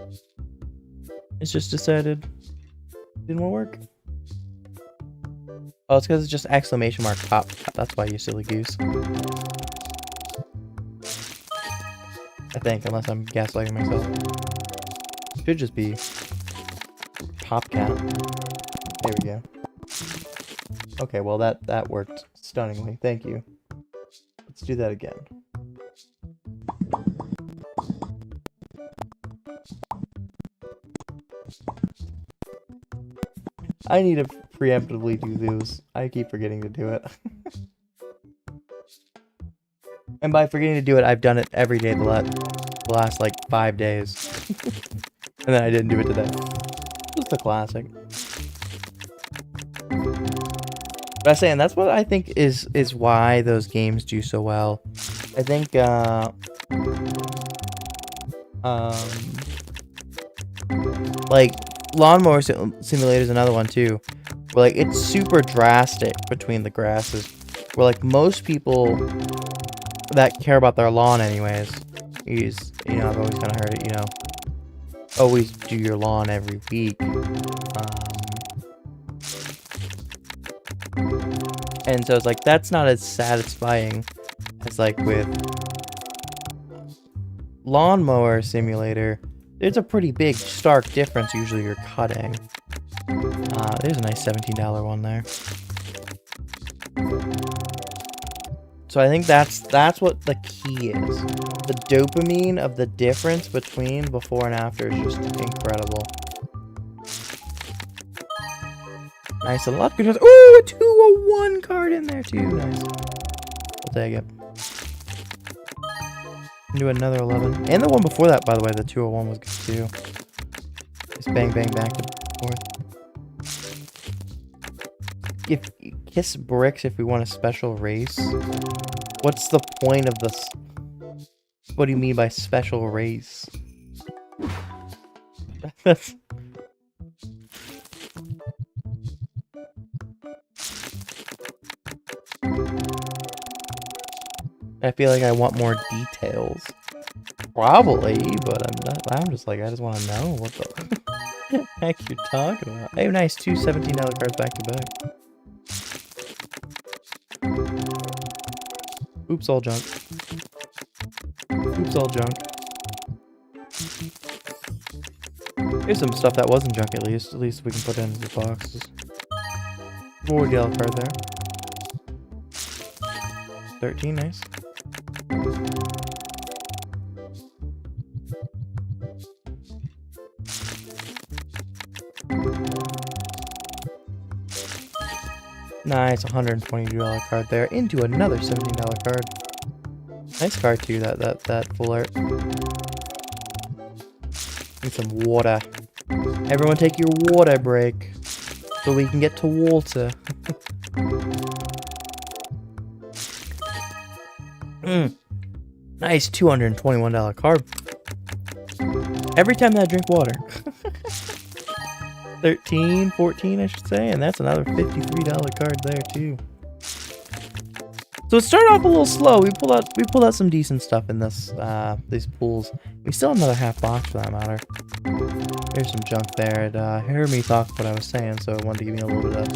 It's just decided it didn't want to work. Oh, it's because it's just exclamation mark top. That's why, you silly goose. I think, unless I'm gaslighting myself. Should just be Popcat. There we go. Okay, well that worked stunningly. Thank you. Let's do that again. I need to preemptively do those. I keep forgetting to do it. And by forgetting to do it, I've done it every day the last like 5 days. And then I didn't do it today. Just a classic. But I was saying, that's what I think is why those games do so well. I think like Lawnmower Simulator is another one too, where like it's super drastic between the grasses, where like most people that care about their lawn anyways, you know, I've always kind of heard it, you know, always do your lawn every week. And so it's like, that's not as satisfying as like with Lawnmower Simulator. There's a pretty big, stark difference usually you're cutting. There's a nice $17 one there. So I think that's what the key is. The dopamine of the difference between before and after is just incredible. Nice, a lot good. Ooh, a 201 card in there too. Nice. I'll take it. Do another 11. And the one before that, by the way, the 201 was good too. Just bang, bang, back and forth. If Kiss Bricks, if we want a special race, what's the point of this? What do you mean by special race? That's... I feel like I want more details. Probably, but I'm just like, I just want to know what the heck you're talking about. Hey, nice, two $17 cards back to back. Oops, all junk. Oops, all junk. Here's some stuff that wasn't junk at least. At least we can put it into the boxes. $40 card there. 13, nice. Nice, $122 card there. Into another $17 card. Nice card too, that full art. Need some water. Everyone take your water break. So we can get to water. Nice, $221 card. Every time that I drink water. 13, 14, I should say, and that's another $53 card there too. So it started off a little slow. We pulled out some decent stuff in this these pools. We still have another half box for that matter. There's some junk there. It heard me talk what I was saying, so it wanted to give me a little bit of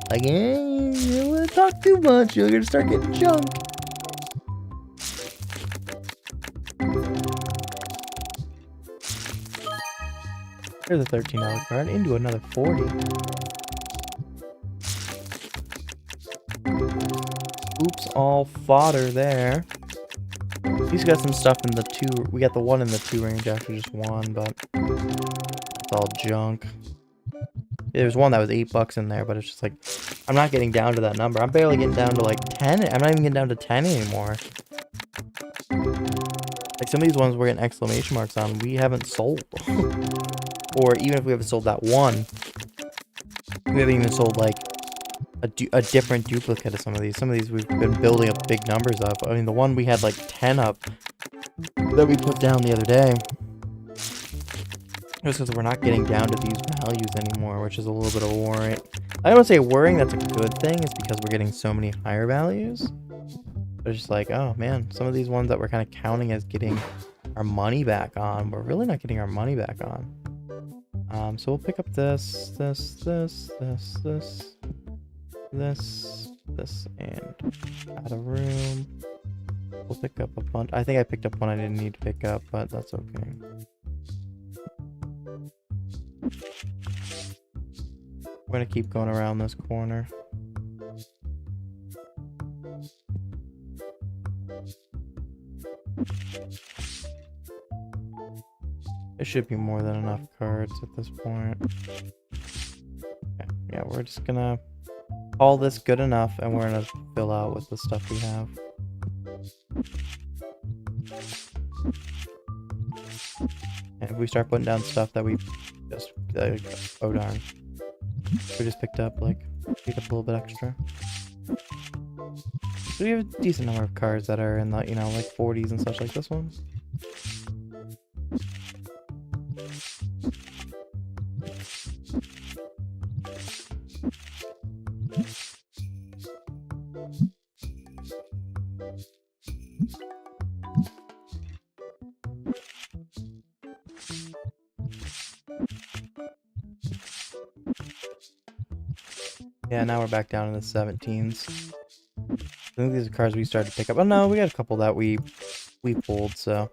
like, you don't want to talk too much. You're gonna start getting junk. Here's a $13 card into another 40. Oops, all fodder there. He's got some stuff in the 2. We got the 1 in the 2 range after just 1, but it's all junk. There's one that was $8 in there, but it's just like, I'm not getting down to that number. I'm barely getting down to like 10. I'm not even getting down to 10 anymore. Like some of these ones we're getting exclamation marks on, we haven't sold. Or even if we haven't sold that one, we haven't even sold like a different duplicate of some of these. Some of these we've been building up big numbers of. I mean, the one we had like 10 up that we put down the other day, just because we're not getting down to these values anymore, which is a little bit of a worry. I don't say worrying, that's a good thing. It's because we're getting so many higher values. It's just like, oh man, some of these ones that we're kind of counting as getting our money back on, we're really not getting our money back on. So we'll pick up this, and out of room. We'll pick up a bunch. I think I picked up one I didn't need to pick up, but that's okay. We're gonna keep going around this corner. There should be more than enough cards at this point. Okay. Yeah, we're just gonna call this good enough, and we're gonna fill out with the stuff we have. And if we start putting down stuff that we just oh darn, we just picked up a little bit extra. So we have a decent number of cards that are in the, like 40s and such, like this one. Yeah, now we're back down in the 17s. I think these are cards we started to pick up. Oh no, we got a couple that we pulled, so.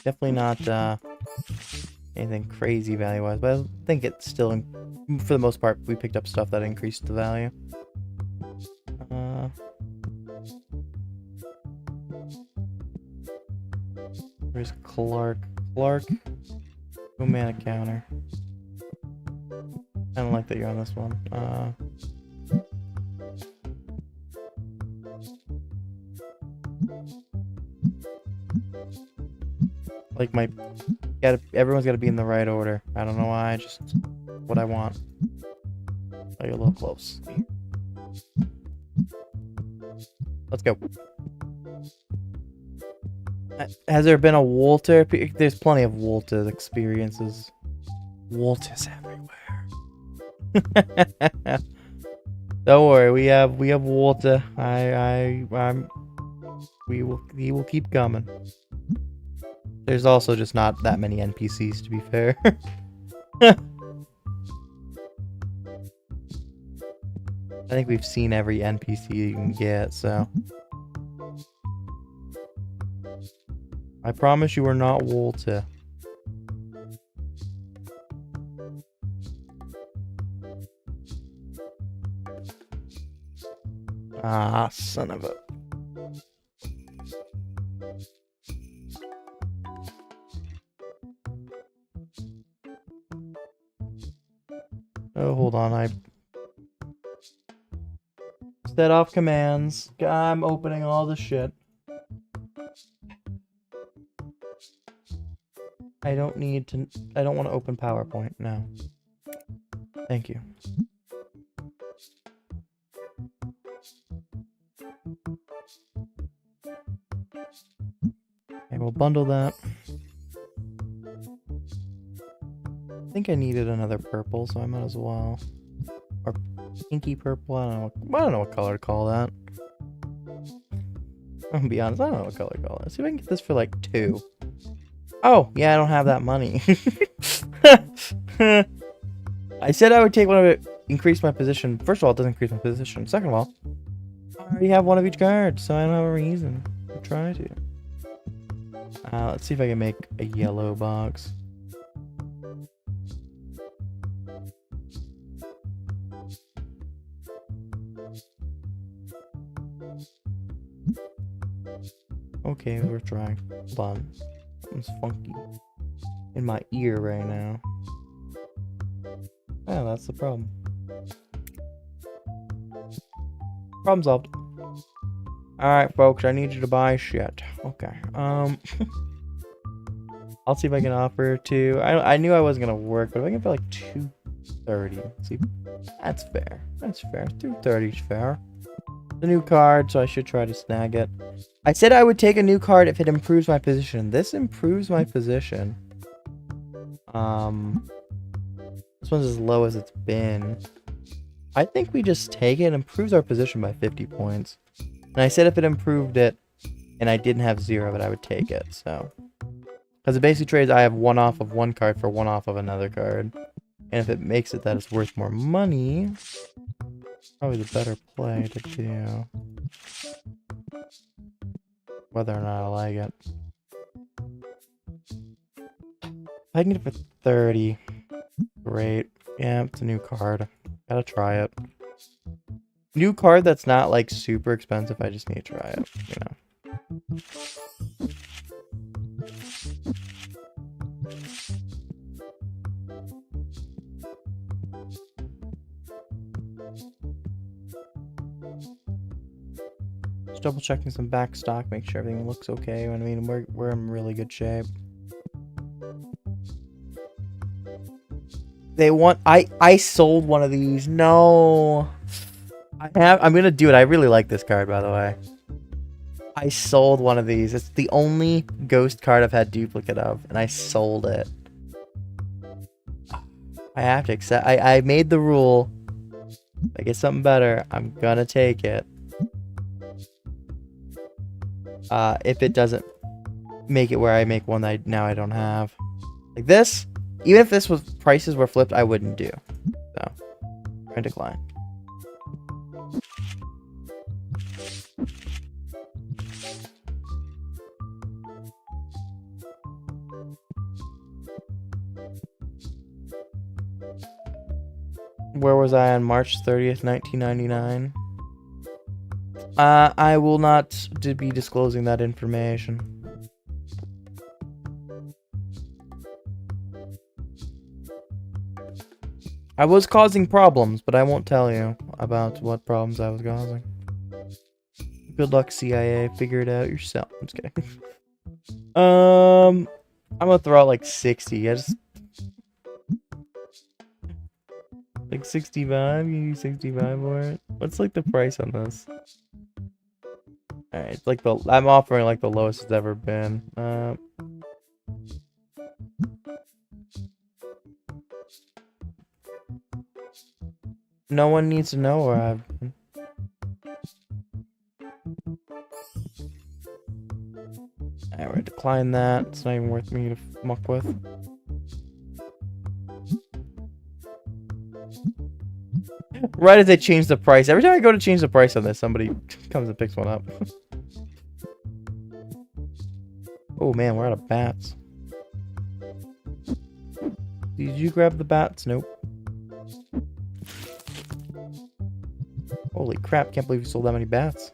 Definitely not anything crazy value-wise, but I think it's still, for the most part, we picked up stuff that increased the value. Where's Clark? Clark, 2-mana counter. I don't like that you're on this one. Like everyone's gotta be in the right order. I don't know why, just what I want. Oh, you're a little close. Let's go. Has there been a Walter? There's plenty of Walter experiences. Walters everywhere. Don't worry, we have Walter. He will keep coming. There's also just not that many NPCs, to be fair. I think we've seen every NPC you can get, so. I promise you are not Walter. Ah, son of a... Oh, hold on, I set off commands. I'm opening all the shit. I don't want to open PowerPoint now. Thank you. Okay, we'll bundle that. I think I needed another purple, so I might as well. Pinky purple. I don't know what color to call that. I'm gonna be honest, I don't know what color to call it. Let's see if I can get this for like 2. Oh, yeah, I don't have that money. I said I would take one of it, increase my position. First of all, it doesn't increase my position. Second of all, I already have one of each card, so I don't have a reason to try to. Let's see if I can make a yellow box. Okay, we're trying. Hold on. Something's funky in my ear right now. Yeah, that's the problem. Problem solved. Alright, folks, I need you to buy shit. Okay. I'll see if I can offer to... I knew I wasn't gonna work, but if I can for like 230. See, that's fair. That's fair. 230 is fair. The new card, so I should try to snag it. I said I would take a new card if it improves my position. This improves my position. This one's as low as it's been. I think we just take it. It improves our position by 50 points. And I said if it improved it and I didn't have 0, but I would take it, so. Because it basically trades I have 1 off of one card for 1 off of another card. And if it makes it that it's worth more money, probably the better play to do. Whether or not I like it. I can get it for 30. Great. Yeah, it's a new card. Gotta try it. New card that's not like super expensive. I just need to try it, you know. Just double checking some back stock, make sure everything looks okay. I mean, we're in really good shape. They want... I sold one of these. No. I'm gonna do it. I really like this card, by the way. I sold one of these. It's the only ghost card I've had duplicate of, and I sold it. I have to accept... I made the rule. If I get something better, I'm gonna take it. If it doesn't make it where I make one that now I don't have. Like this, even if this was prices were flipped, I wouldn't do. So, I decline. Where was I on March 30th, 1999? I will not be disclosing that information. I was causing problems, but I won't tell you about what problems I was causing. Good luck, CIA. Figure it out yourself. I'm just kidding. I'm gonna throw out like 60. I just... Like 65? You use 65 for it? What's like the price on this? Alright, it's like the... I'm offering like the lowest it's ever been. No one needs to know where I've been. Alright, we're gonna decline that. It's not even worth me to muck with. Right as they change the price. Every time I go to change the price on this, somebody comes and picks one up. Oh man, we're out of bats. Did you grab the bats? Nope. Holy crap, can't believe you sold that many bats.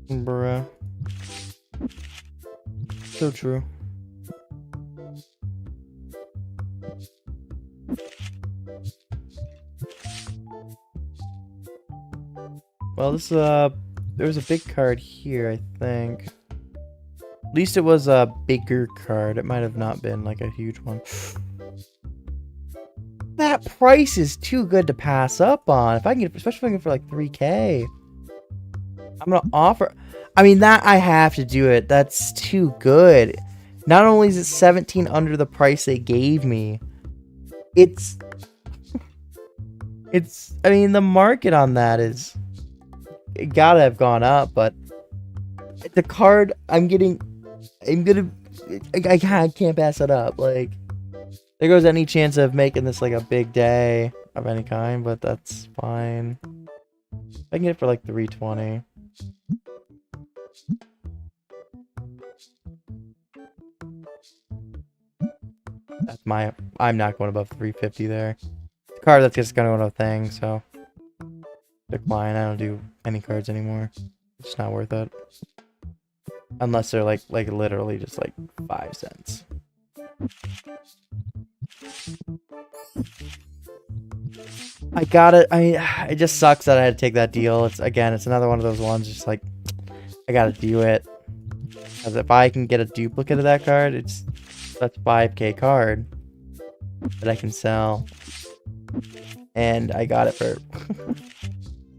Bruh. So true. Well, this there was a big card here, I think. At least it was a bigger card. It might have not been like a huge one. That price is too good to pass up on. If I can get, especially if I can get for like 3K. I'm gonna offer. I mean, that I have to do it. That's too good. Not only is it 17 under the price they gave me, it's I mean, the market on that is, it gotta have gone up, but the card I can't pass it up. Like, there goes any chance of making this like a big day of any kind, but that's fine. I can get it for like 320. That's I'm not going above 350 there. The card that's just gonna go to a thing, so decline. I don't do any cards anymore. It's not worth it. Unless they're like literally just like 5 cents. I got it. It just sucks that I had to take that deal. It's another one of those ones just like I gotta do it. Because if I can get a duplicate of that card, that's 5K card that I can sell. And I got it for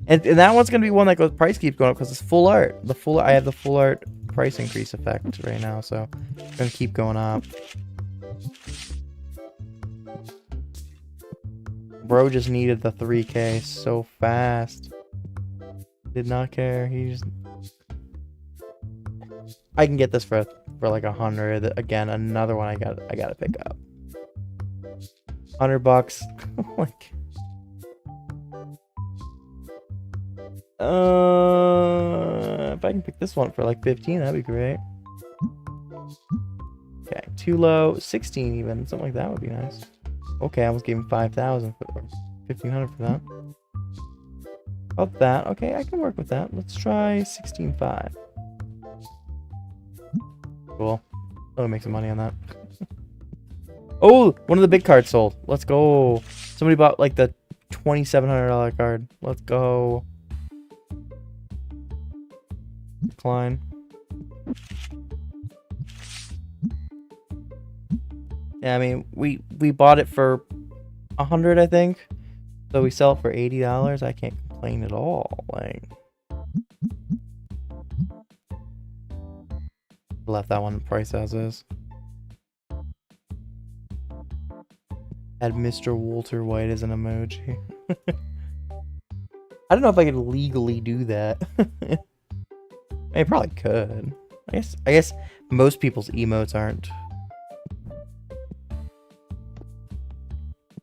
and that one's gonna be one that goes price keeps going up because it's full art. I have the full art price increase effect right now, so it's gonna keep going up. Bro just needed the 3K so fast. Did not care. I can get this for like 100. Again, another one I gotta pick up. $100. Like, if I can pick this one for like 15, that'd be great. Okay, too low. 16 even. Something like that would be nice. Okay, I almost gave him 5,000 or 1,500 for that. About that. Okay, I can work with that. Let's try 16.5. Cool. Oh, make some money on that. Oh, one of the big cards sold. Let's go. Somebody bought like the $2,700 card. Let's go. Decline. Yeah, I mean, we bought it for 100, I think. So we sell it for $80. I can't complain at all. Like, left that one price as is. Add Mr. Walter White as an emoji. I don't know if I could legally do that. I probably could. I guess most people's emotes aren't.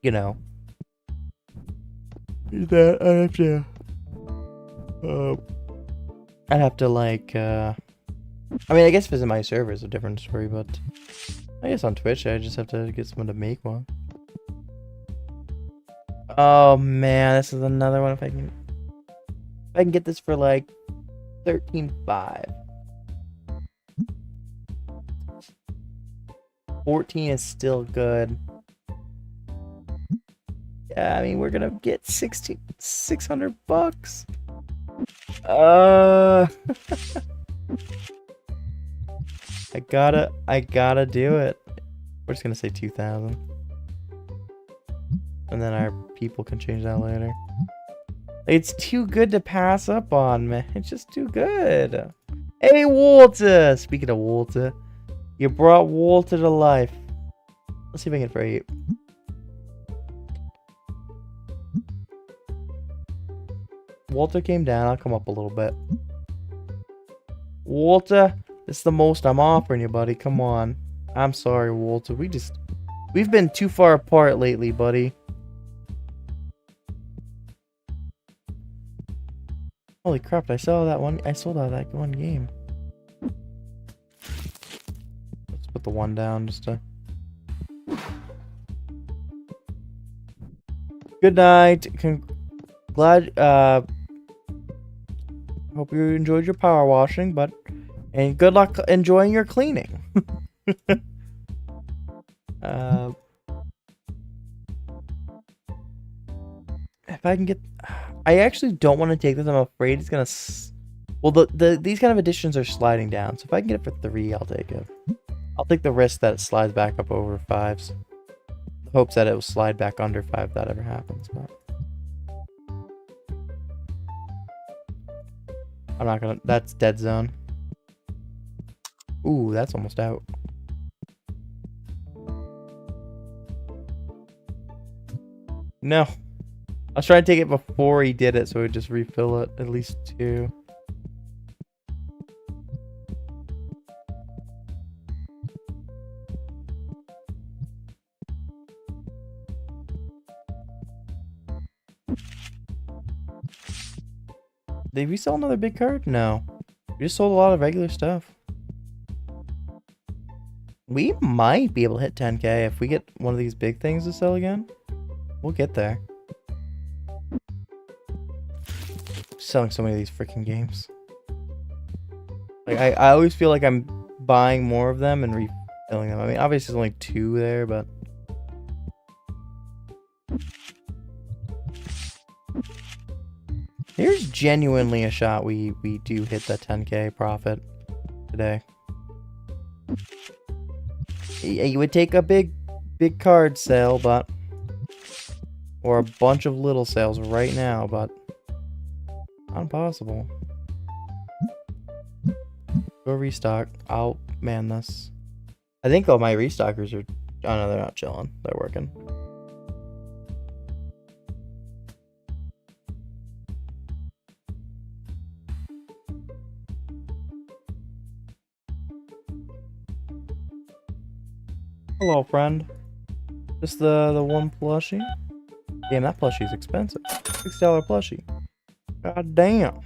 You know. That I'd have to like I mean, I guess visit my server is a different story, but I guess on Twitch I just have to get someone to make one. Oh man, this is another one. If I can get this for like 13.5. 14 is still good. Yeah, I mean, we're gonna get $600. I gotta do it. We're just gonna say 2,000. And then our people can change that later. It's too good to pass up on, man. It's just too good. Hey, Walter! Speaking of Walter, you brought Walter to life. Let's see if I can get for 8. Walter came down. I'll come up a little bit. Walter, this is the most I'm offering you, buddy. Come on. I'm sorry, Walter. We've been too far apart lately, buddy. Holy crap, I sold out that one game. Let's put the 1 down just to... Good night. Glad, hope you enjoyed your power washing, and good luck enjoying your cleaning. If I can get... I actually don't want to take this. I'm afraid it's gonna... Well, these kind of additions are sliding down, so if I can get it for 3, I'll take it. I'll take the risk that it slides back up over 5s. The hopes that it will slide back under 5 if that ever happens, but... I'm not gonna... That's dead zone. Ooh, that's almost out. No. I was trying to take it before he did it, so we'd just refill it. At least 2. Did we sell another big card? No. We just sold a lot of regular stuff. We might be able to hit 10k if we get one of these big things to sell again. We'll get there. Selling so many of these freaking games. Like I always feel like I'm buying more of them and refilling them. I mean, obviously there's only 2 there, but here's genuinely a shot we do hit that 10k profit today. You would take a big card sale, but or a bunch of little sales right now, but not impossible. Go restock. I'll man this. I think all my restockers are. Oh no, they're not chilling. They're working. Hello, friend. Just the one plushie? Damn, that plushie's expensive. $6 plushie. God damn.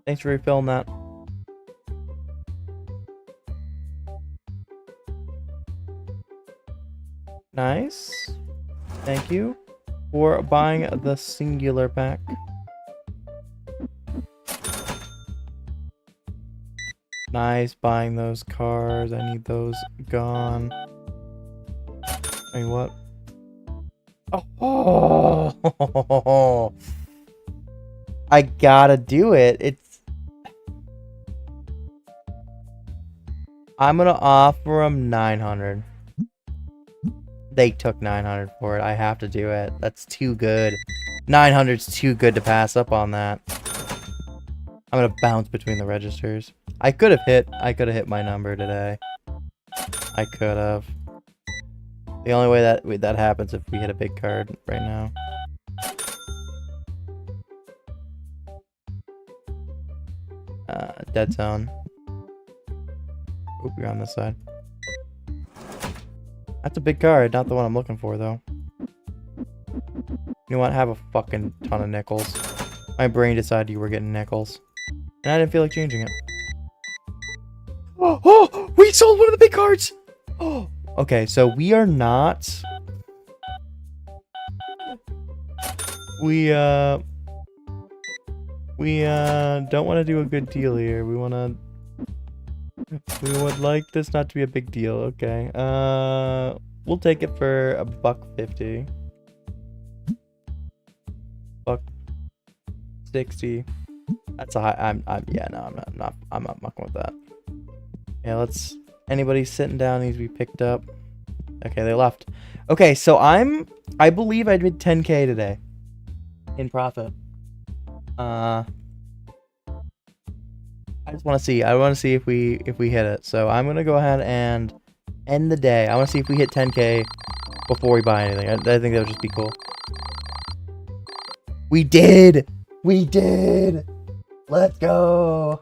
Thanks for refilling that. Nice. Thank you for buying the singular pack. Nice, buying those cars. I need those gone. Wait, what? Oh, I gotta do it. I'm gonna offer them 900. They took 900 for it. I have to do it. That's too good. 900's too good to pass up on that. I'm gonna bounce between the registers. I could have hit my number today. I could have. The only way that happens if we hit a big card right now. Dead zone. Oop, you're on this side. That's a big card, not the one I'm looking for though. You know what? Have a fucking ton of nickels. My brain decided you were getting nickels. And I didn't feel like changing it. Oh, we sold one of the big cards. Oh, okay. So we are not. We don't want to do a good deal here. We would like this not to be a big deal. Okay. We'll take it for $1.50. $1.60. That's a high. I'm not mucking with that. Yeah, anybody sitting down needs to be picked up. Okay, they left. Okay, so I believe I did 10k today in profit. I just want to see. I want to see if we hit it. So I'm gonna go ahead and end the day. I want to see if we hit 10k before we buy anything. I think that would just be cool. We did. We did. Let's go.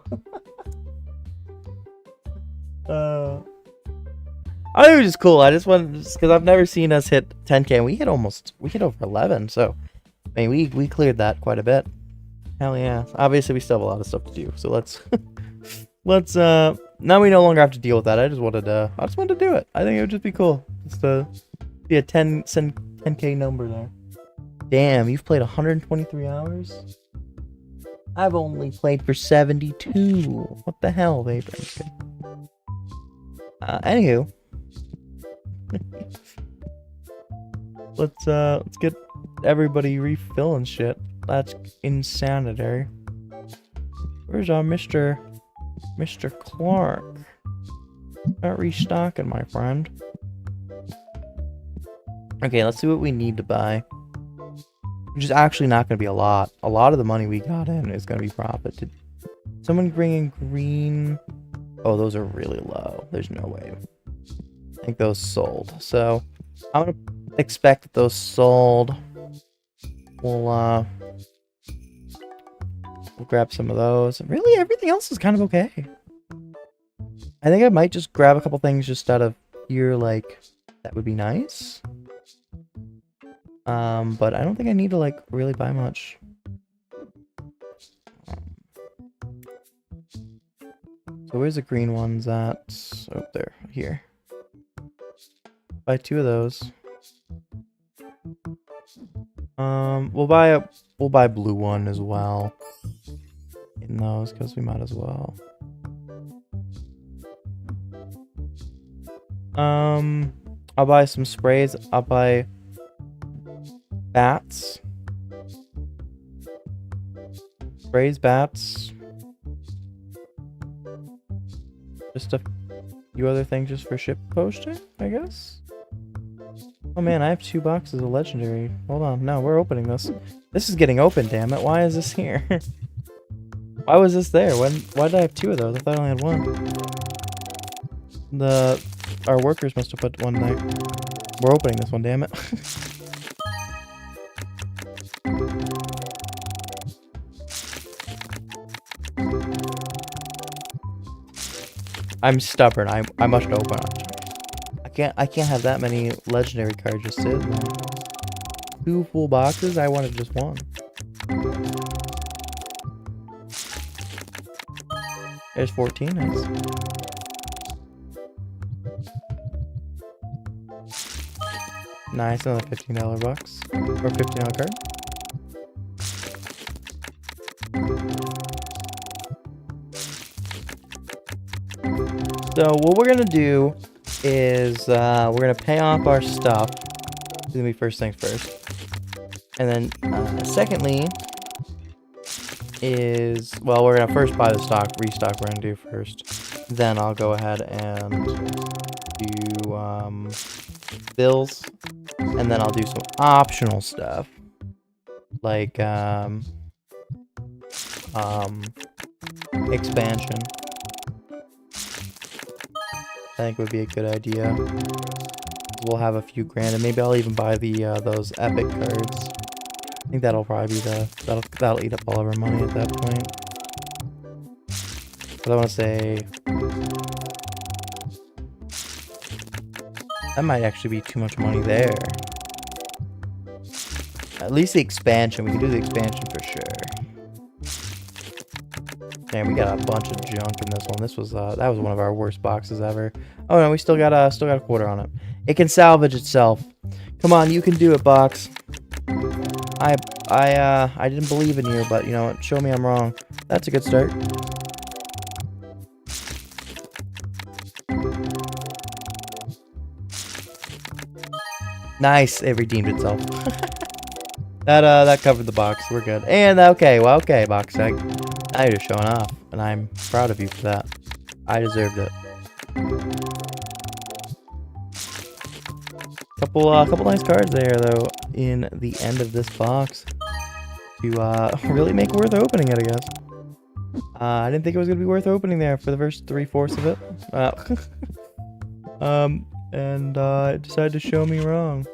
I think it was just cool. I just wanted, because I've never seen us hit 10k, and we hit over 11. So, I mean, we cleared that quite a bit. Hell yeah. Obviously, we still have a lot of stuff to do. So let's now we no longer have to deal with that. I just wanted to do it. I think it would just be cool. Just to be a 10k number there. Damn, you've played 123 hours? I've only played for 72. What the hell, babe? Anywho. Let's get everybody refilling shit. That's insanity. Where's our Mr. Clark? Not restocking, my friend. Okay, let's see what we need to buy. Which is actually not going to be a lot. A lot of the money we got in is going to be profit Someone bringing green. Oh, those are really low. There's no way. I think those sold. So I'm gonna expect that those sold. We'll grab some of those. Really, everything else is kind of okay. I think I might just grab a couple things just out of here, like, that would be nice. But I don't think I need to, like, really buy much. So where's the green ones at? Oh, there, here. Buy 2 of those. We'll buy blue one as well. In those, because we might as well. I'll buy some sprays. I'll buy bats. Sprays, bats. Just a few other things just for ship posting, I guess. Oh man, I have 2 boxes of legendary. Hold on, no, we're opening this. This is getting open, damn it. Why is this here? Why was this there? Why did I have 2 of those? I thought I only had 1. Our workers must have put one there. We're opening this one, damn it. I'm stubborn. I must open it. I can't have that many legendary cards just sitting there. 2 full boxes? I wanted just 1. There's 14. Nice. Nice, another $15 box. Or $15 card. So what we're gonna do is we're gonna pay off our stuff. It's gonna be first things first. And then secondly is, well, we're gonna first buy the stock, restock we're gonna do first. Then I'll go ahead and do bills. And then I'll do some optional stuff. Like expansion. I think would be a good idea. We'll have a few grand, and maybe I'll even buy the those epic cards. I think that'll probably be that'll eat up all of our money at that point. But I want to say that might actually be too much money there. At least the expansion. We can do the expansion for sure. Man, we got a bunch of junk in this one. This was that was one of our worst boxes ever. Oh no, we still got a quarter on it. It can salvage itself. Come on, you can do it, box. I didn't believe in you, but you know what? Show me I'm wrong. That's a good start. Nice, it redeemed itself. That covered the box. We're good. And okay, well, okay, box. Now you're just showing off, and I'm proud of you for that. I deserved it. Couple nice cards there, though, in the end of this box to really make worth opening it, I guess. I didn't think it was gonna be worth opening there for the first 3/4 of it. And it decided to show me wrong.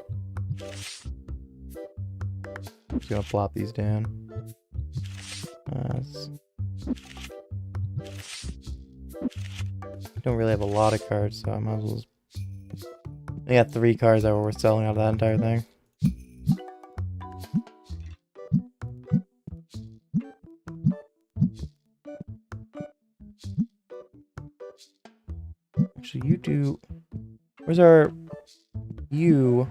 I'm just gonna plop these down. Don't really have a lot of cards, so I might as well. I got 3 cards that were worth selling out of that entire thing. Actually, you do. Where's our you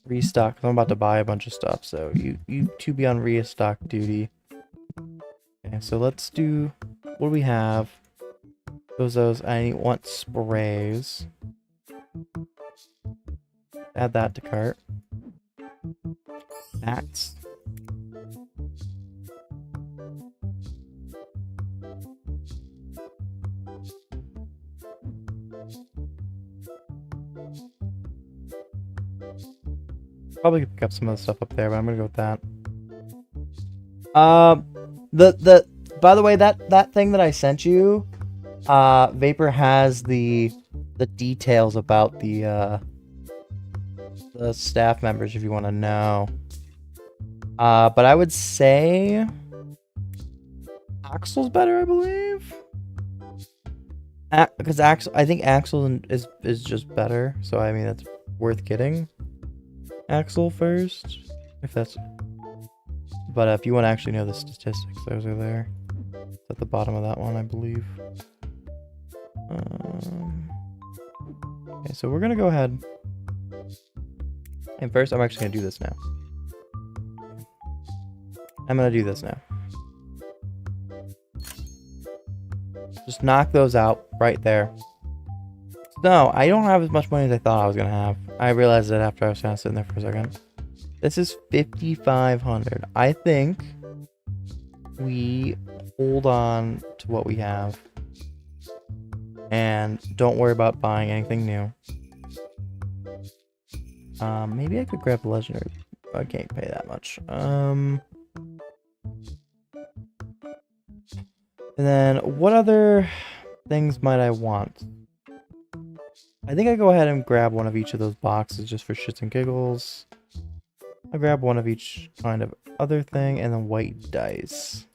restock? I'm about to buy a bunch of stuff, so you two be on restock duty. Okay, so let's do. What do we have? Those. I want sprays. Add that to cart. Bats. Probably pick up some of the stuff up there, but I'm gonna go with that. by the way, that thing that I sent you, Vapor has the details about the staff members if you want to know. But I would say Axel's better, I believe. Because Axel, I think Axel is just better. So I mean, that's worth getting Axel first, if that's. But if you want to actually know the statistics, those are there. It's at the bottom of that one, I believe. Okay, so we're gonna go ahead. And first, I'm actually gonna do this now. I'm gonna do this now. Just knock those out right there. No, I don't have as much money as I thought I was gonna have. I realized that after I was kind of sitting there for a second. This is 5,500. I think we hold on to what we have. And don't worry about buying anything new. Maybe I could grab the legendary. I can't pay that much. And then what other things might I want? I think I go ahead and grab one of each of those boxes just for shits and giggles. I'll grab one of each kind of other thing and then white dice.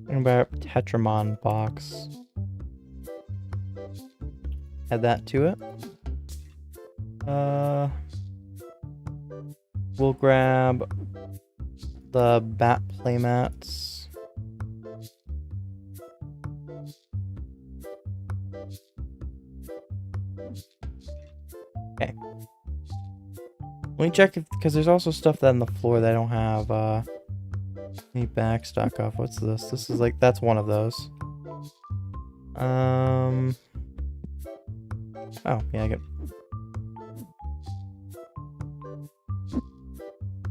About Tetramon box. Add that to it. We'll grab the bat playmats. Okay. Let me check if, because there's also stuff that on the floor that I don't have. Any backstock off. What's this? This is like, that's one of those. Oh, yeah, I get.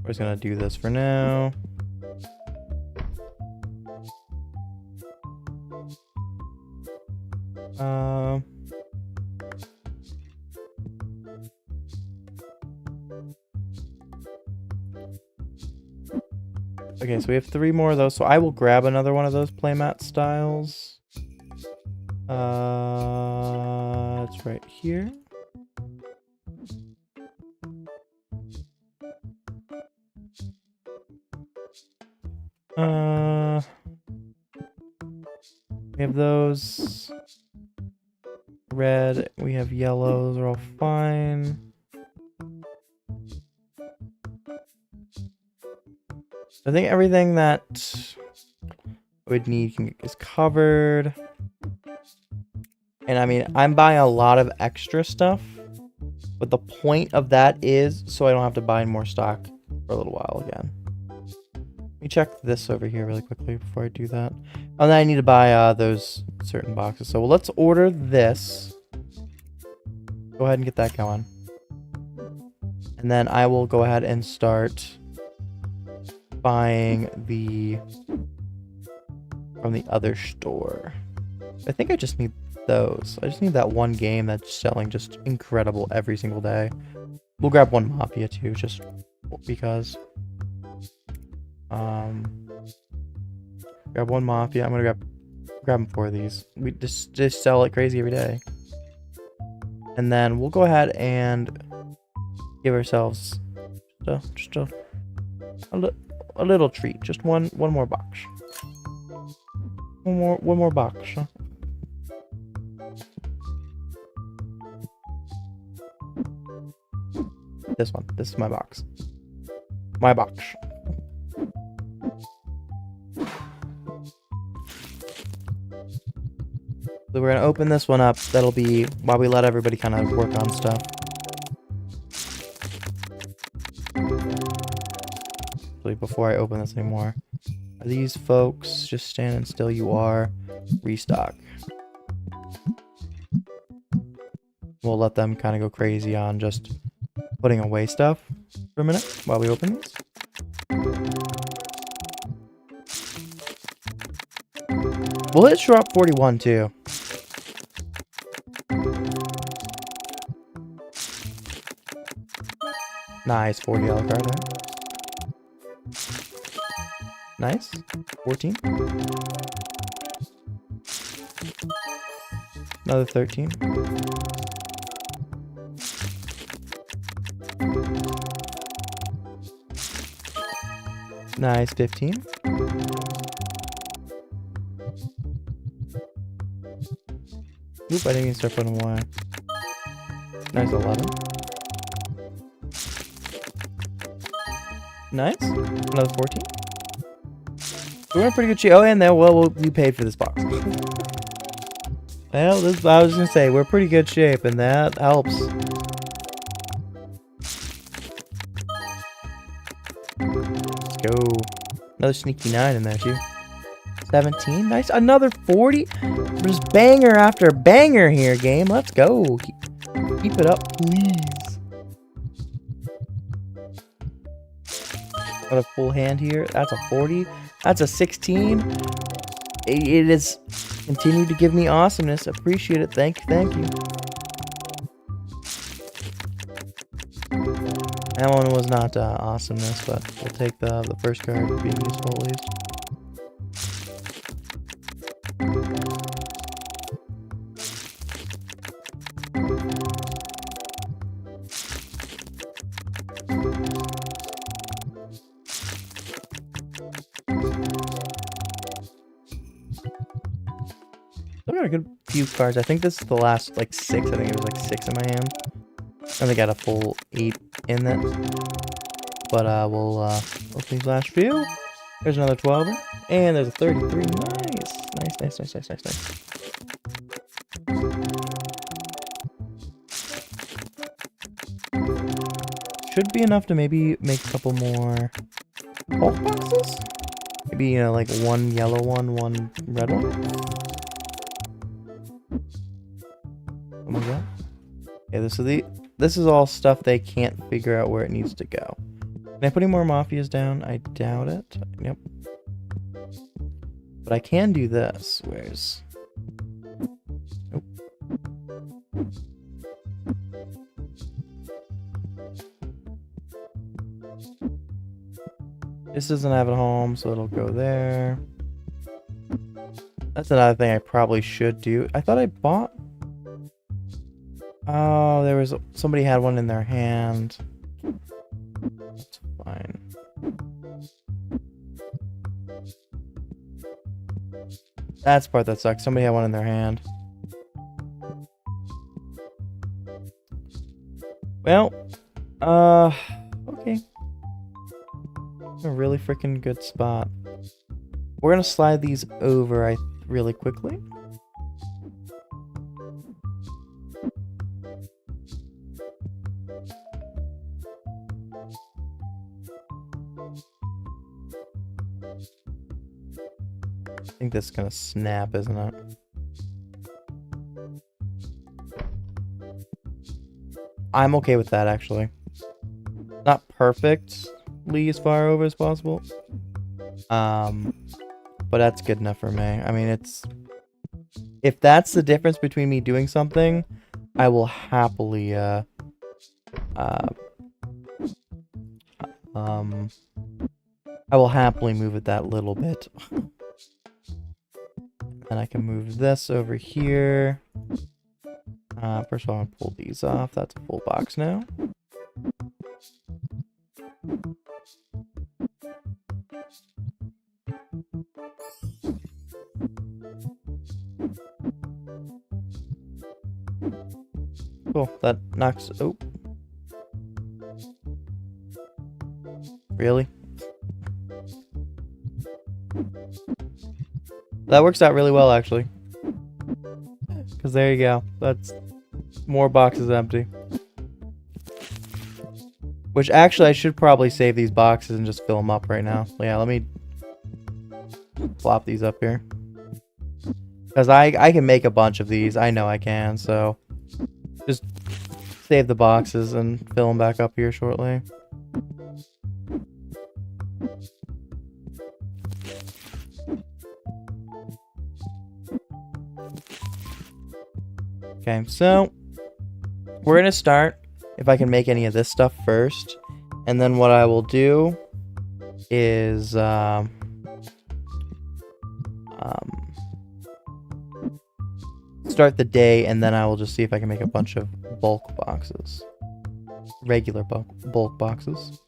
We're just gonna do this for now. Okay, so we have 3 more of those. So I will grab another one of those playmat styles. It's right here. We have those. Red, we have yellow, those are all fine. I think everything that we'd need is covered. And I mean, I'm buying a lot of extra stuff, but the point of that is so I don't have to buy more stock for a little while again. Let me check this over here really quickly before I do that. And then I need to buy those certain boxes. So let's order this. Go ahead and get that going. And then I will go ahead and start buying from the other store. I think I just need those. I just need that one game that's selling just incredible every single day. We'll grab one Mafia too, just because. Grab one Mafia. I'm gonna grab 4 of these. We just sell like crazy every day. And then we'll go ahead and give ourselves just a little treat. Just one more box. One more box. This one. This is my box. My box. So we're gonna open this one up. That'll be while we let everybody kind of work on stuff. So actually, before I open this anymore. Are these folks just standing still? You are. Restock. We'll let them kind of go crazy on just putting away stuff for a minute while we open these. We'll hit Shrub 41 too. Nice, $40 card there. Nice. 14. Another 13. Nice, 15. Oop, I didn't even start putting them away. Nice, 11. Nice. Another 14. We're in pretty good shape. Oh, and then, well, you paid for this box. Well, this, I was gonna say, we're pretty good shape, and that helps. Let's go. Another sneaky 9 in there, too. 17. Nice. Another 40. Just banger after banger here, game. Let's go. Keep it up, please. Got a full hand here. That's a 40. That's a 16. It is continued to give me awesomeness. Appreciate it. Thank you. That one was not awesomeness, but we'll take the first card being useful at least. Still got a good few cards. I think this is the last, like, 6. I think it was, like, 6 in my hand. And they got a full 8 in that. But, we'll, open these last few. There's another 12. And there's a 33. Nice. Should be enough to maybe make a couple more bulk boxes? Maybe, you know, like one yellow one red one? What was that? Yeah, this is all stuff they can't figure out where it needs to go. Can I put any more Mafias down? I doubt it. Yep. But I can do this. Where's... Nope. This doesn't have it home, so it'll go there. That's another thing I probably should do. I thought I bought... Oh, there was... Somebody had one in their hand. That's fine. That's the part that sucks. Somebody had one in their hand. Well, okay. A really freaking good spot. We're gonna slide these over really quickly. I think this is gonna snap, isn't it? I'm okay with that, actually. Not perfectly as far over as possible. But that's good enough for me. I mean, it's... If that's the difference between me doing something, I will happily, I will happily move it that little bit. And I can move this over here. First of all, I'm gonna pull these off. That's a full box now. Cool. That knocks... Oh. Really? That works out really well, actually. Because there you go. That's more boxes empty. Which actually I should probably save these boxes and just fill them up right now. Yeah, let me plop these up here. Because I can make a bunch of these. I know I can, so just save the boxes and fill them back up here shortly. Okay, so we're going to start, if I can make any of this stuff first. And then what I will do is start the day, and then I will just see if I can make a bunch of bulk boxes. Regular bulk boxes.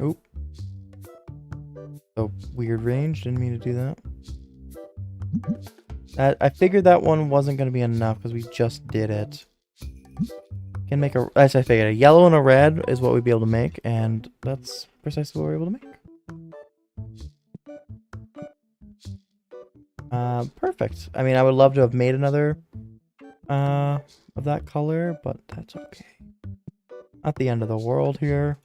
Oh. Oh, weird range. Didn't mean to do that. I figured that one wasn't going to be enough because we just did it. Can make a... As I figured, a yellow and a red is what we'd be able to make, and that's precisely what we're able to make. Perfect. I mean, I would love to have made another of that color, but that's okay. Not the end of the world here.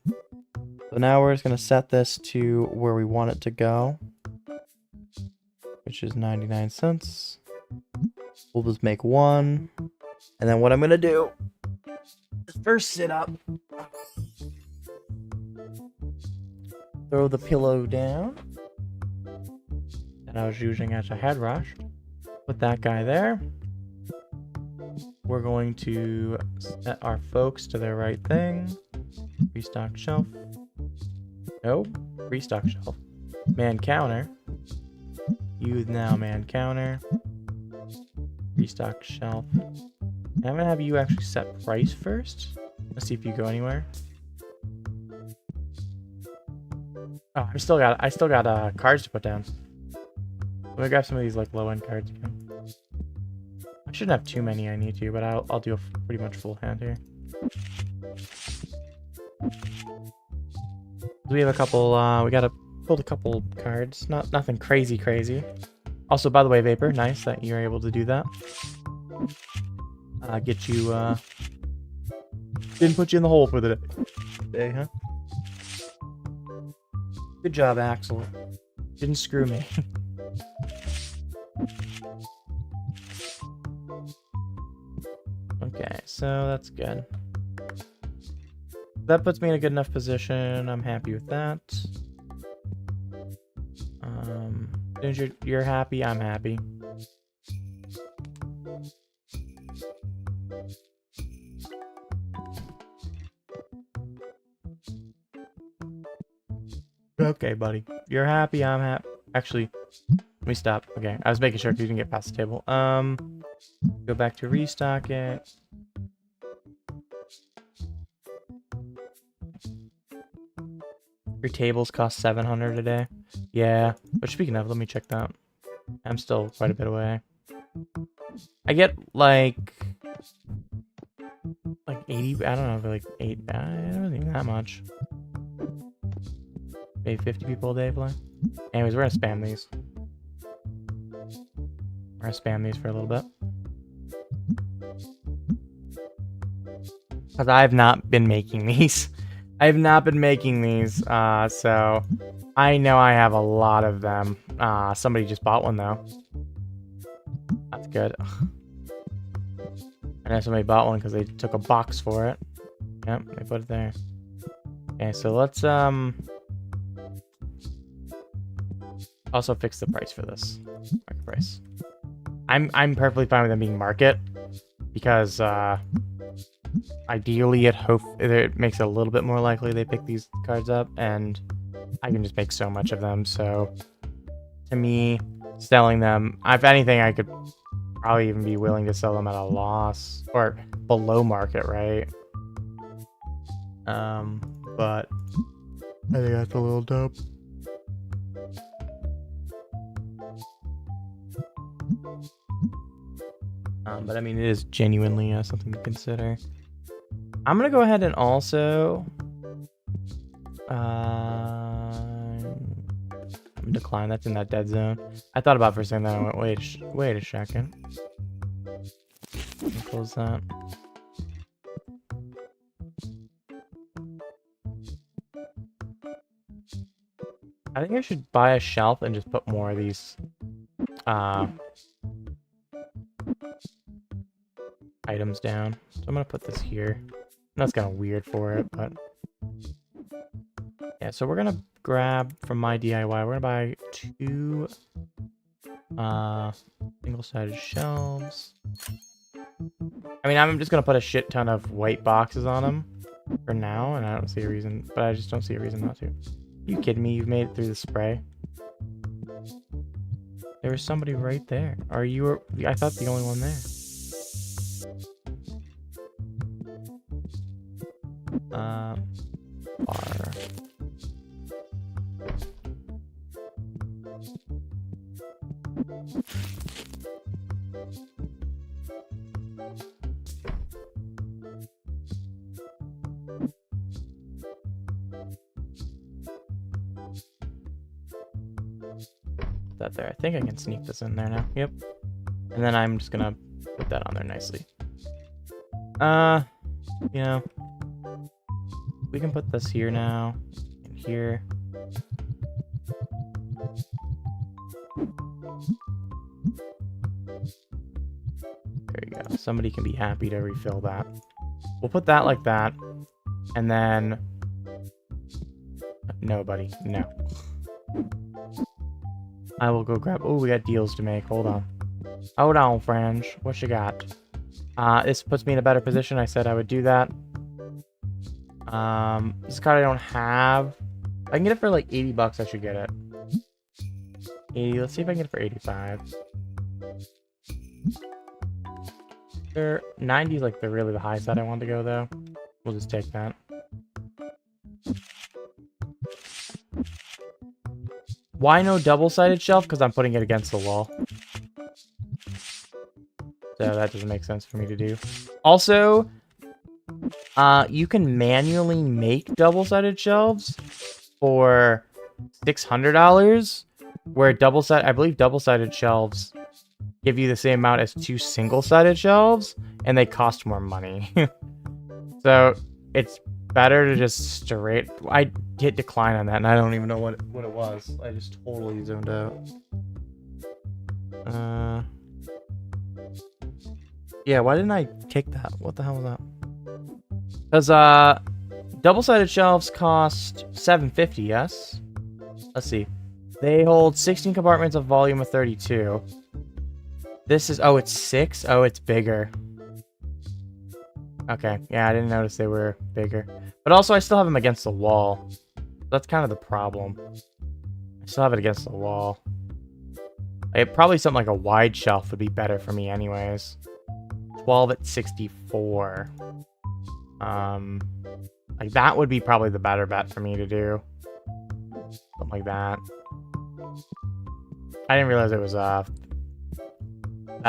So now we're just going to set this to where we want it to go, which is 99 cents. We'll just make one. And then what I'm going to do is first sit up. Throw the pillow down that I was using as a head rush. Put that guy there. We're going to set our folks to their right thing. Restock shelf. Nope. Restock shelf. Man counter. You now man counter. Restock shelf. And I'm gonna have you actually set price first. Let's see if you go anywhere. Oh, I still got cards to put down. Let me grab some of these like low end cards again. I shouldn't have too many I need to, but I'll do a pretty much full hand here. We have a couple, we gotta pull a couple cards. Nothing crazy. Also, by the way, Vapor, nice that you're able to do that. Get you, didn't put you in the hole for the day, huh? Good job, Axel. Didn't screw me. Okay, so that's good. That puts me in a good enough position. I'm happy with that. As soon as you're happy, I'm happy. Okay, buddy. You're happy, I'm happy. Actually, let me stop. Okay, I was making sure you didn't get past the table. Go back to restock it. Your tables cost 700 a day. Yeah, but speaking of, let me check that. I'm still quite a bit away. I get like 80. I don't know, like 8. I don't think that much. Maybe 50 people a day play. Anyways, we're gonna spam these. We're gonna spam these for a little bit. Because I've not been making these. I have not been making these, so I know I have a lot of them. Somebody just bought one, though. That's good. I know somebody bought one because they took a box for it. Yep, they put it there. Okay, so let's, also fix the price for this. Market price. I'm perfectly fine with them being market, because, ideally, it makes it a little bit more likely they pick these cards up, and I can just make so much of them. So, to me, selling them, if anything, I could probably even be willing to sell them at a loss or below market, right? But I think that's a little dope. But I mean, it is genuinely something to consider. I'm gonna go ahead and also decline. That's in that dead zone. I thought about it for a second, then I went, wait a second. Close that. I think I should buy a shelf and just put more of these items down. So I'm gonna put this here. That's kind of weird for it, but yeah. So we're gonna grab from my DIY. We're gonna buy 2 single-sided shelves. I mean, I'm just gonna put a shit ton of white boxes on them for now, and I don't see a reason. But I just don't see a reason not to. You kidding me? You've made it through the spray. There was somebody right there. Are you? I thought the only one there. Bar. That there. I think I can sneak this in there now. Yep. And then I'm just gonna put that on there nicely. You know, we can put this here now, and here. There you go. Somebody can be happy to refill that. We'll put that like that, and then nobody. No. I will go grab. Oh, we got deals to make. Hold on. Hold on, friends. What you got? This puts me in a better position. I said I would do that. This card I don't have. I can get it for like 80 bucks. I should get it. 80. Let's see if I can get it for 85. 90 is like really the high side I want to go though. We'll just take that. Why no double-sided shelf? Because I'm putting it against the wall. So that doesn't make sense for me to do. Also, you can manually make double-sided shelves for $600, where I believe double-sided shelves give you the same amount as 2 single-sided shelves, and they cost more money. So it's better to just straight. I hit decline on that, and I don't even know what it was. I just totally zoned out. Yeah, why didn't I kick that? What the hell was that? Because double-sided shelves cost $750. Yes. Let's see. They hold 16 compartments of volume of 32. This is it's 6. Oh, it's bigger. Okay, yeah, I didn't notice they were bigger. But also, I still have them against the wall. That's kind of the problem. I still have it against the wall. Probably something like a wide shelf would be better for me anyways. 12 at 64. Like, that would be probably the better bet for me to do. Something like that. I didn't realize it was, that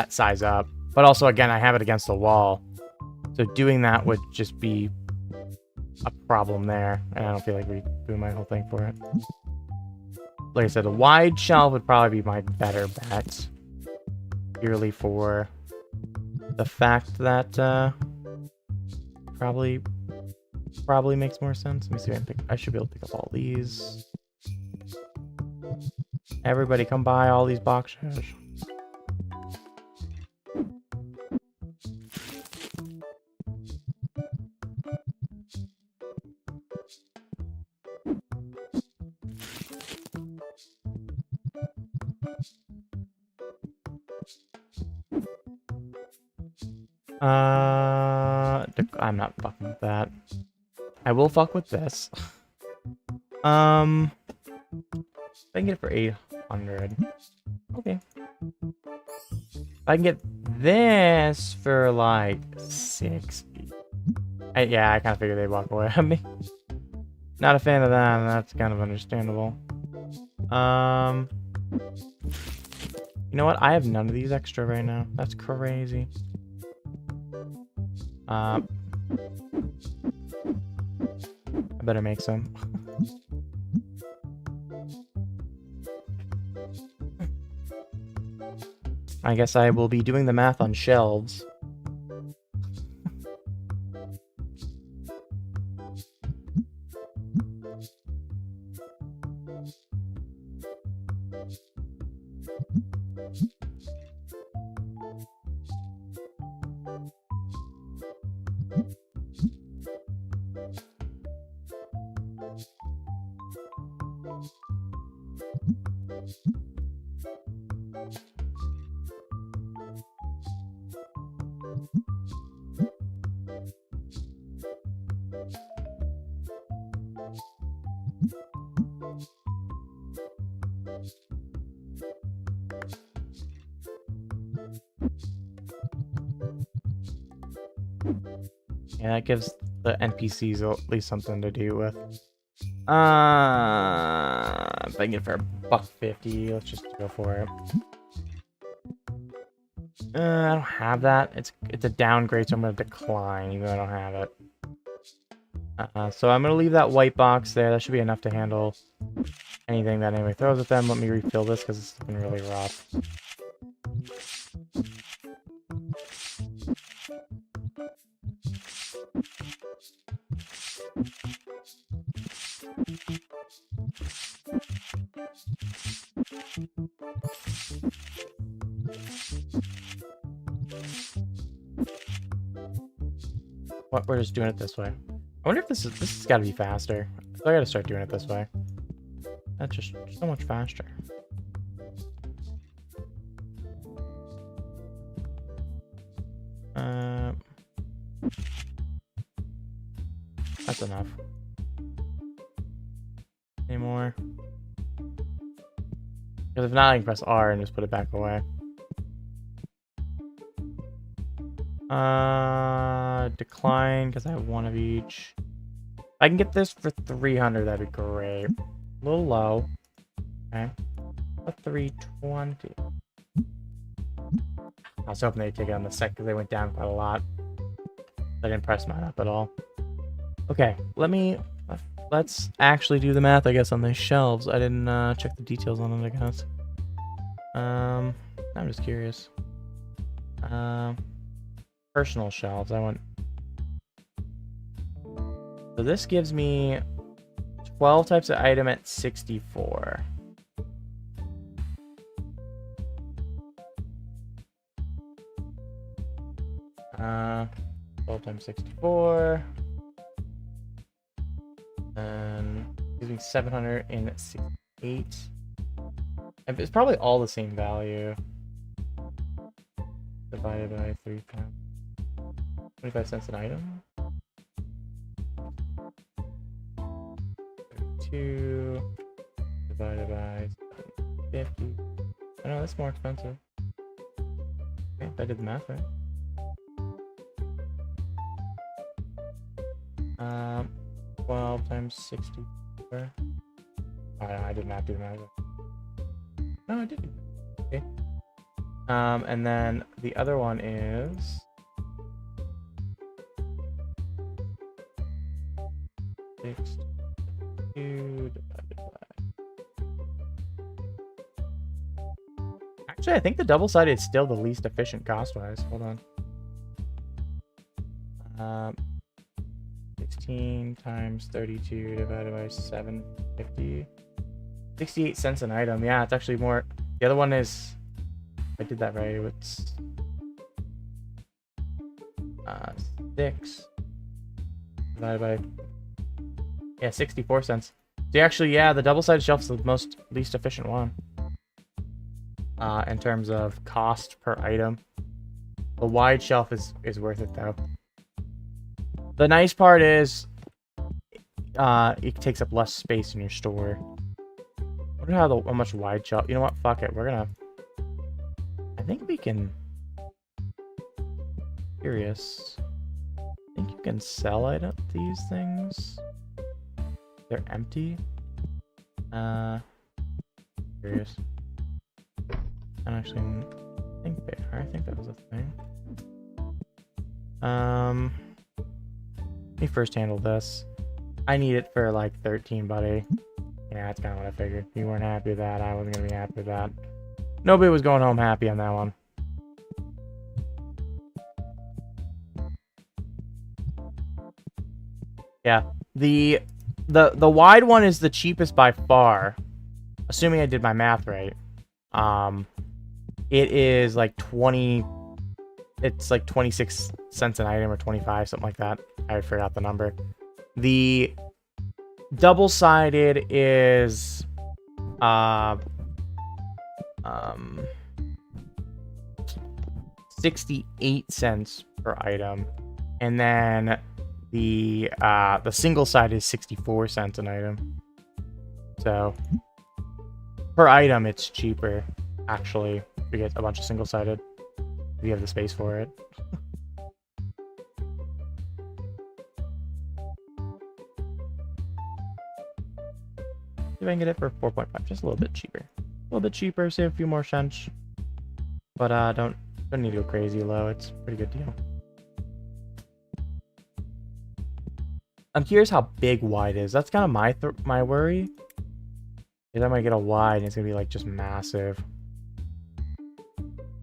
size up. But also, again, I have it against the wall. So doing that would just be a problem there, and I don't feel like redoing my whole thing for it. Like I said, a wide shelf would probably be my better bet, purely for the fact that probably makes more sense. Let me see if I can pick. I should be able to pick up all these. Everybody, come buy all these boxes. I'm not fucking with that. I will fuck with this. I can get it for 800. Okay. I can get this for like 60. Yeah, I kind of figured they'd walk away at me. Not a fan of that, and that's kind of understandable. You know what? I have none of these extra right now. That's crazy. I better make some. I guess I will be doing the math on shelves. Yeah, that gives the NPCs at least something to do with. If I can get it for $1.50, let's just go for it. I don't have that. It's a downgrade, so I'm gonna decline even though I don't have it. So I'm gonna leave that white box there. That should be enough to handle anything that anybody throws at them. Let me refill this because it's been really rough. What? We're just doing it this way. I wonder if this has got to be faster. So I got to start doing it this way. That's just so much faster. That's enough. Any more? Because if not, I can press R and just put it back away. Decline because I have one of each. If I can get this for 300, that'd be great. A little low. Okay. A 320. I was hoping they'd take it on the sec because they went down quite a lot. I didn't press mine up at all. Okay, let's actually do the math, I guess, on these shelves. I didn't check the details on them, I guess. I'm just curious. Personal shelves. I want. So this gives me 12 types of item at 64. Uh, 12 times 64. And gives me 768. And it's probably all the same value. Divided by 3 times. 25 cents an item. 2 divided by 50. I know that's more expensive. Okay, I did the math right. 12 times 64. I did not do the math. No, I did. Okay. And then the other one is 62 divided by. Actually, I think the double-sided is still the least efficient cost-wise. Hold on. 16 times 32 divided by 750. 68 cents an item. Yeah, it's actually more. The other one is. I did that right. It's 6 divided by. Yeah, 64 cents. So actually, yeah, the double-sided shelf is the least efficient one. In terms of cost per item. The wide shelf is worth it though. The nice part is it takes up less space in your store. I wonder how much wide shelf. You know what? Fuck it. We're gonna. I think we can. Curious. I think you can sell these things. They're empty. Curious. I don't actually think they are. I think that was a thing. Let me first handle this. I need it for like 13, buddy. Yeah, that's kind of what I figured. You weren't happy with that. I wasn't gonna be happy with that. Nobody was going home happy on that one. Yeah, the wide one is the cheapest by far, assuming I did my math right. It is like 20. It's like 26 cents an item or 25, something like that. I forgot the number. The double-sided is 68 cents per item, and then the single-sided is 64 cents an item. So per item, it's cheaper actually to get a bunch of single-sided if you have the space for it. if I can get it for 4.5. Just a little bit cheaper. A little bit cheaper, save a few more cents. But don't need to go crazy low. It's a pretty good deal. I'm curious how big wide is. That's kind of my worry. Is I might get a wide and it's gonna be like just massive.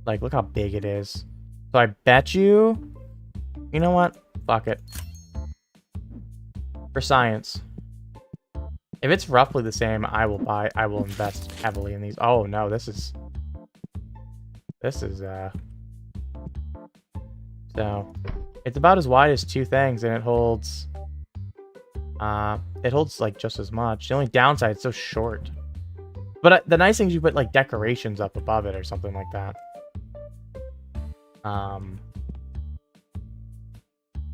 Like, look how big it is. So I bet you. You know what? Fuck it. For science. If it's roughly the same, I will invest heavily in these. Oh no, this is so it's about as wide as two things, and it holds like just as much. The only downside, it's so short. But the nice thing is you put like decorations up above it or something like that.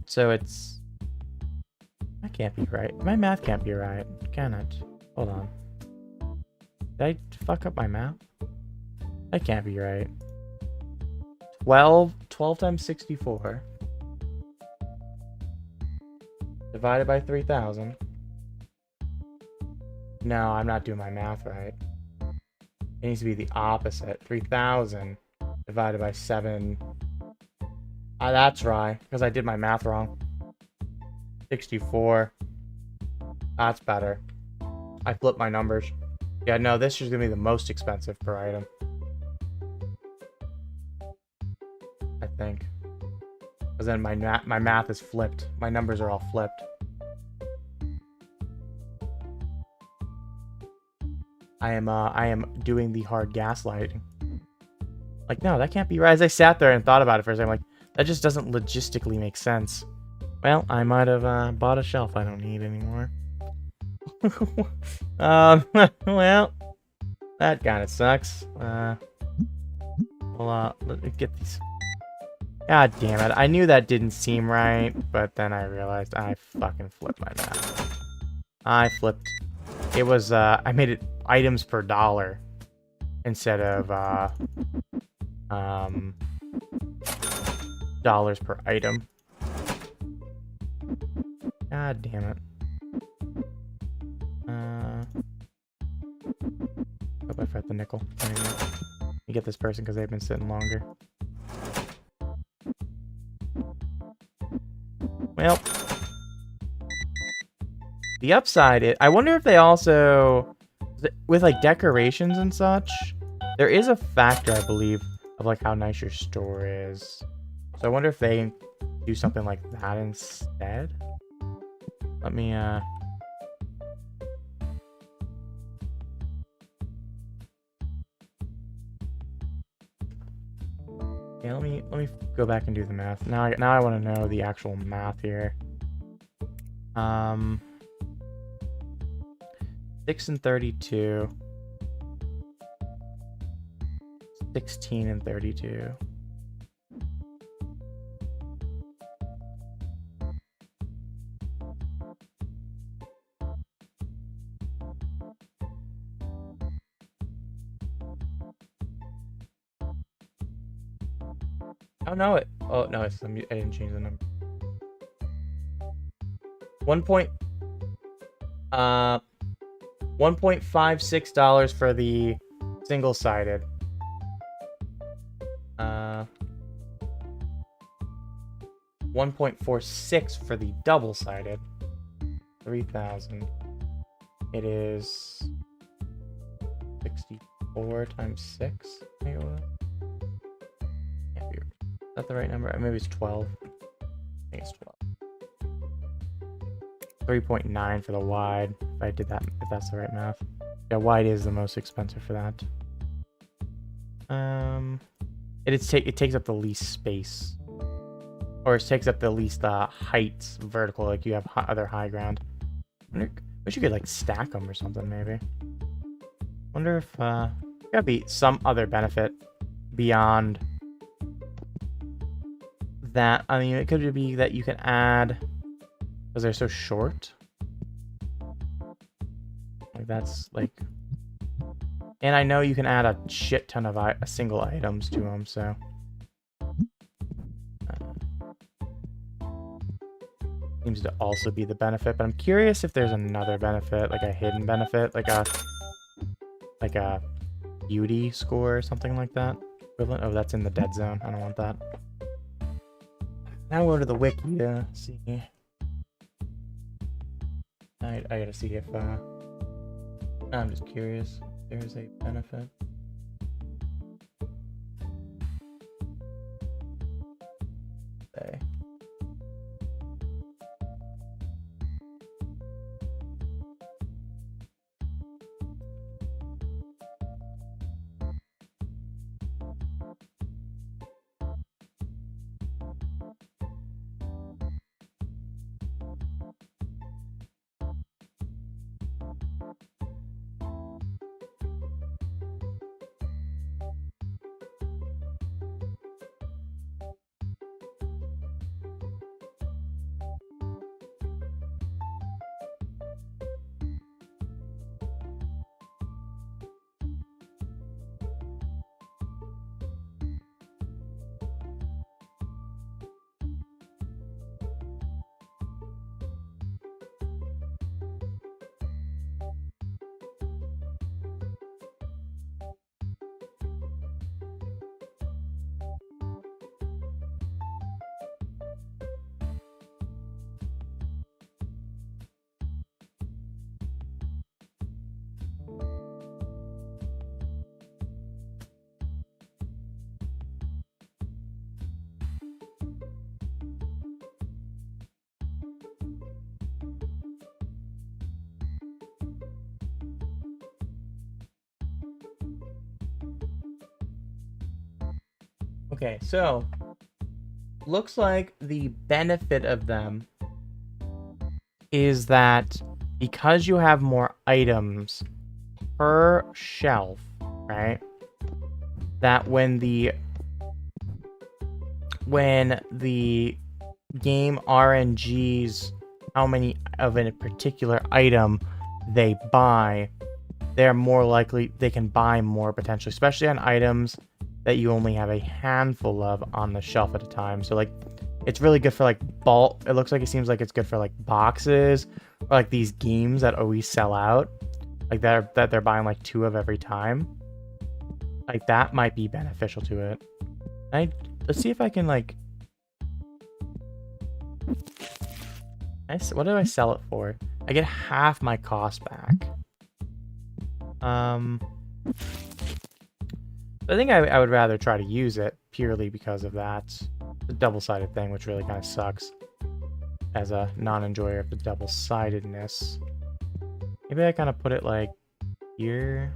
So it's... That can't be right. My math can't be right, can it? Hold on. Did I fuck up my math? That can't be right. 12 times 64 divided by 3,000. No, I'm not doing my math right. It needs to be the opposite. 3,000 divided by 7. That's right, because I did my math wrong. 64. That's better. I flipped my numbers. Yeah, no, this is going to be the most expensive per item. I think. Because then my math is flipped. My numbers are all flipped. I am doing the hard gaslighting. Like, no, that can't be right. As I sat there and thought about it for a second, like, that just doesn't logistically make sense. Well, I might have bought a shelf I don't need anymore. Well, that kind of sucks. Well, let me get these. God damn it. I knew that didn't seem right, but then I realized I fucking flipped my math. I flipped. It was, I made it items per dollar instead of, dollars per item. God damn it. Hope I fret the nickel. Anyway, let me get this person because they've been sitting longer. Well, the upside is, I wonder if they also, with like decorations and such, there is a factor, I believe, of like how nice your store is. So I wonder if they do something like that instead. Let me yeah, let me go back and do the math. Now I want to know the actual math here. 6 and 32. 16 and 32. Oh no, oh no, I didn't change the number. $1.56 for the single-sided. 1.46 for the double-sided. 3,000. It is 64 times 6. Maybe what? Can't be. Is that the right number? Maybe it's 12. I think it's 12. 3.9 for the wide. If I did that, if that's the right math. Yeah, wide is the most expensive for that. It takes up the least space, or it takes up the least height vertical. Like you have other high ground. Wish you could like stack them or something maybe. Wonder if gotta be some other benefit beyond that. I mean, it could be that you can add, because they're so short. Like that's like, and I know you can add a shit ton of single items to them, so. seems to also be the benefit, but I'm curious if there's another benefit, like a hidden benefit, like a beauty score or something like that. Equivalent. Oh, that's in the dead zone. I don't want that. Now go to the wiki to see. I gotta see if I'm just curious if there's a benefit. Okay. Okay, so looks like the benefit of them is that because you have more items per shelf, right? That when the game RNGs how many of a particular item they buy, they're more likely they can buy more potentially, especially on items that you only have a handful of on the shelf at a time. So like it's really good for like bulk. It looks like it seems like it's good for like boxes or like these games that always sell out, like that they're buying like 2 of every time. Like that might be beneficial to it. Let's see if I can like. What do I sell it for? I get half my cost back. I think I would rather try to use it purely because of that. The double-sided thing, which really kind of sucks as a non-enjoyer of the double-sidedness. Maybe I kind of put it like here.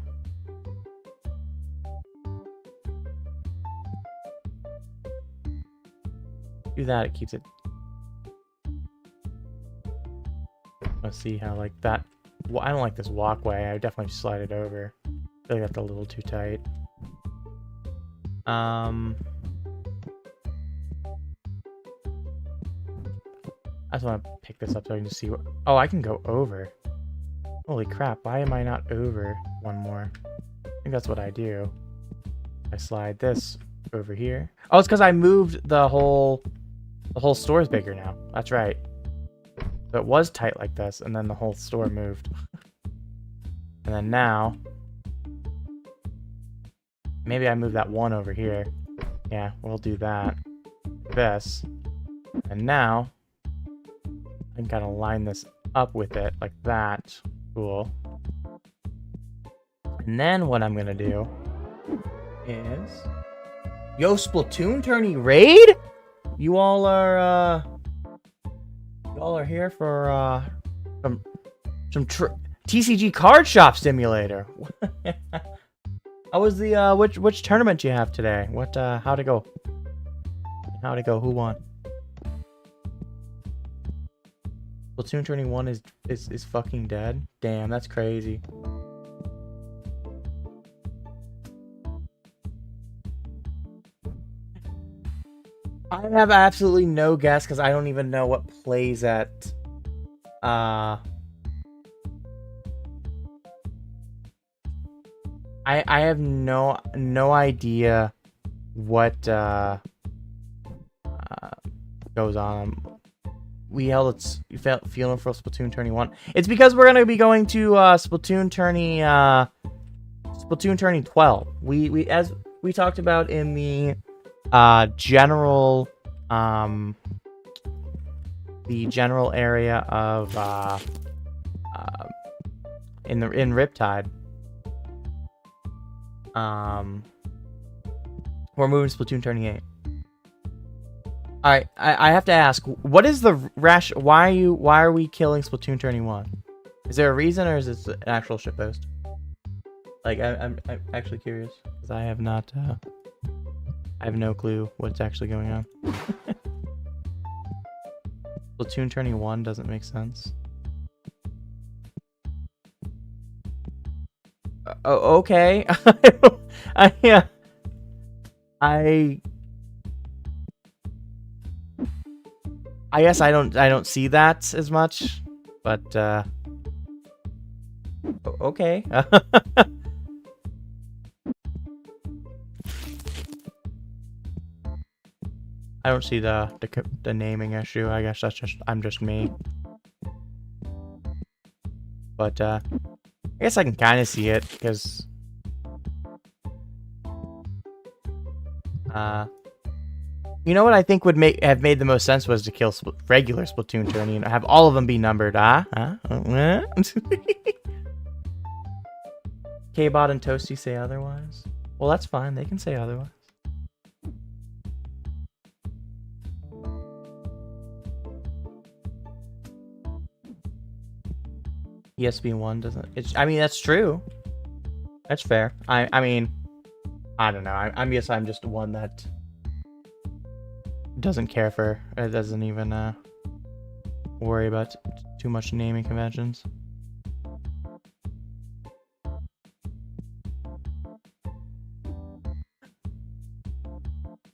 Do that, it keeps it. Let's see how like that. Well, I don't like this walkway. I would definitely slide it over. I feel like that's a little too tight. I just want to pick this up so I can just see what. Oh, I can go over. Holy crap! Why am I not over one more? I think that's what I do. I slide this over here. Oh, it's because I moved the whole store is bigger now. That's right. So it was tight like this, and then the whole store moved. And then now, maybe I move that one over here. Yeah, we'll do that. This. And now, I can kind of line this up with it like that. Cool. And then what I'm gonna do is... Yo, Splatoon tourney raid? You all are here for some TCG card shop simulator. How was the which tournament you have today? What how'd it go? How'd it go? Who won? Splatoon 21 is fucking dead. Damn, that's crazy. I have absolutely no guess because I don't even know what plays at I have no idea what goes on we held its feeling for Splatoon Tourney 1. It's because we're gonna be going to Splatoon Tourney 12. We as we talked about in the general area of in Riptide. We're moving to Splatoon Tourney 8. Alright, I have to ask, what is the why are we killing Splatoon Tourney 1? Is there a reason, or is this an actual shitpost? Like, I'm actually curious, because I have not, I have no clue what's actually going on. Splatoon Tourney 1 doesn't make sense. Oh, okay. I guess I don't see that as much, but okay. I don't see the naming issue. I guess I'm just me. But I guess I can kind of see it because you know what I think would have made the most sense was to kill regular Splatoon Tourney and have all of them be numbered. K-Bot and Toasty say otherwise. Well, that's fine. They can say otherwise. ESP1 doesn't. I mean, that's true. That's fair. I mean, I don't know. I guess I'm just one that doesn't care for. It doesn't even worry about too much naming conventions.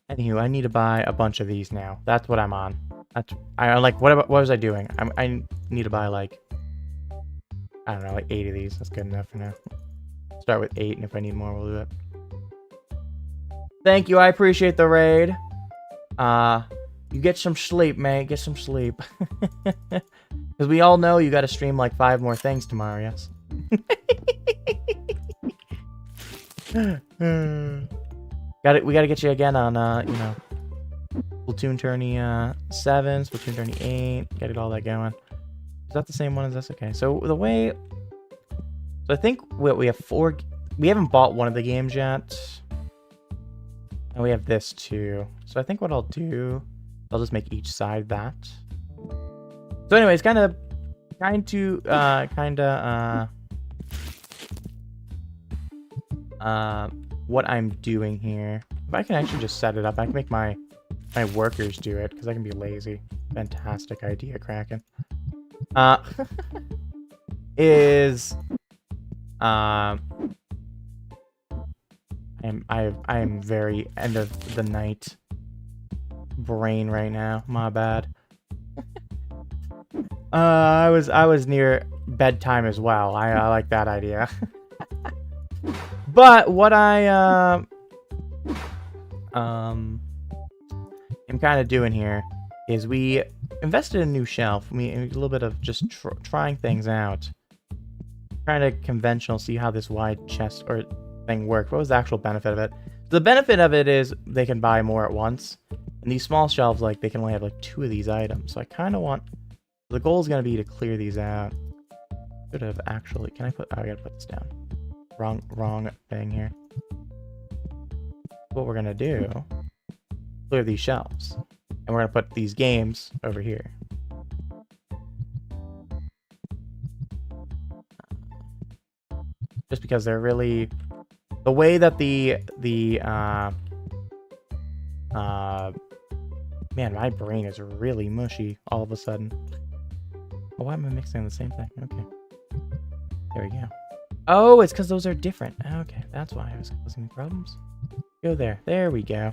Anywho, I need to buy a bunch of these now. That's what I'm on. I like. What was I doing? I need to buy like, I don't know, like 8 of these. That's good enough for now. Start with 8, and if I need more, we'll do it. Thank you. I appreciate the raid. You get some sleep, man. Get some sleep. Because we all know you got to stream like 5 more things tomorrow, yes? We gotta get you again on, you know, Splatoon Tourney 7, Splatoon Tourney 8. Get it all that going. Is that the same one as this? Okay, so the way... So I think we have 4... We haven't bought one of the games yet. And we have this too. So I think what I'll do... I'll just make each side that. So anyways, what I'm doing here. If I can actually just set it up, I can make my workers do it, because I can be lazy. Fantastic idea, Kraken. I am very end of the night brain right now. My bad. I was near bedtime as well. I like that idea. But what I am kind of doing here is we invested in a new shelf. A little bit of just trying things out. Trying to conventional, see how this wide chest or thing works. What was the actual benefit of it? The benefit of it is they can buy more at once. And these small shelves, like, they can only have like 2 of these items. So I kind of want... The goal is going to be to clear these out. Could have actually... Can I put... Oh, I gotta put this down. Wrong thing here. What we're going to do... Clear these shelves. And we're going to put these games over here. Just because they're really... The way that man, my brain is really mushy all of a sudden. Oh, why am I mixing the same thing? Okay. There we go. Oh, it's because those are different. Okay, that's why I was causing me problems. Go there. There we go.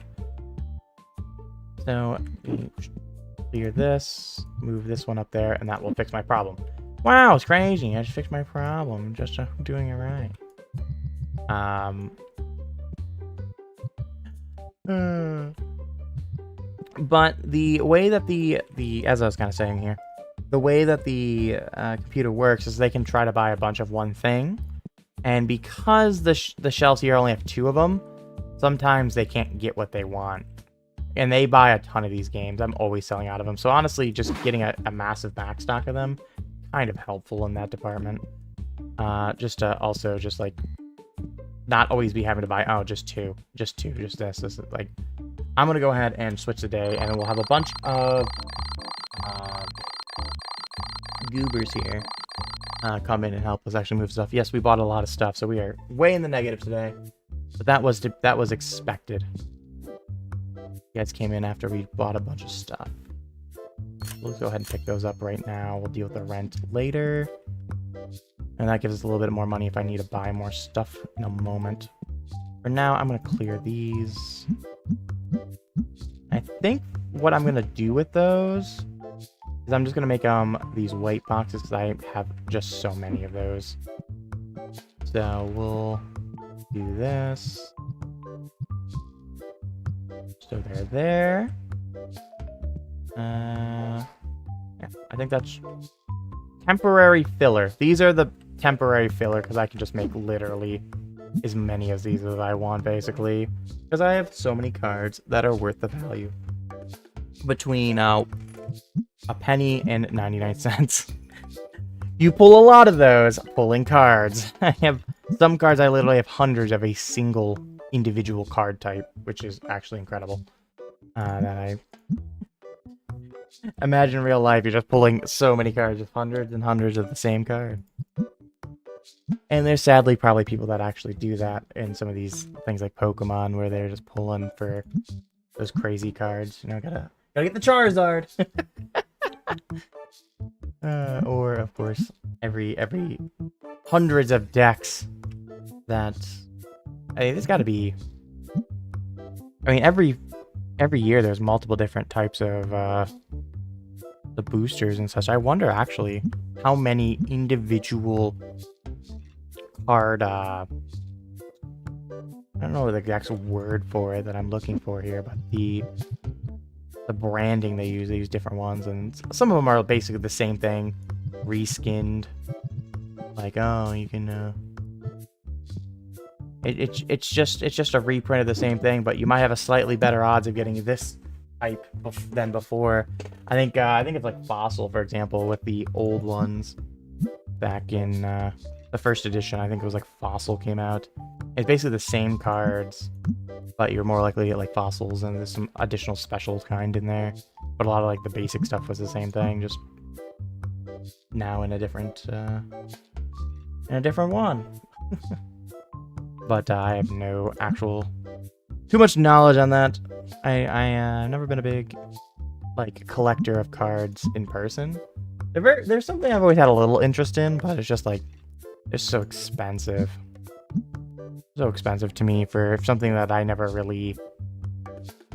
So, clear this, move this one up there, and that will fix my problem. Wow, it's crazy. I just fixed my problem. Just doing it right. But the way that the as I was kind of saying here, the way that the computer works is they can try to buy a bunch of one thing, and because the shelves here only have 2 of them, sometimes they can't get what they want. And they buy a ton of these games. I'm always selling out of them. So honestly, just getting a massive back stock of them, kind of helpful in that department. Just to also just like not always be having to buy, oh, just two, just this is like, I'm gonna go ahead and switch the day, and then we'll have a bunch of goobers here come in and help us actually move stuff. Yes, we bought a lot of stuff, so we are way in the negative today, but that was expected. You guys came in after we bought a bunch of stuff. We'll go ahead and pick those up right now. We'll deal with the rent later. And that gives us a little bit more money if I need to buy more stuff in a moment. For now, I'm going to clear these. I think what I'm going to do with those is I'm just going to make these white boxes because I have just so many of those. So we'll do this. So they're there. Yeah, I think that's temporary filler. These are the temporary filler because I can just make literally as many of these as I want, basically. Because I have so many cards that are worth the value. Between a penny and 99 cents. You pull a lot of those pulling cards. I have some cards I literally have hundreds of a single individual card type, which is actually incredible. That I imagine in real life, you're just pulling so many cards, just hundreds and hundreds of the same card. And there's sadly probably people that actually do that in some of these things like Pokemon, where they're just pulling for those crazy cards. You know, gotta get the Charizard. Or of course, every hundreds of decks that. I mean, there's got to be. I mean, every year there's multiple different types of the boosters and such. I wonder actually how many individual card. I don't know the exact word for it that I'm looking for here, but the branding they use different ones, and some of them are basically the same thing, reskinned. Like, oh, you can. It's just a reprint of the same thing, but you might have a slightly better odds of getting this type than before. I think it's like Fossil, for example, with the old ones back in the first edition. I think it was like Fossil came out. It's basically the same cards, but you're more likely to get like fossils, and there's some additional special kind in there. But a lot of like the basic stuff was the same thing, just now in a different one. But I have no too much knowledge on that. I've never been a big like collector of cards in person. There's something I've always had a little interest in, but it's just like it's so expensive. So expensive to me for something that I never really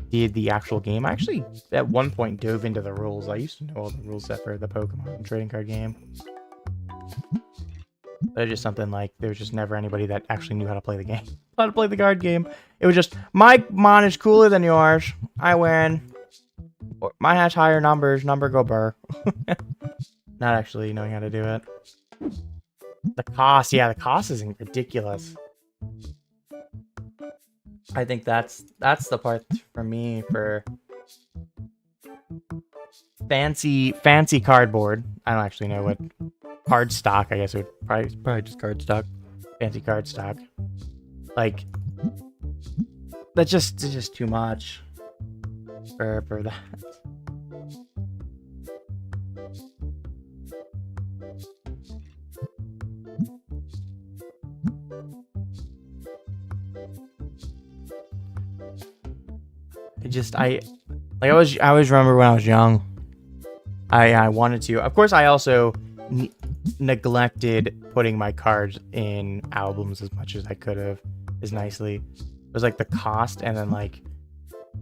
did the actual game. I actually at one point dove into the rules. I used to know all the rules set for the Pokemon trading card game. But it's just something like there was just never anybody that actually knew how to play the game. How to play the card game. It was just, my mon is cooler than yours. I win. Mine has higher numbers. Number go burr. Not actually knowing how to do it. The cost. Yeah, the cost is ridiculous. I think that's the part for me for fancy cardboard. I don't actually know what card stock. I guess it would probably just card stock. Fancy card stock. Like it's just too much for that. I always remember when I was young, I wanted to. Of course, I also neglected putting my cards in albums as much as I could have, as nicely. It was like the cost, and then like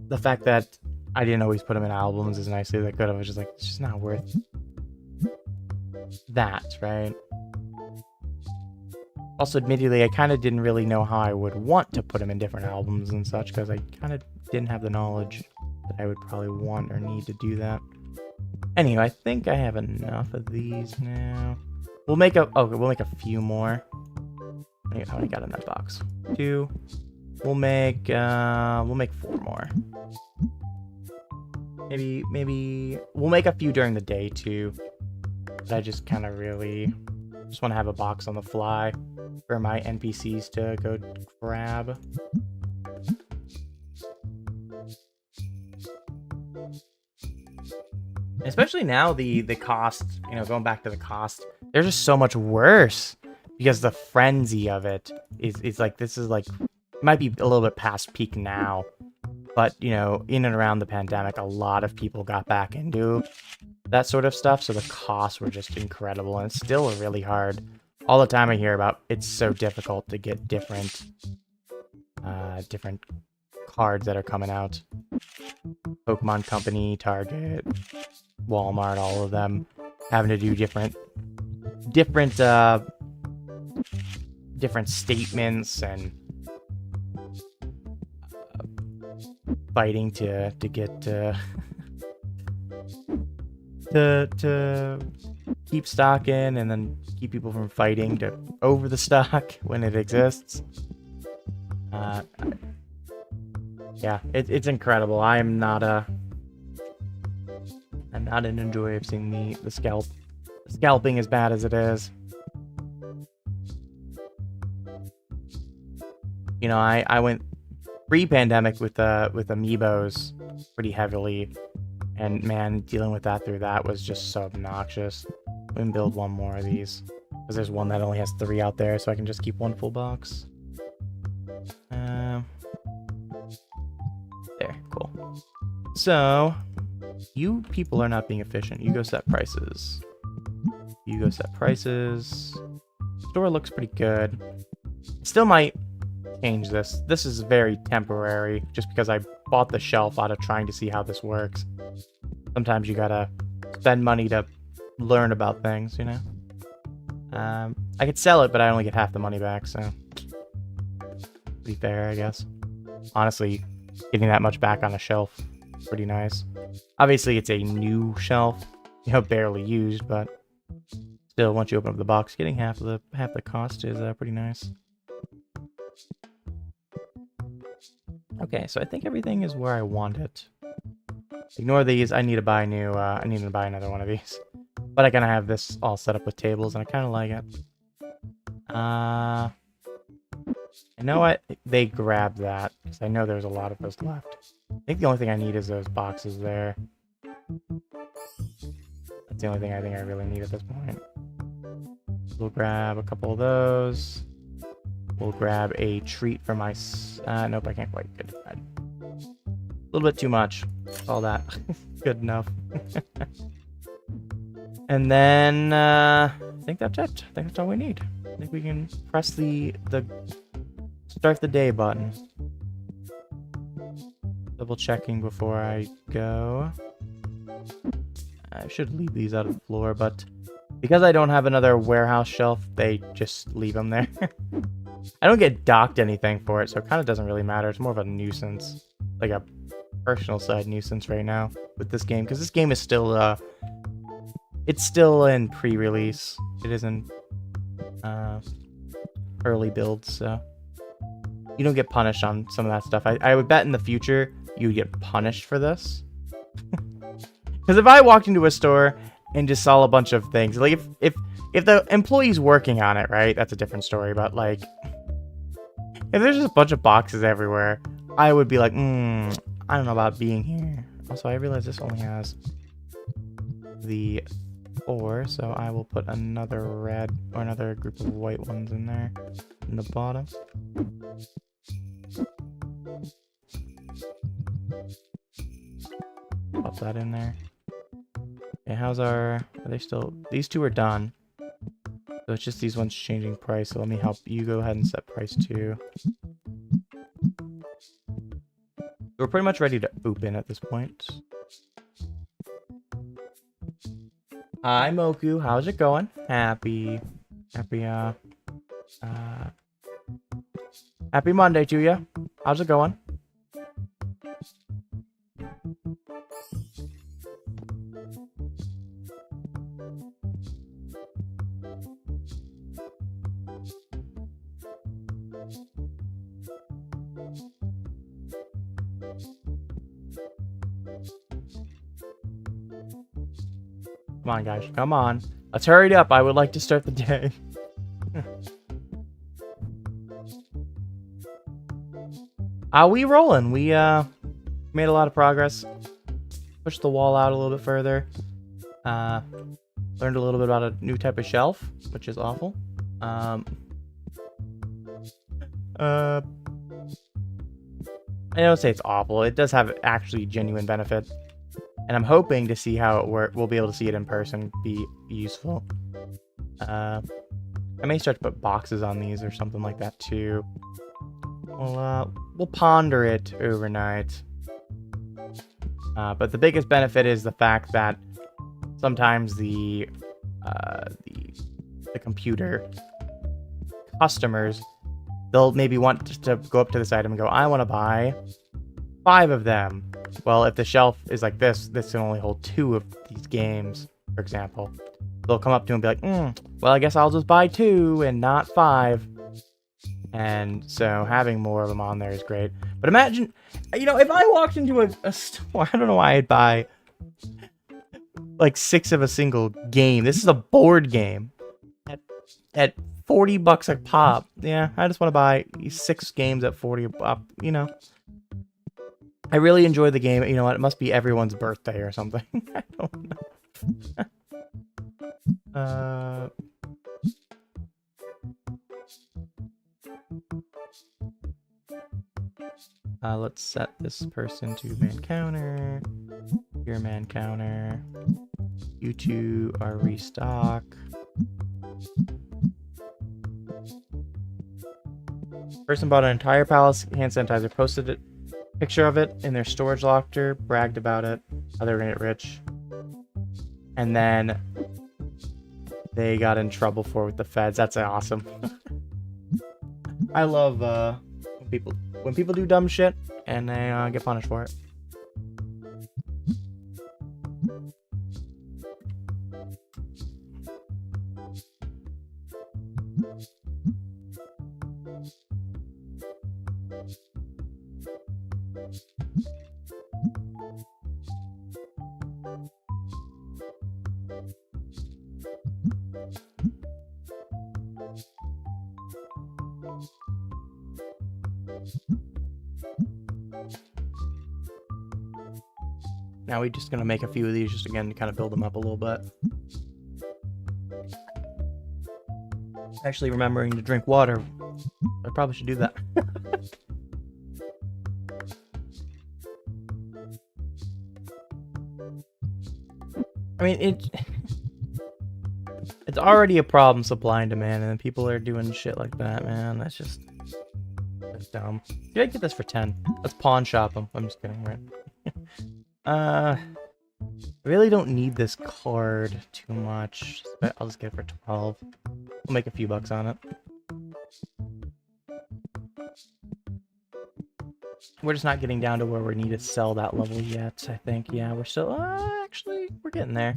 the fact that I didn't always put them in albums as nicely as I could have. I was just like, it's just not worth that, right? Also, admittedly, I kind of didn't really know how I would want to put them in different albums and such, because I kind of didn't have the knowledge that I would probably want or need to do that. Anyway, I think I have enough of these now. We'll make we'll make a few more. How many got in that box? 2. We'll make 4 more. Maybe we'll make a few during the day too. But I just kind of really just want to have a box on the fly for my NPCs to go grab. Especially now, the cost, you know, going back to the cost, they're just so much worse because the frenzy of it is like, this is like, might be a little bit past peak now, but you know, in and around the pandemic, a lot of people got back into that sort of stuff, so the costs were just incredible, and it's still really hard. All the time I hear about it's so difficult to get different cards that are coming out. Pokemon Company, Target, Walmart, all of them having to do different statements and fighting to get to keep stock in, and then keep people from fighting to over the stock when it exists. Yeah, it's incredible. I'm not an enjoyer of seeing the scalping as bad as it is. You know, I went pre-pandemic with amiibos pretty heavily, and man, dealing with that through that was just so obnoxious. I'm gonna build one more of these because there's one that only has 3 out there, so I can just keep one full box. There, cool. So, you people are not being efficient. You go set prices. You go set prices. Store looks pretty good. Still might change this. This is very temporary, just because I bought the shelf out of trying to see how this works. Sometimes you gotta spend money to learn about things, you know? I could sell it, but I only get half the money back, so... pretty fair, I guess. Honestly, getting that much back on a shelf is pretty nice. Obviously, it's a new shelf, you know, barely used, but still, once you open up the box, getting half the cost is pretty nice. Okay, so I think everything is where I want it. Ignore these. I need to buy new. I need to buy another one of these, but I kind of have this all set up with tables, and I kind of like it. I know what they grabbed that because I know there's a lot of those left. I think the only thing I need is those boxes there. That's the only thing I think I really need at this point. We'll grab a couple of those. We'll grab a treat for my... nope, I can't quite get it. A little bit too much. All that. Good enough. And then, I think that's it. I think that's all we need. I think we can press the start the day button. Double checking before I go. I should leave these out of the floor, but because I don't have another warehouse shelf, they just leave them there. I don't get docked anything for it, so it kind of doesn't really matter. It's more of a nuisance, like a personal side nuisance right now with this game, because this game is still it's still in pre-release. It isn't early build, so you don't get punished on some of that stuff. I would bet in the future you would get punished for this. Because if I walked into a store and just saw a bunch of things, like if the employee's working on it, right, that's a different story. But like, if there's just a bunch of boxes everywhere, I would be like, I don't know about being here. Also, I realize this only has the 4, so I will put another red or another group of white ones in there in the bottom. Pop that in there. Okay, how's our... Are they still... These 2 are done. So it's just these ones changing price, so let me help you go ahead and set price too. We're pretty much ready to open at this point. Hi Moku, how's it going? Happy Monday to you. How's it going? Come on, guys. Come on. Let's hurry it up. I would like to start the day. We rolling. We made a lot of progress. Pushed the wall out a little bit further. Learned a little bit about a new type of shelf, which is awful. I don't say it's awful. It does have actually genuine benefit. And I'm hoping to see how it works. We'll be able to see it in person. Be useful. I may start to put boxes on these or something like that too. We'll ponder it overnight. But the biggest benefit is the fact that sometimes the computer customers, they'll maybe want to go up to this item and go, I want to buy 5 of them. Well, if the shelf is like this can only hold 2 of these games, for example. They'll come up to him and be like, well, I guess I'll just buy 2 and not 5. And so having more of them on there is great. But imagine, you know, if I walked into a store, I don't know why I'd buy like 6 of a single game. This is a board game at $40 a pop. Yeah, I just want to buy 6 games at 40 a pop, you know. I really enjoy the game. You know what? It must be everyone's birthday or something. I don't know. Let's set this person to man counter. Your man counter. You two are restock. Person bought an entire Palace hand sanitizer, posted a picture of it in their storage locker, bragged about it, how they were gonna get rich. And then they got in trouble for it with the feds. That's awesome. I love when people do dumb shit and they get punished for it. Now we're just gonna make a few of these just again to kind of build them up a little bit. Actually remembering to drink water. I probably should do that. I mean, it's already a problem, supply and demand, and then people are doing shit like that, man. That's dumb. You might get this for 10. Let's pawn shop them. I'm just kidding, right? I really don't need this card too much. I'll just get it for 12. We'll make a few bucks on it. We're just not getting down to where we need to sell that level yet, I think. Yeah, we're still... actually, we're getting there.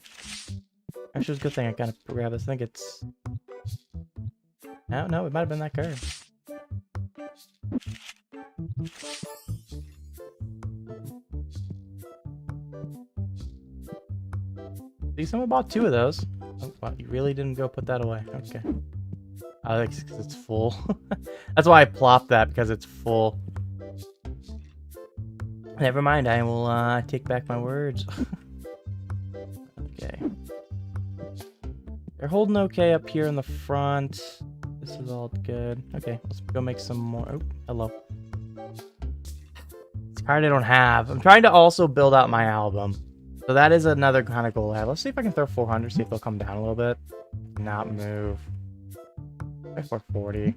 Actually, it's a good thing I kind of grabbed this. I think it's... No, it might have been that card. See, someone bought 2 of those. Oh, wow, you really didn't go put that away. Okay. I think it's full. That's why I plopped that, because it's full. Never mind, I will take back my words. Okay. They're holding okay up here in the front. This is all good. Okay, let's go make some more. Oh, hello. It's a card I don't have. I'm trying to also build out my album. So that is another kind of goal I have. Let's see if I can throw 400, see if they'll come down a little bit. Not move. Try 440.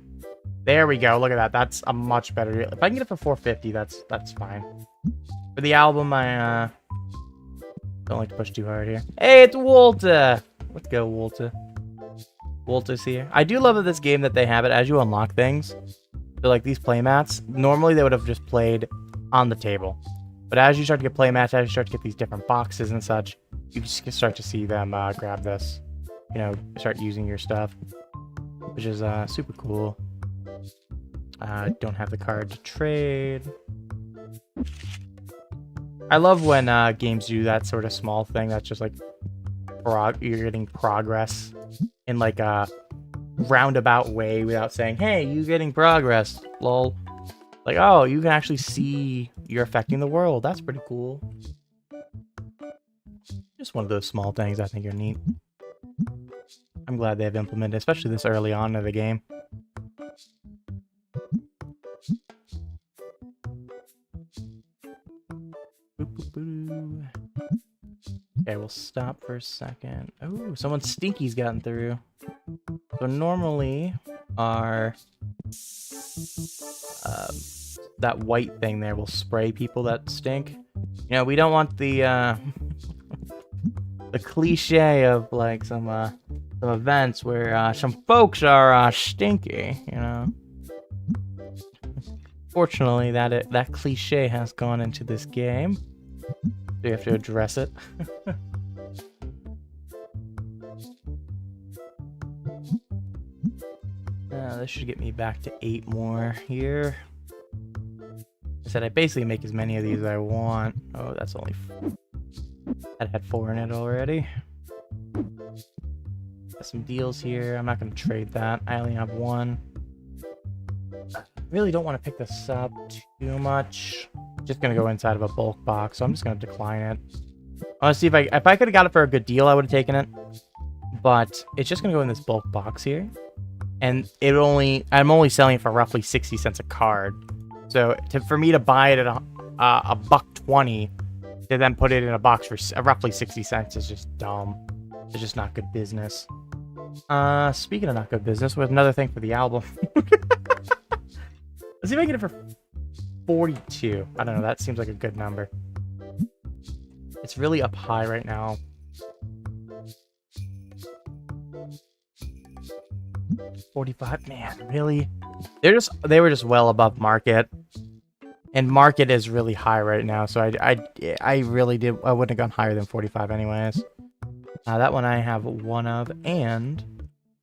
There we go. Look at that. That's a much better deal. If I can get it for 450, that's fine. For the album, I don't like to push too hard here. Hey, it's Walter. Let's go, Walter. Walter's here. I do love that this game that they have it as you unlock things. So like these playmats, normally they would have just played on the table. But as you start to get playmats, as you start to get these different boxes and such, you just start to see them grab this. You know, start using your stuff. Which is super cool. Don't have the card to trade. I love when games do that sort of small thing that's just like progress in like a roundabout way without saying, "Hey, you're getting progress." Lol. Like, oh, you can actually see you're affecting the world. That's pretty cool. Just one of those small things I think are neat. I'm glad they've implemented, especially this early on in the game. Okay, we'll stop for a second. Oh, someone stinky's gotten through. So normally our that white thing there will spray people that stink. You know, we don't want the the cliche of like some events where some folks are stinky, you know. Fortunately, that cliche has gone into this game, so you have to address it. This should get me back to 8 more here. I said I basically make as many of these as I want. Oh, that's only... That had 4 in it already. Got some deals here. I'm not going to trade that. I only have 1. I really don't want to pick this up too much. Just going to go inside of a bulk box, so I'm just going to decline it. I want to see if I could have got it for a good deal, I would have taken it. But it's just going to go in this bulk box here. And I'm only selling it for roughly 60 cents a card. So for me to buy it at a $1.20 to then put it in a box for roughly 60 cents is just dumb. It's just not good business. Speaking of not good business, we have another thing for the album. Let's see if I can get it for 42. I don't know, that seems like a good number. It's really up high right now. $45, man, really? They were just well above market, and market is really high right now. So I wouldn't have gone higher than 45 anyways. That one I have 1 of, and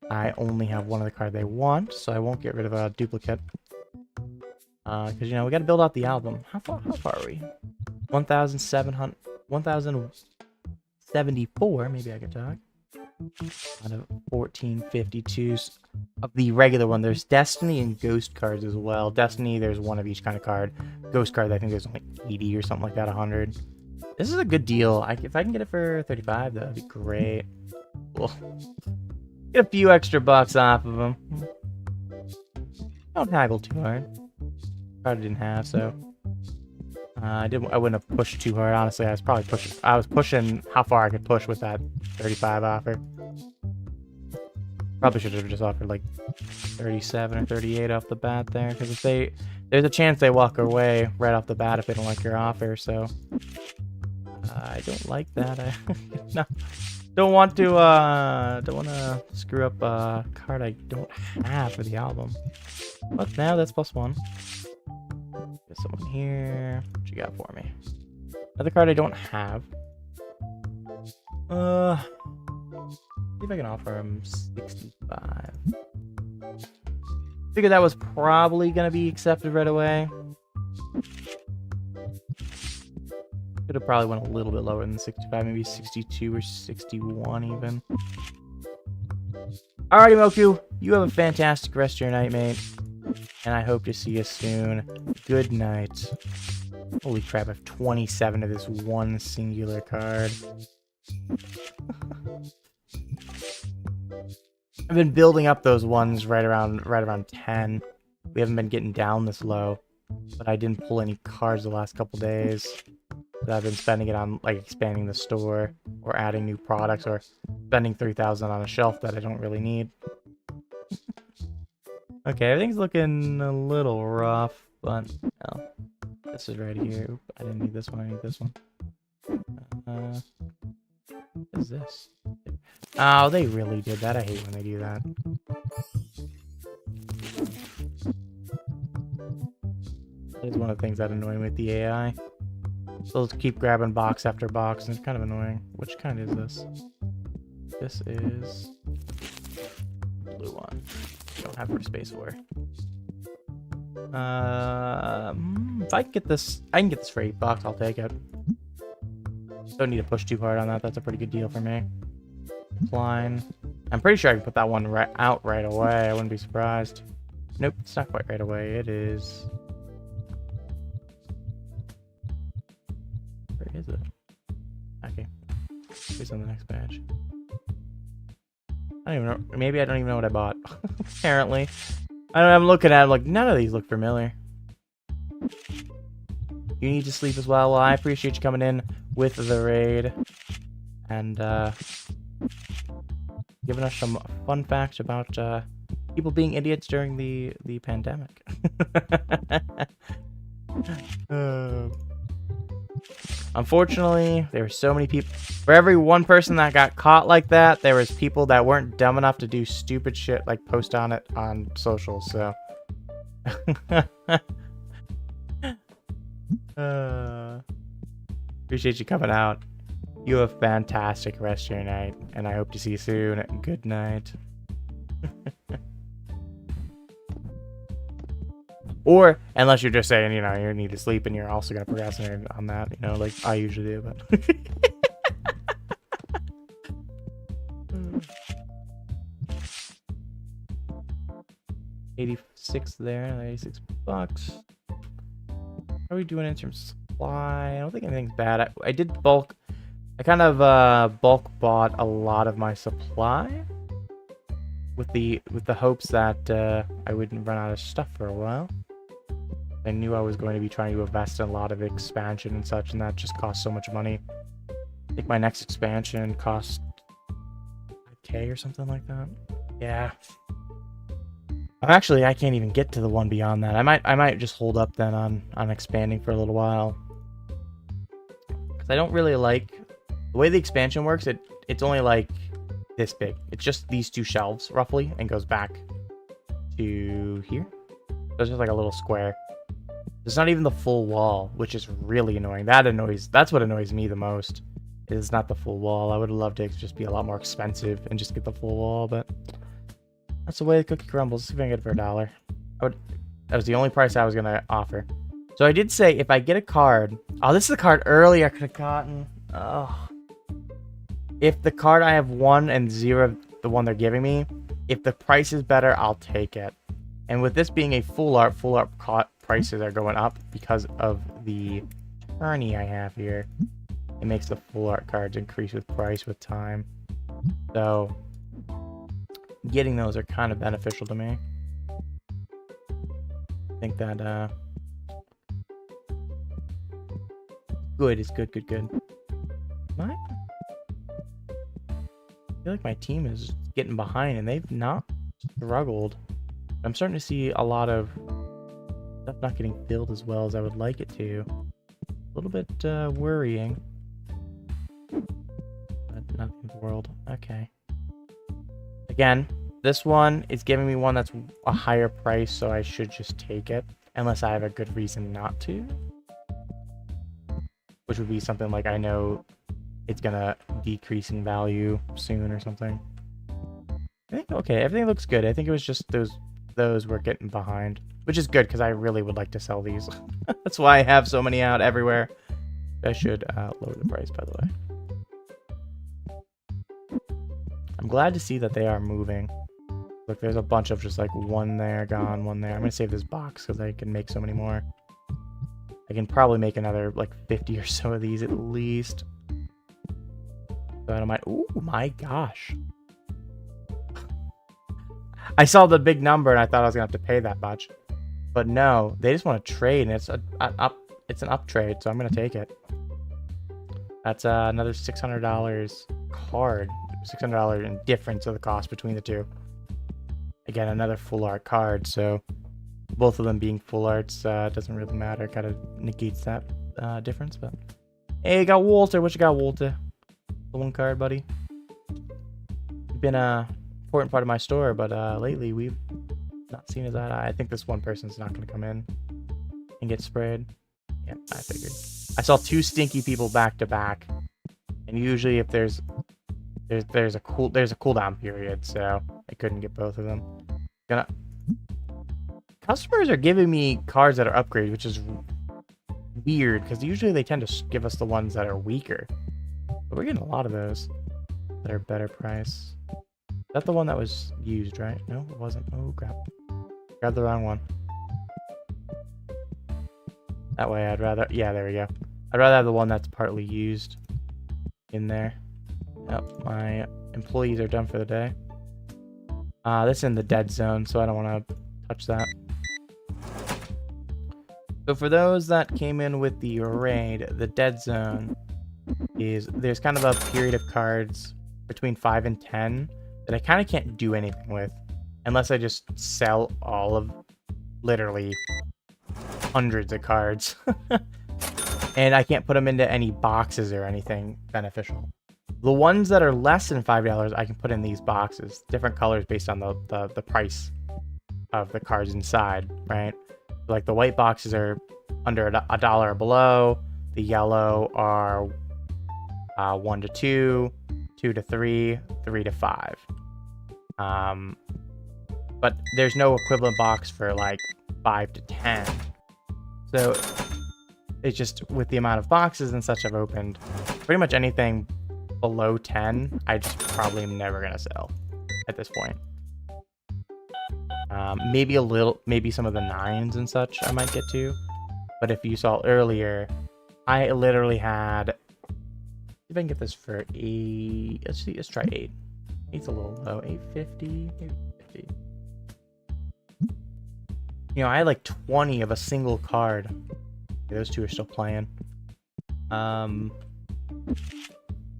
I only have 1 of the card they want, so I won't get rid of a duplicate. Because you know we got to build out the album. How far are we? 1,074. Maybe I could talk. Out of 1452s of the regular one. There's Destiny and Ghost cards as well. Destiny, there's 1 of each kind of card. Ghost cards, I think there's only 80 or something like that, 100. This is a good deal. If I can get it for 35, that'd be great. Cool. Get a few extra bucks off of them. Don't haggle too hard. Card I didn't have, so I wouldn't have pushed too hard. Honestly, I was pushing how far I could push with that 35 offer. Probably should have just offered like 37 or 38 off the bat there, because if there's a chance they walk away right off the bat if they don't like your offer. So I don't like that. No, don't want to screw up a card I don't have for the album. But now that's +1. There's someone here. What you got for me? Another card I don't have. See if I can offer him 65. Figured that was probably gonna be accepted right away. Could have probably went a little bit lower than 65, maybe 62 or 61 even. Alrighty, Moku, you have a fantastic rest of your night, mate. And I hope to see you soon. Good night. Holy crap, I have 27 of this one singular card. I've been building up those ones right around 10. We haven't been getting down this low. But I didn't pull any cards the last couple days. So I've been spending it on like expanding the store or adding new products or spending 3,000 on a shelf that I don't really need. Okay, everything's looking a little rough, but no. This is right here. Oop, I didn't need this one. I need this one. What is this? Oh, they really did that. I hate when they do that. That is one of the things that annoy me with the AI. They'll keep grabbing box after box, and it's kind of annoying. Which kind is this? This is blue one. Don't have for space for. If I can get this, for $8. I'll take it. Don't need to push too hard on that. That's a pretty good deal for me. line. I'm pretty sure I can put that one out right away. I wouldn't be surprised. Nope, it's not quite right away. It is. Where is it? Okay. It's on the next page. I don't even know. Maybe I don't even know what I bought. Apparently. I'm looking at it like, none of these look familiar. You need to sleep as well. Well, I appreciate you coming in with the raid. And, giving us some fun facts about, people being idiots during the pandemic. Unfortunately, there were so many people. For every one person that got caught like that, there was people that weren't dumb enough to do stupid shit like post on it on social. So, appreciate you coming out. You have a fantastic rest of your night, and I hope to see you soon. Good night. Or, unless you're just saying, you know, you need to sleep and you're also going to procrastinate on that, you know, like I usually do, but... 86 there, 86 bucks. How are we doing in terms of supply? I don't think anything's bad. I did bulk... I kind of bulk bought a lot of my supply with the hopes that I wouldn't run out of stuff for a while. I knew I was going to be trying to invest in a lot of expansion and such, and that just costs so much money. I think my next expansion cost $5K or something like that. Yeah. Actually, I can't even get to the one beyond that. I might just hold up then on expanding for a little while. Because I don't really like the way the expansion works. It's only like this big. It's just these two shelves roughly, and goes back to here. So it's just like a little square. It's not even the full wall, which is really annoying. That's what annoys me the most. Is not the full wall. I would love to just be a lot more expensive and just get the full wall, but that's the way the cookie crumbles. Let's see if I can get it for $1. That was the only price I was gonna offer. So I did say if I get a card. Oh, this is the card earlier I could have gotten. Oh. If the card I have 1 and 0, the one they're giving me, if the price is better, I'll take it. And with this being a full art prices are going up because of the tourney I have here. It makes the full art cards increase with price with time. So getting those are kind of beneficial to me. I think that good is good. What? I feel like my team is getting behind and they've not struggled. I'm starting to see a lot of stuff not getting filled as well as I would like it to. A little bit worrying. But not in the world. Okay. Again, this one is giving me one that's a higher price, so I should just take it. Unless I have a good reason not to. Which would be something like I know it's gonna decrease in value soon or something. I think, okay, everything looks good. I think it was just those were getting behind. Which is good, because I really would like to sell these. That's why I have so many out everywhere. I should lower the price, by the way. I'm glad to see that they are moving. Look, there's a bunch of just like one there, gone, one there. I'm going to save this box, because I can make so many more. I can probably make another like 50 or so of these at least. So I don't mind. Oh my gosh. I saw the big number and I thought I was going to have to pay that much. But no, they just want to trade, and it's an up trade, so I'm gonna take it. That's another $600 card, $600 in difference of the cost between the two. Again, another full art card, so both of them being full arts doesn't really matter. Kind of negates that difference. But hey, you got Walter. What you got, Walter? The one card, buddy. You've been a important part of my store, but lately we've not seen as that. I think this one person's not going to come in and get sprayed. Yeah, I figured. I saw 2 stinky people back to back, and usually if there's a cooldown period, so I couldn't get both of them. Customers are giving me cards that are upgraded, which is weird because usually they tend to give us the ones that are weaker. But we're getting a lot of those. They're better price. Is that the one that was used, right? No, it wasn't. Oh, crap. Grabbed the wrong one. That way I'd rather... Yeah, there we go. I'd rather have the one that's partly used in there. Yep, my employees are done for the day. This is in the dead zone, so I don't want to touch that. So for those that came in with the raid, the dead zone is... There's kind of a period of cards between 5 and 10 that I kind of can't do anything with unless I just sell all of literally hundreds of cards. And I can't put them into any boxes or anything beneficial. The ones that are less than $5 I can put in these boxes, different colors based on the price of the cards inside, right? Like the white boxes are under $1 or below, the yellow are 1 to 2, 2 to 3, 3 to 5. But there's no equivalent box for like 5 to 10. So it's just with the amount of boxes and such I've opened, pretty much anything below 10, I just probably am never gonna sell at this point. Maybe some of the 9s and such I might get to. But if you saw earlier, I literally had, if I can get this for 8, let's try 8. 8's a little low, 850, maybe 50. You know, I had like 20 of a single card. Okay, those two are still playing.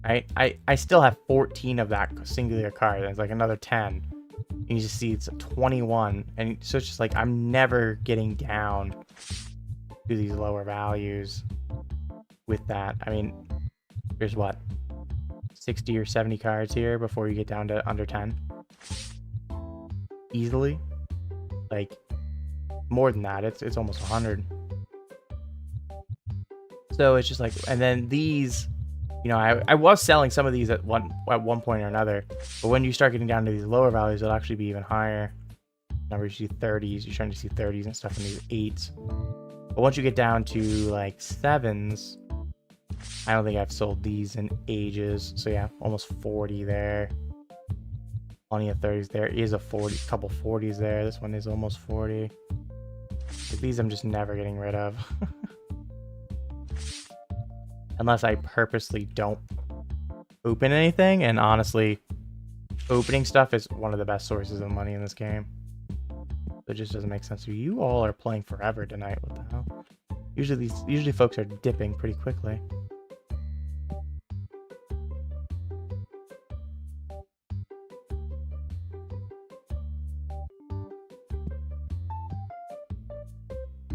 I still have 14 of that singular card. There's like another 10. And you just see it's 21. And so it's just like I'm never getting down to these lower values with that. I mean, there's what? 60 or 70 cards here before you get down to under 10. Easily. Like, more than that. It's almost 100. So it's just like, and then these, you know, I was selling some of these at one point or another, but when you start getting down to these lower values, it'll actually be even higher. Numbers, you see 30s, you're starting to see 30s and stuff in these 8s. But once you get down to like 7s, I don't think I've sold these in ages. So yeah, almost 40 there. Plenty of 30s. There is a couple 40s there. This one is almost 40. But these I'm just never getting rid of. Unless I purposely don't open anything. And honestly, opening stuff is one of the best sources of money in this game. It just doesn't make sense. You all are playing forever tonight. What the hell? Usually folks are dipping pretty quickly.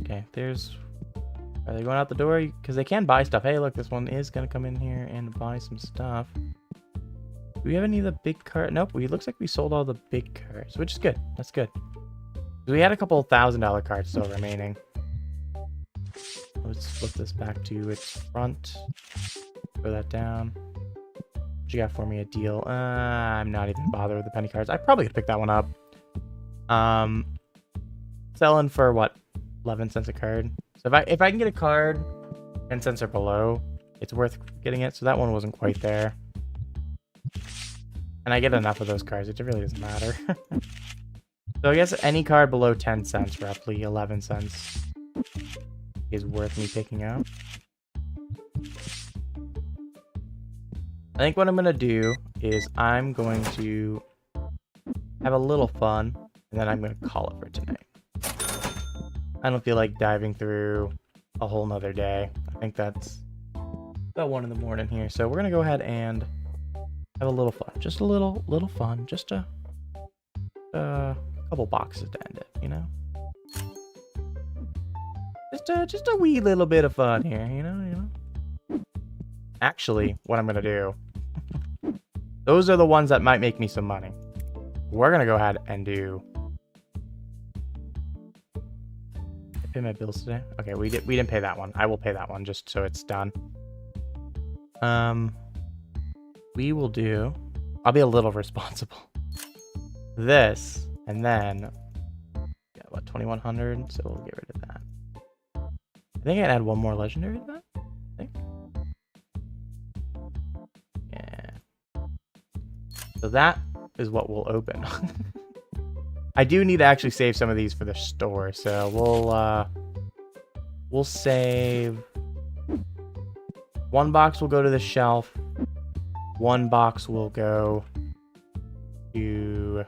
Okay, are they going out the door? Because they can buy stuff. Hey, look, this one is going to come in here and buy some stuff. Do we have any of the big cards? Nope, it looks like we sold all the big cards, which is good. That's good. We had a couple $1,000 cards still remaining. Let's flip this back to its front. Throw that down. What you got for me? A deal? I'm not even bothered with the penny cards. I probably could pick that one up. Selling for what? 11 cents a card. So if I can get a card 10 cents or below, it's worth getting it. So that one wasn't quite there. And I get enough of those cards. It really doesn't matter. So I guess any card below 10 cents, roughly 11 cents, is worth me picking up. I think what I'm going to do is I'm going to have a little fun, and then I'm going to call it for tonight. I don't feel like diving through a whole nother day. I think that's about 1 in the morning here. So we're going to go ahead and have a little fun. Just a little fun. Just a couple boxes to end it, you know? Just a wee little bit of fun here, you know? Actually, what I'm going to do, those are the ones that might make me some money. We're going to go ahead and do... I pay my bills today? Okay, we didn't pay that one. I will pay that one just so it's done. We will do... I'll be a little responsible. This, and then... Yeah, what, 2100? So we'll get rid of that. I think I can add one more legendary to that. I think. Yeah. So that is what we'll open. I do need to actually save some of these for the store, so we'll save. One box will go to the shelf. One box will go to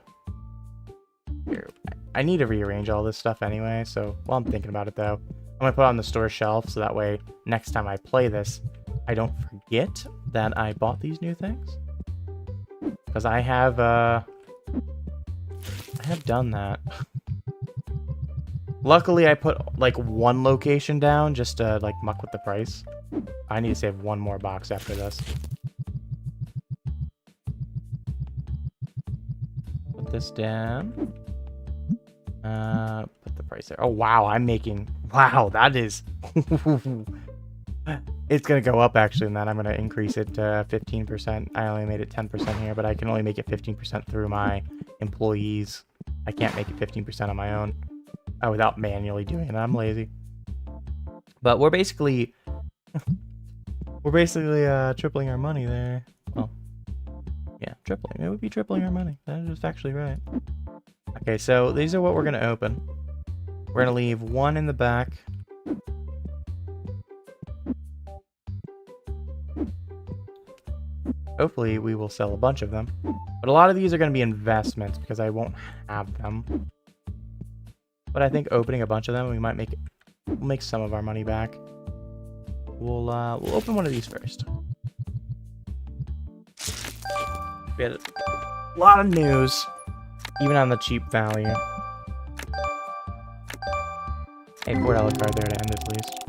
here. I need to rearrange all this stuff anyway, so while I'm thinking about it though, I'm gonna put it on the store shelf so that way next time I play this, I don't forget that I bought these new things. Because I have done that. Luckily, I put like one location down just to like muck with the price. I need to save one more box after this. Put this down. Put the price there. Oh wow, I'm making. Wow, that is. It's gonna go up actually, and then I'm gonna increase it to 15%. I only made it 10% here, but I can only make it 15% through my employees. I can't make it 15% on my own without manually doing it. I'm lazy. But we're basically tripling our money there. Well, yeah, tripling. It would be tripling our money. That is actually right. Okay, so these are what we're gonna open. We're gonna leave one in the back. Hopefully we will sell a bunch of them. But a lot of these are going to be investments because I won't have them. But I think opening a bunch of them, we might we'll make some of our money back. We'll open one of these first. We had a lot of news, even on the cheap value. Hey, $4 card there to end at least.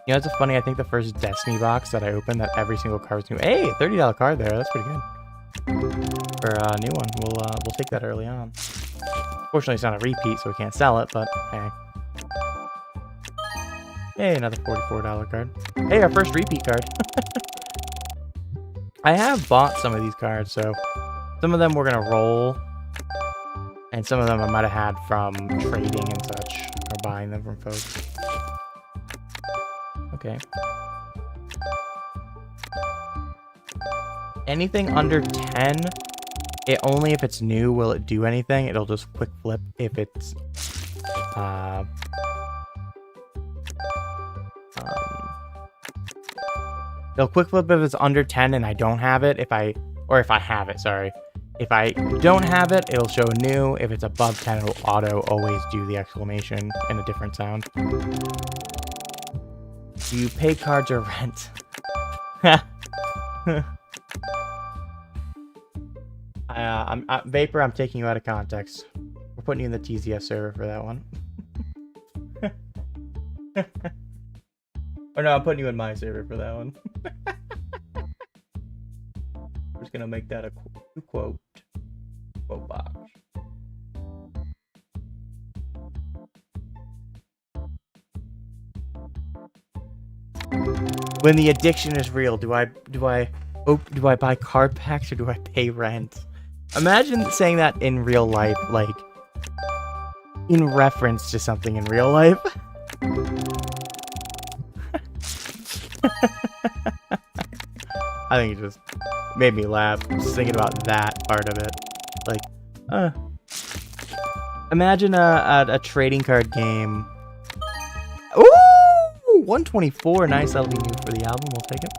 You know, it's funny, I think the first Destiny box that I opened, that every single card was new. Hey, $30 card there, that's pretty good. For a new one, we'll take that early on. Fortunately, it's not a repeat, so we can't sell it, but hey. Hey, another $44 card. Hey, our first repeat card. I have bought some of these cards, so some of them we're gonna roll, and some of them I might have had from trading and such, or buying them from folks. Okay. Anything under 10, only if it's new will it do anything. It'll just quick flip if it's it'll quick flip if it's under 10 and I don't have it. If I have it, sorry. If I don't have it, it'll show new. If it's above 10, it'll auto always do the exclamation in a different sound. Do you pay cards or rent? Vapor, I'm taking you out of context. We're putting you in the TZS server for that one. Or no, I'm putting you in my server for that one. We're just gonna make that a quote box. When the addiction is real, do I buy card packs or do I pay rent? Imagine saying that in real life, like in reference to something in real life. I think it just made me laugh just thinking about that part of it. Like, imagine a trading card game. Ooh! 124, nice. That'll be new for the album. We'll take it.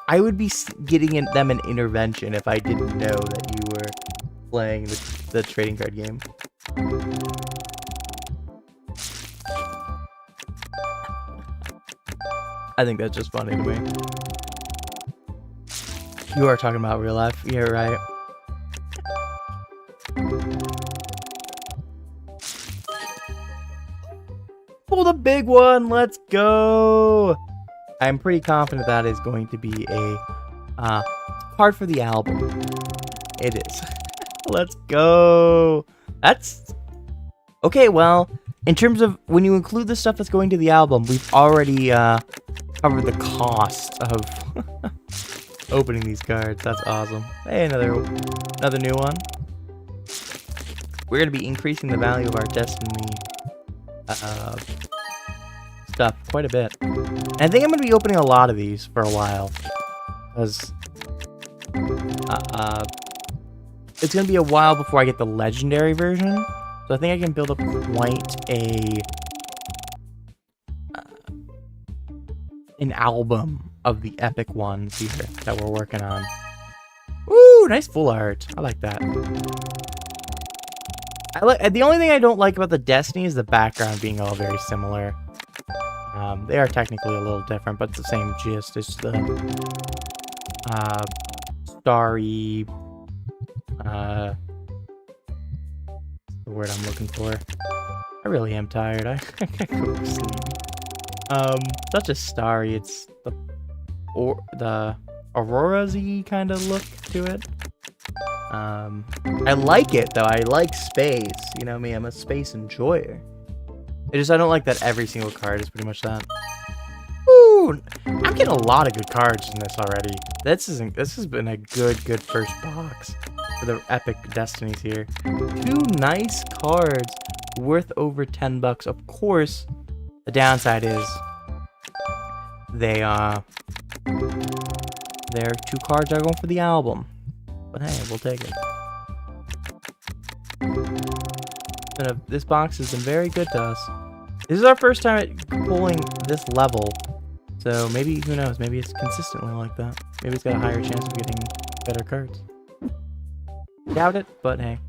I would be getting them an intervention if I didn't know that you were playing the trading card game. I think that's just funny to me. You are talking about real life. Yeah, right. Pull the big one. Let's go. I'm pretty confident that is going to be a card for the album. It is. Let's go. That's okay. Well, in terms of when you include the stuff that's going to the album, we've already covered the cost of opening these cards. That's awesome. Hey, another new one. We're gonna be increasing the value of our Destiny stuff stuff quite a bit. And I think I'm going to be opening a lot of these for a while. Because it's going to be a while before I get the legendary version. So I think I can build up quite an album of the epic ones here that we're working on. Ooh, nice full art. I like that. The only thing I don't like about the Destiny is the background being all very similar. They are technically a little different, but it's the same gist. It's the starry, the word I'm looking for. I really am tired. I can't go to sleep. Not just starry. It's the Aurora-y kind of look to it. I like it though. I like space. You know me. I'm a space enjoyer. I don't like that every single card is pretty much that. Ooh, I'm getting a lot of good cards in this already. This has been a good first box for the epic Destinies here. 2 nice cards worth over $10. Of course, the downside is their 2 cards are going for the album. But hey, we'll take it. This box has been very good to us. This is our first time at pulling this level. So maybe, who knows, maybe it's consistently like that. Maybe it's got a higher chance of getting better cards. Doubt it, but hey.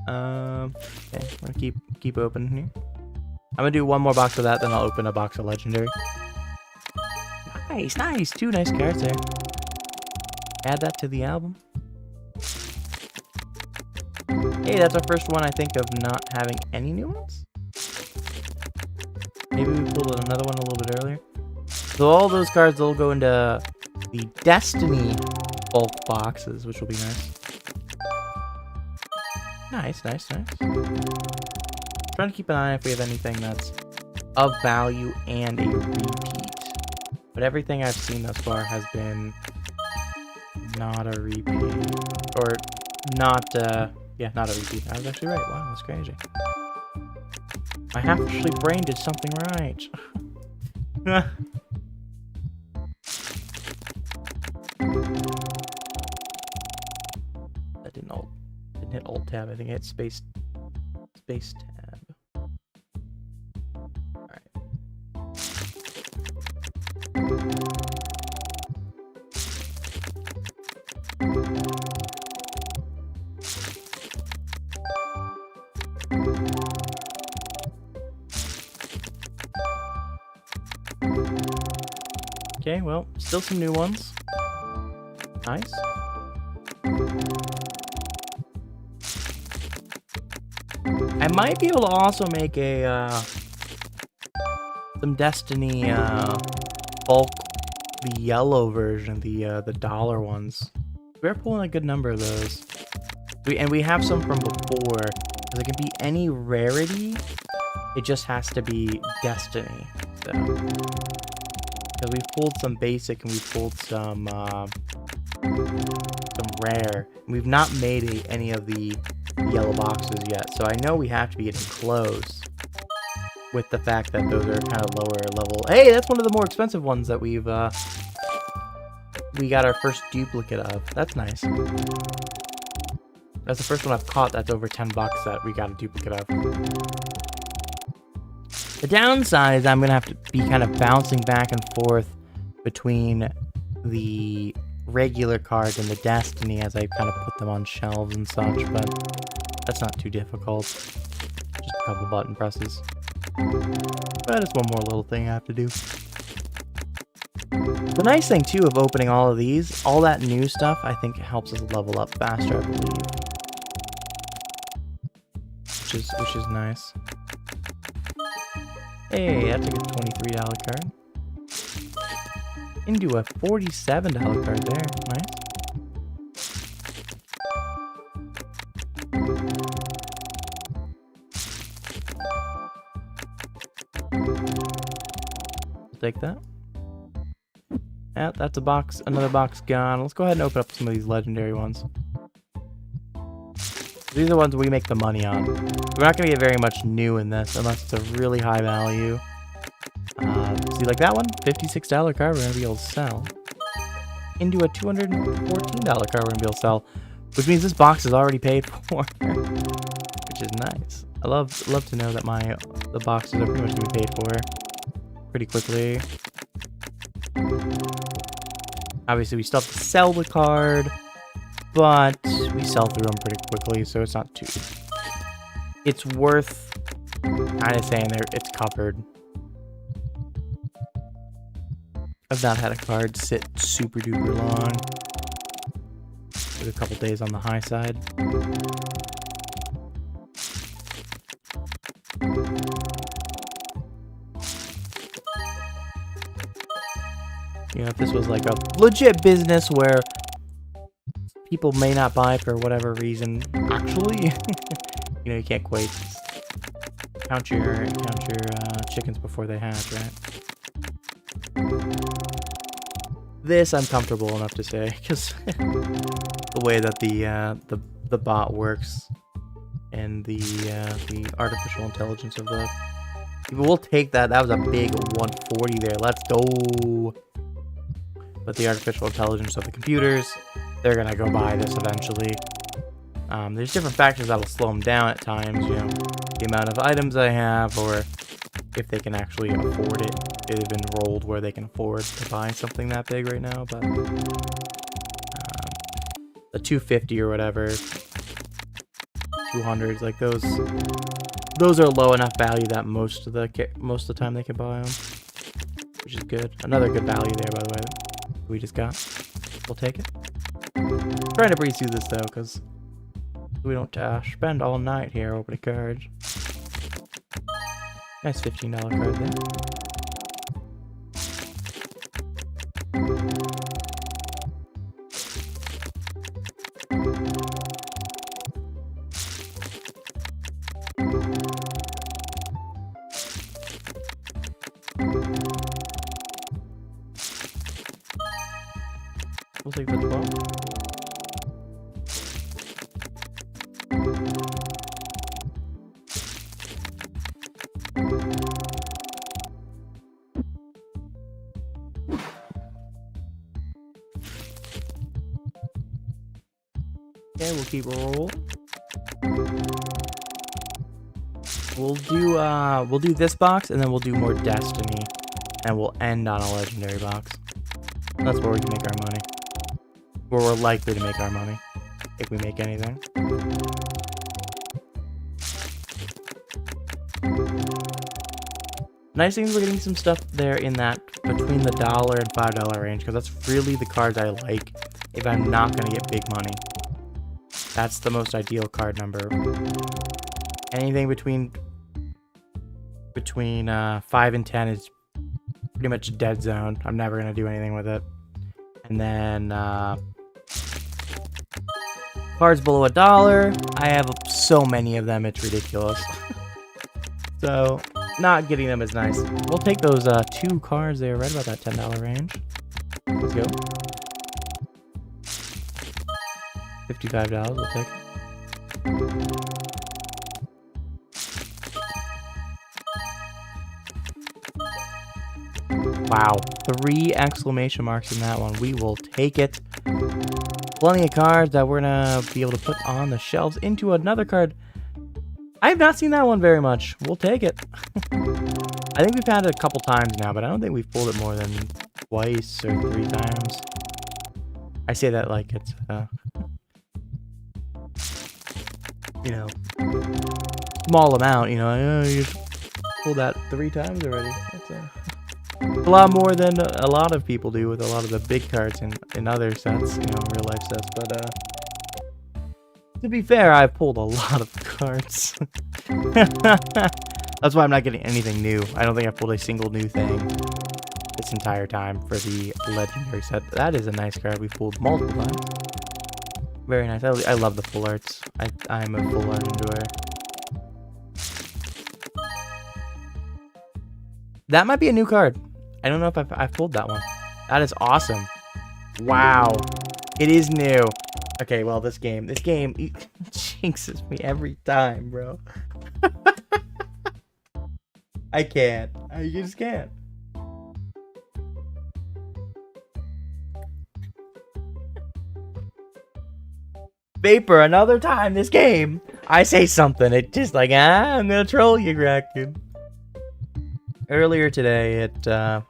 Okay, we're gonna keep opening here. I'm gonna do one more box of that, then I'll open a box of legendary. Nice, 2 nice cards there. Add that to the album. Hey, that's our first one, I think, of not having any new ones. Maybe we pulled another one a little bit earlier. So all those cards will go into the Destiny bulk boxes, which will be nice. Nice. Trying to keep an eye if we have anything that's of value and a repeat. But everything I've seen thus far has been not a repeat. Or not, yeah, not a repeat. I was actually right. Wow, that's crazy. My half-asleep brain did something right. That didn't hit Alt Tab. I think I hit Space Tab. Alright. Okay, well, still some new ones. Nice. I might be able to also make some Destiny bulk, the yellow version, the dollar ones. We're pulling a good number of those. And we have some from before. There can be any rarity. It just has to be Destiny. So, because we pulled some basic and we pulled some rare. We've not made any of the yellow boxes yet, so I know we have to be getting close with the fact that those are kind of lower level. Hey, that's one of the more expensive ones that we got our first duplicate of. That's nice. That's the first one I've caught that's over $10 that we got a duplicate of. The downside is I'm gonna have to be kind of bouncing back and forth between the regular cards and the Destiny as I kind of put them on shelves and such, but that's not too difficult. Just a couple button presses. But it's one more little thing I have to do. The nice thing too of opening all of these, all that new stuff, I think helps us level up faster, I believe. Which is nice. Hey, that's a good $23 card. Into a $47 card there. Nice. I'll take that. Yeah, that's a box. Another box gone. Let's go ahead and open up some of these legendary ones. These are the ones we make the money on. We're not going to get very much new in this unless it's a really high value. See, like that one, $56 card we're gonna be able to sell into a $214 card we're gonna be able to sell, which means this box is already paid for, which is nice. I love to know that the boxes are pretty much gonna be paid for pretty quickly. Obviously, we still have to sell the card, but we sell through them pretty quickly, so it's not too. It's worth kind of saying it's covered. I've not had a card sit super duper long. With a couple days on the high side. You know, if this was like a legit business where people may not buy for whatever reason, actually, you know, you can't quite count your chickens before they hatch, right? This I'm comfortable enough to say, because the way that the bot works and the artificial intelligence of the people will take that. That was a big 140 there. Let's go. But the artificial intelligence of the computers, they're gonna go buy this eventually. There's different factors that will slow them down at times. You know, the amount of items I have, or if they can actually afford it. They've enrolled where they can afford to buy something that big right now, but the 250 or whatever, 200s, like those are low enough value that most of the time they can buy them, which is good. Another good value there, by the way. We just got. We'll take it. Trying to breeze through this though, because we don't spend all night here opening cards. Nice $15 card there. We'll take the 12. Okay, we'll keep rolling. We'll do this box, and then we'll do more Destiny, and we'll end on a legendary box. That's where we can make our money. Where we're likely to make our money, if we make anything. Nice thing is we're getting some stuff there in that between the $1 and $5 range, because that's really the cards I like if I'm not going to get big money. That's the most ideal card number. Anything between 5 and 10 is pretty much dead zone. I'm never going to do anything with it. And then cards below $1, I have so many of them, it's ridiculous. So not getting them is nice. We'll take those 2 cards there right about that $10 range. Let's go. $55, we'll take it. Wow, 3 exclamation marks in that one. We will take it. Plenty of cards that we're gonna be able to put on the shelves into another card. I have not seen that one very much. We'll take it. I think we've had it a couple times now, but I don't think we've pulled it more than twice or 3 times. I say that like it's, you know, small amount, you know, you just pulled that 3 times already. That's a lot more than a lot of people do with a lot of the big cards in other sets, you know, real life sets, but, to be fair, I've pulled a lot of cards. That's why I'm not getting anything new. I don't think I've pulled a single new thing this entire time for the legendary set. That is a nice card we've pulled multiple times. Very nice. I love the full arts. I'm a full art enjoyer. That might be a new card. I don't know if I've pulled that one. That is awesome. Wow. It is new. Okay, well, this game jinxes me every time, bro. I can't. I just can't. Vapor, another time this game, I say something. It just like, I'm gonna troll you, Kraken. Earlier today, I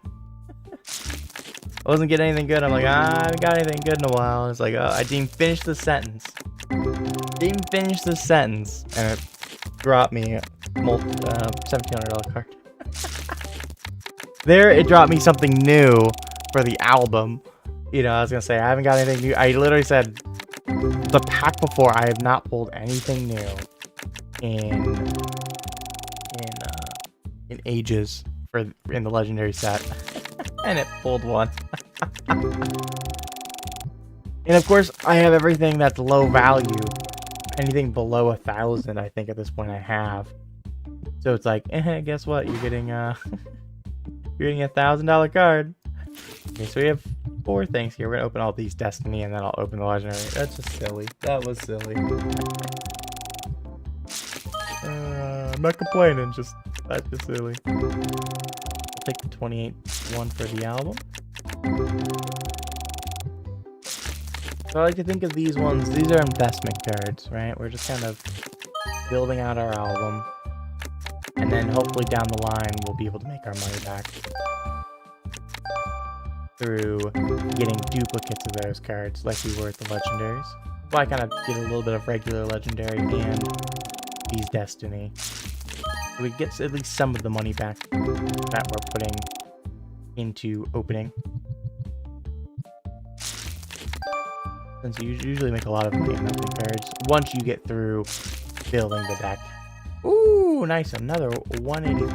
wasn't getting anything good. I'm like, I haven't got anything good in a while. It's like, oh, I didn't finish the sentence. Didn't finish the sentence. And it dropped me a $1,700 card. There, it dropped me something new for the album. You know, I was gonna say, I haven't got anything new. I literally said, the pack before, I have not pulled anything new in ages in the legendary set. And it pulled one. And of course, I have everything that's low value. Anything below 1,000, I think at this point I have. So it's like, guess what? You're getting you're getting a $1,000 card. Okay, so we have 4 things here. We're gonna open all these Destiny, and then I'll open the legendary. That's just silly. That was silly. I'm not complaining. That's just silly. I'll take the 28 one for the album. So I like to think of these ones. These are investment cards, right? We're just kind of building out our album, and then hopefully down the line we'll be able to make our money back through getting duplicates of those cards like we were at the legendaries. Well, I kind of get a little bit of regular legendary and these Destiny. So we get at least some of the money back that we're putting into opening. Since you usually make a lot of money on opening cards once you get through building the deck. Ooh, nice. Another 183.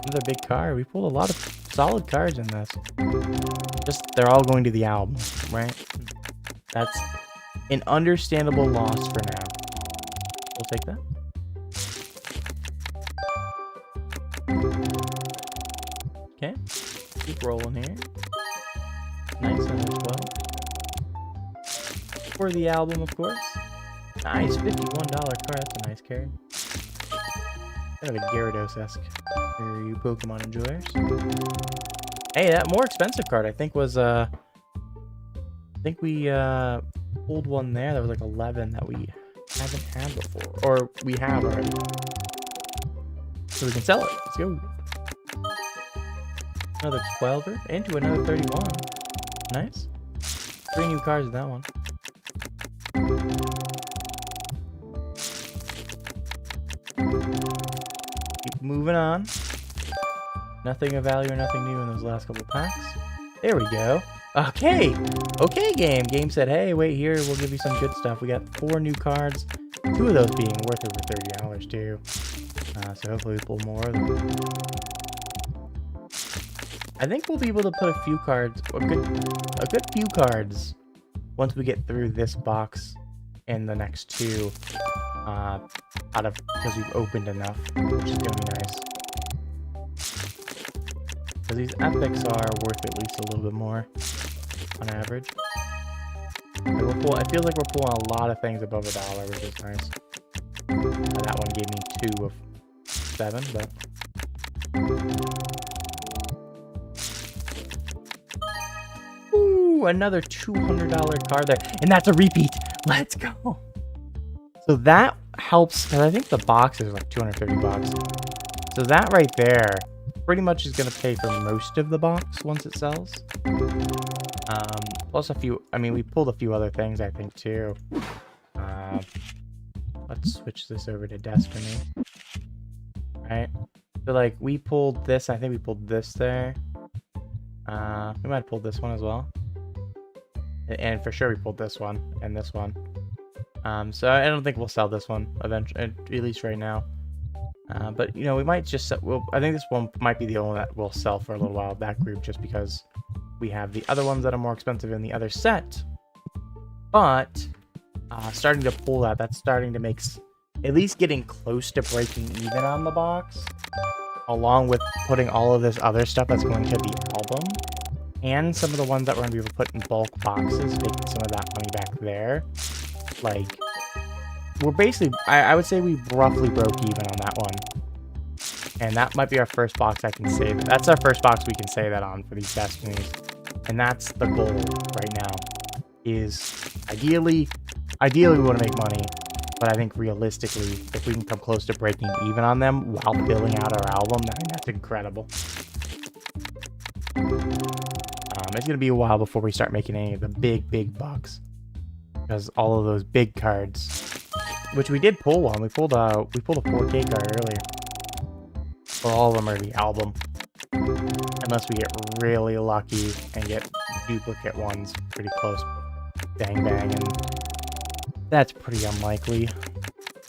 Another big card. We pulled a lot of solid cards in this. Just, they're all going to the album, right? That's an understandable loss for now. We'll take that. Okay. Keep rolling here. Nice, another 12. For the album, of course. Nice, $51 card. That's a nice card. Kind of a Gyarados-esque for you Pokemon enjoyers. Hey, that more expensive card I think was I think we pulled one there that was like 11 that we haven't had before, or we have already. So we can sell it. Let's go. Another 12er into another 31. Nice. 3 new cards in that one. Keep moving on. Nothing of value or nothing new in those last couple packs. There we go. Okay. Okay, game. Game said, hey, wait here. We'll give you some good stuff. We got 4 new cards. 2 of those being worth over $30 too. So hopefully we pull more of them. I think we'll be able to put a few cards, a good few cards, once we get through this box and the next 2, because we've opened enough, which is gonna be nice. Because these epics are worth at least a little bit more on average. And I feel like we're pulling a lot of things above $1, which is nice. That one gave me 2 of 7, but. Ooh, another $200 card there, and that's a repeat. Let's go. So that helps, because I think the box is like 230 bucks. So that right there pretty much is going to pay for most of the box once it sells. Plus a few, I mean, we pulled a few other things, I think, too. Let's switch this over to Destiny. Right? So, like, we pulled this. I think we pulled this there. We might have pulled this one as well. And for sure we pulled this one and this one. So I don't think we'll sell this one eventually, at least right now. But, you know, we might just... I think this one might be the only one that we'll sell for a little while, that group, just because we have the other ones that are more expensive in the other set. But starting to pull that, that's starting to make... at least getting close to breaking even on the box, along with putting all of this other stuff that's going to the album, and some of the ones that we're going to be able to put in bulk boxes, making some of that money back there. Like, we're basically, I would say we roughly broke even on that one. And that might be our first box I can say that. That's our first box we can say that on for these Destinies. And that's the goal right now, is ideally Ideally, we want to make money, but I think realistically, if we can come close to breaking even on them while filling out our album, I mean, that's incredible. It's going to be a while before we start making any of the big bucks. Because all of those big cards, which we did pull one. We pulled a 4K card earlier. Well, all of them are the album. Unless we get really lucky and get duplicate ones pretty close. Bang, and that's pretty unlikely.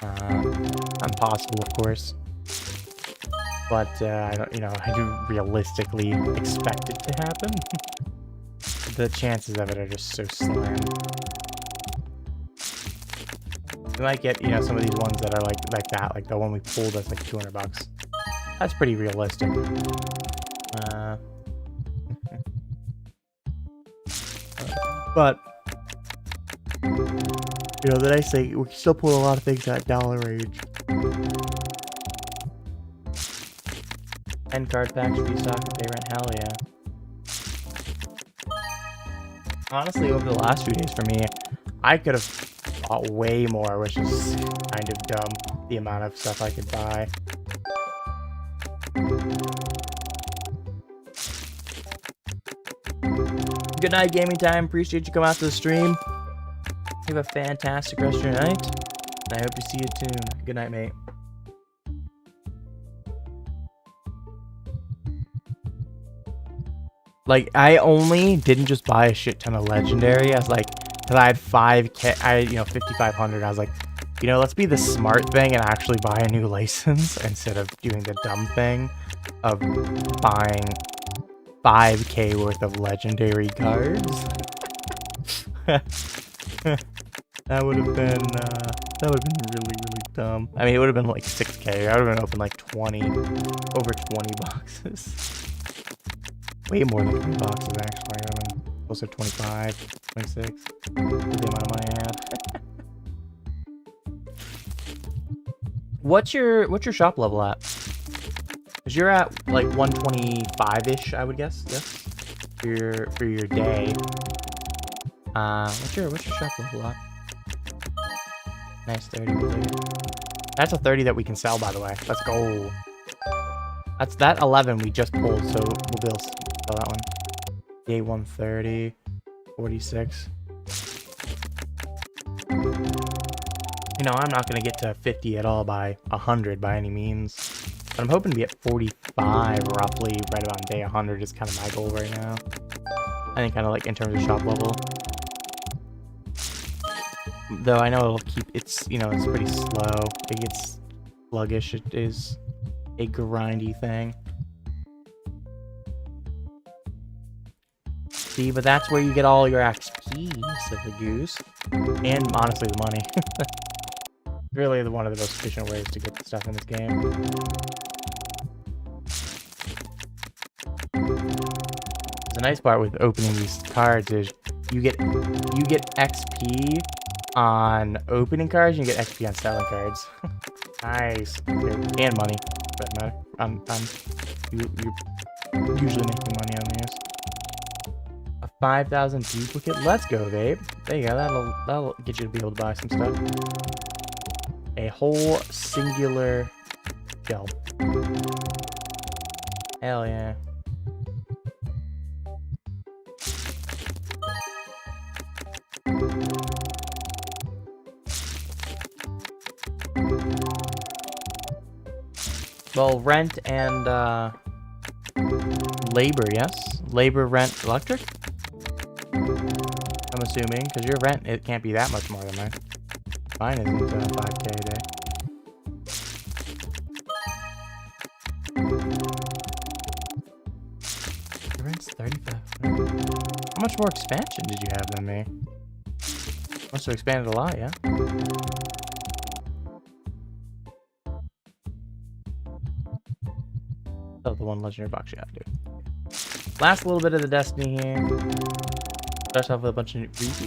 Impossible, of course. But, I do realistically expect it to happen. The chances of it are just so slim. We might get, some of these ones that are like that, like the one we pulled that's like $200. That's pretty realistic. But, the nice thing, we can still pull a lot of things at dollar range. 10 card packs, restock, and pay rent, hell yeah. Honestly, over the last few days for me, I could have bought way more, which is kind of dumb, the amount of stuff I could buy. Good night, gaming time. Appreciate you coming out to the stream. You have a fantastic rest of your night, and I hope to see you soon. Good night, mate. Like, I only didn't just buy a shit ton of legendary. I was like, because I had 5,500. I was like, let's be the smart thing and actually buy a new license instead of doing the dumb thing of buying 5K worth of legendary cards. That would have been really dumb. I mean, it would have been like 6K. I would have been open like over 20 boxes. Way more than 20 boxes, actually. I would have been closer to 25, 26. With the amount of money I had. What's your shop level at? Because you're at like 125-ish, I would guess. Yes. For your day. What's your shop level at? Nice 30. That's a 30 that we can sell, by the way. Let's go. That's that 11 we just pulled, so we'll be able to sell that one. Day 130, 46. I'm not gonna get to 50 at all by 100 by any means, but I'm hoping to be at 45 roughly right around day 100 is kind of my goal right now. I think kind of like in terms of shop level. Though I know it'll keep, it's pretty slow. It gets sluggish. It is a grindy thing. See, but that's where you get all your XP, silly goose. And honestly, the money. Really one of the most efficient ways to get the stuff in this game. The nice part with opening these cards is you get XP on opening cards, and you get XP on selling cards. Nice. Okay. And money, for that matter. You're usually making money on these. A 5,000 duplicate. Let's go, babe. There you go. That'll get you to be able to buy some stuff. A whole singular shell. Hell yeah. Well, rent and labor, yes? Labor, rent, electric? I'm assuming, because your rent, it can't be that much more than mine. Mine isn't 5K a day. Your rent's 35. How much more expansion did you have than me? Must have expanded a lot, yeah? Oh, the one legendary box you have to do. Last little bit of the Destiny here. Start off with a bunch of repeats.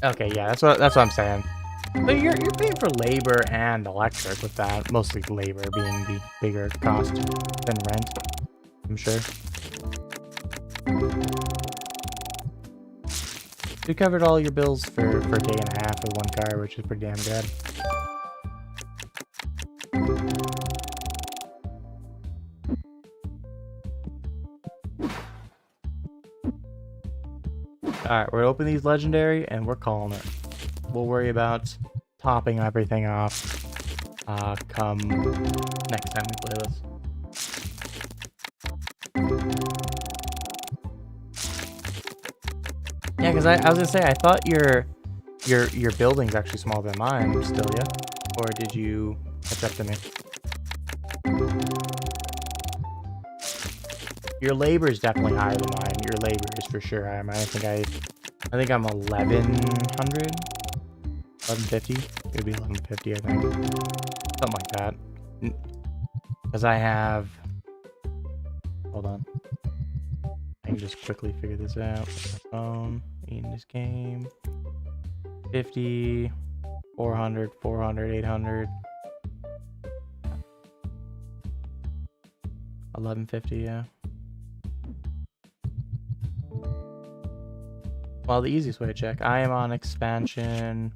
Okay, yeah, that's what I'm saying. So you're paying for labor and electric with that. Mostly labor being the bigger cost than rent, I'm sure. You covered all your bills for a day and a half with one car, which is pretty damn good. Alright, we're gonna open these legendary and we're calling it. We'll worry about topping everything off come next time we play this. Yeah, because I was gonna say I thought your building's actually smaller than mine still, yeah? Or did you catch up to me? Your labor is definitely higher than mine. Your labor is for sure higher. I think I'm 1100, 1150. It would be 1150, I think, something like that. Because I have. Hold on. I can just quickly figure this out. Phone in this game. 50, 400, 400, 800. 1150, yeah. Well, the easiest way to check. I am on expansion.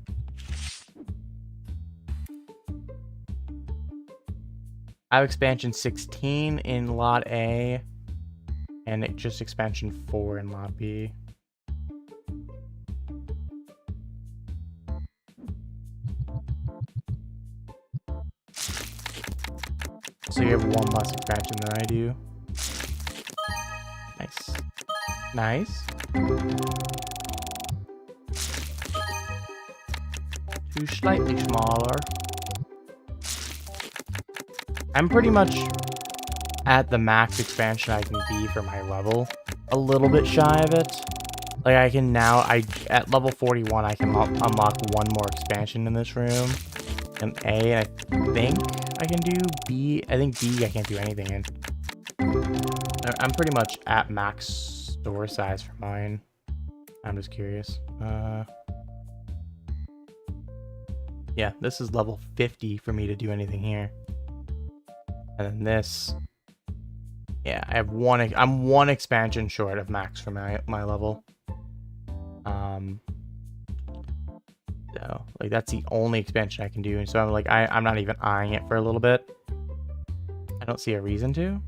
I have expansion 16 in lot A. And it just expansion 4 in lot B. So you have one less expansion than I do. Nice. Nice. Too slightly smaller. I'm pretty much at the max expansion I can be for my level. A little bit shy of it. Like I can now, at level 41 I can unlock one more expansion in this room. And A, and I think I can do B. I think B I can't do anything in. I'm pretty much at max store size for mine. I'm just curious. Yeah, this is level 50 for me to do anything here. And then this, yeah, I have I'm one expansion short of max for my level. So like that's the only expansion I can do, and so I'm like I'm not even eyeing it for a little bit. I don't see a reason to.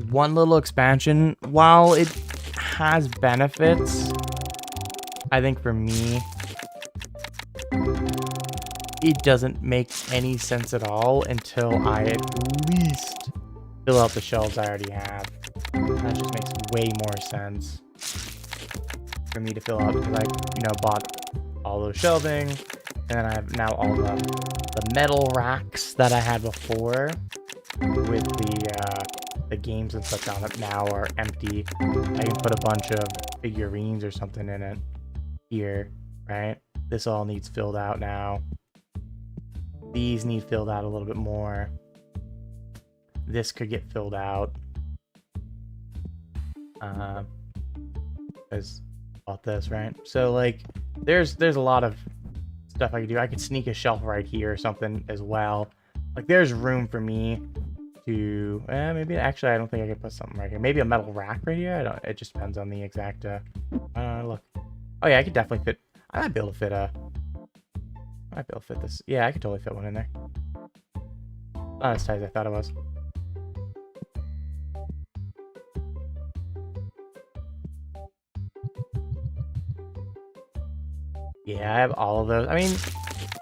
One little expansion, while it has benefits, I think for me it doesn't make any sense at all until I at least fill out the shelves I already have. That just makes way more sense for me to fill out, because I, bought all those shelving, and then I have now all the metal racks that I had before with the games and such on it now are empty. I can put a bunch of figurines or something in it here, right? This all needs filled out now. These need filled out a little bit more. This could get filled out. Because about this, right? So like there's a lot of stuff I could do. I could sneak a shelf right here or something as well. Like there's room for me to maybe actually I don't think I could put something right here. Maybe a metal rack right here. It just depends on the exact look. Oh yeah, I could definitely fit. I might be able to fit this. Yeah, I could totally fit one in there. Not as tight as I thought it was. Yeah, I have all of those. I mean,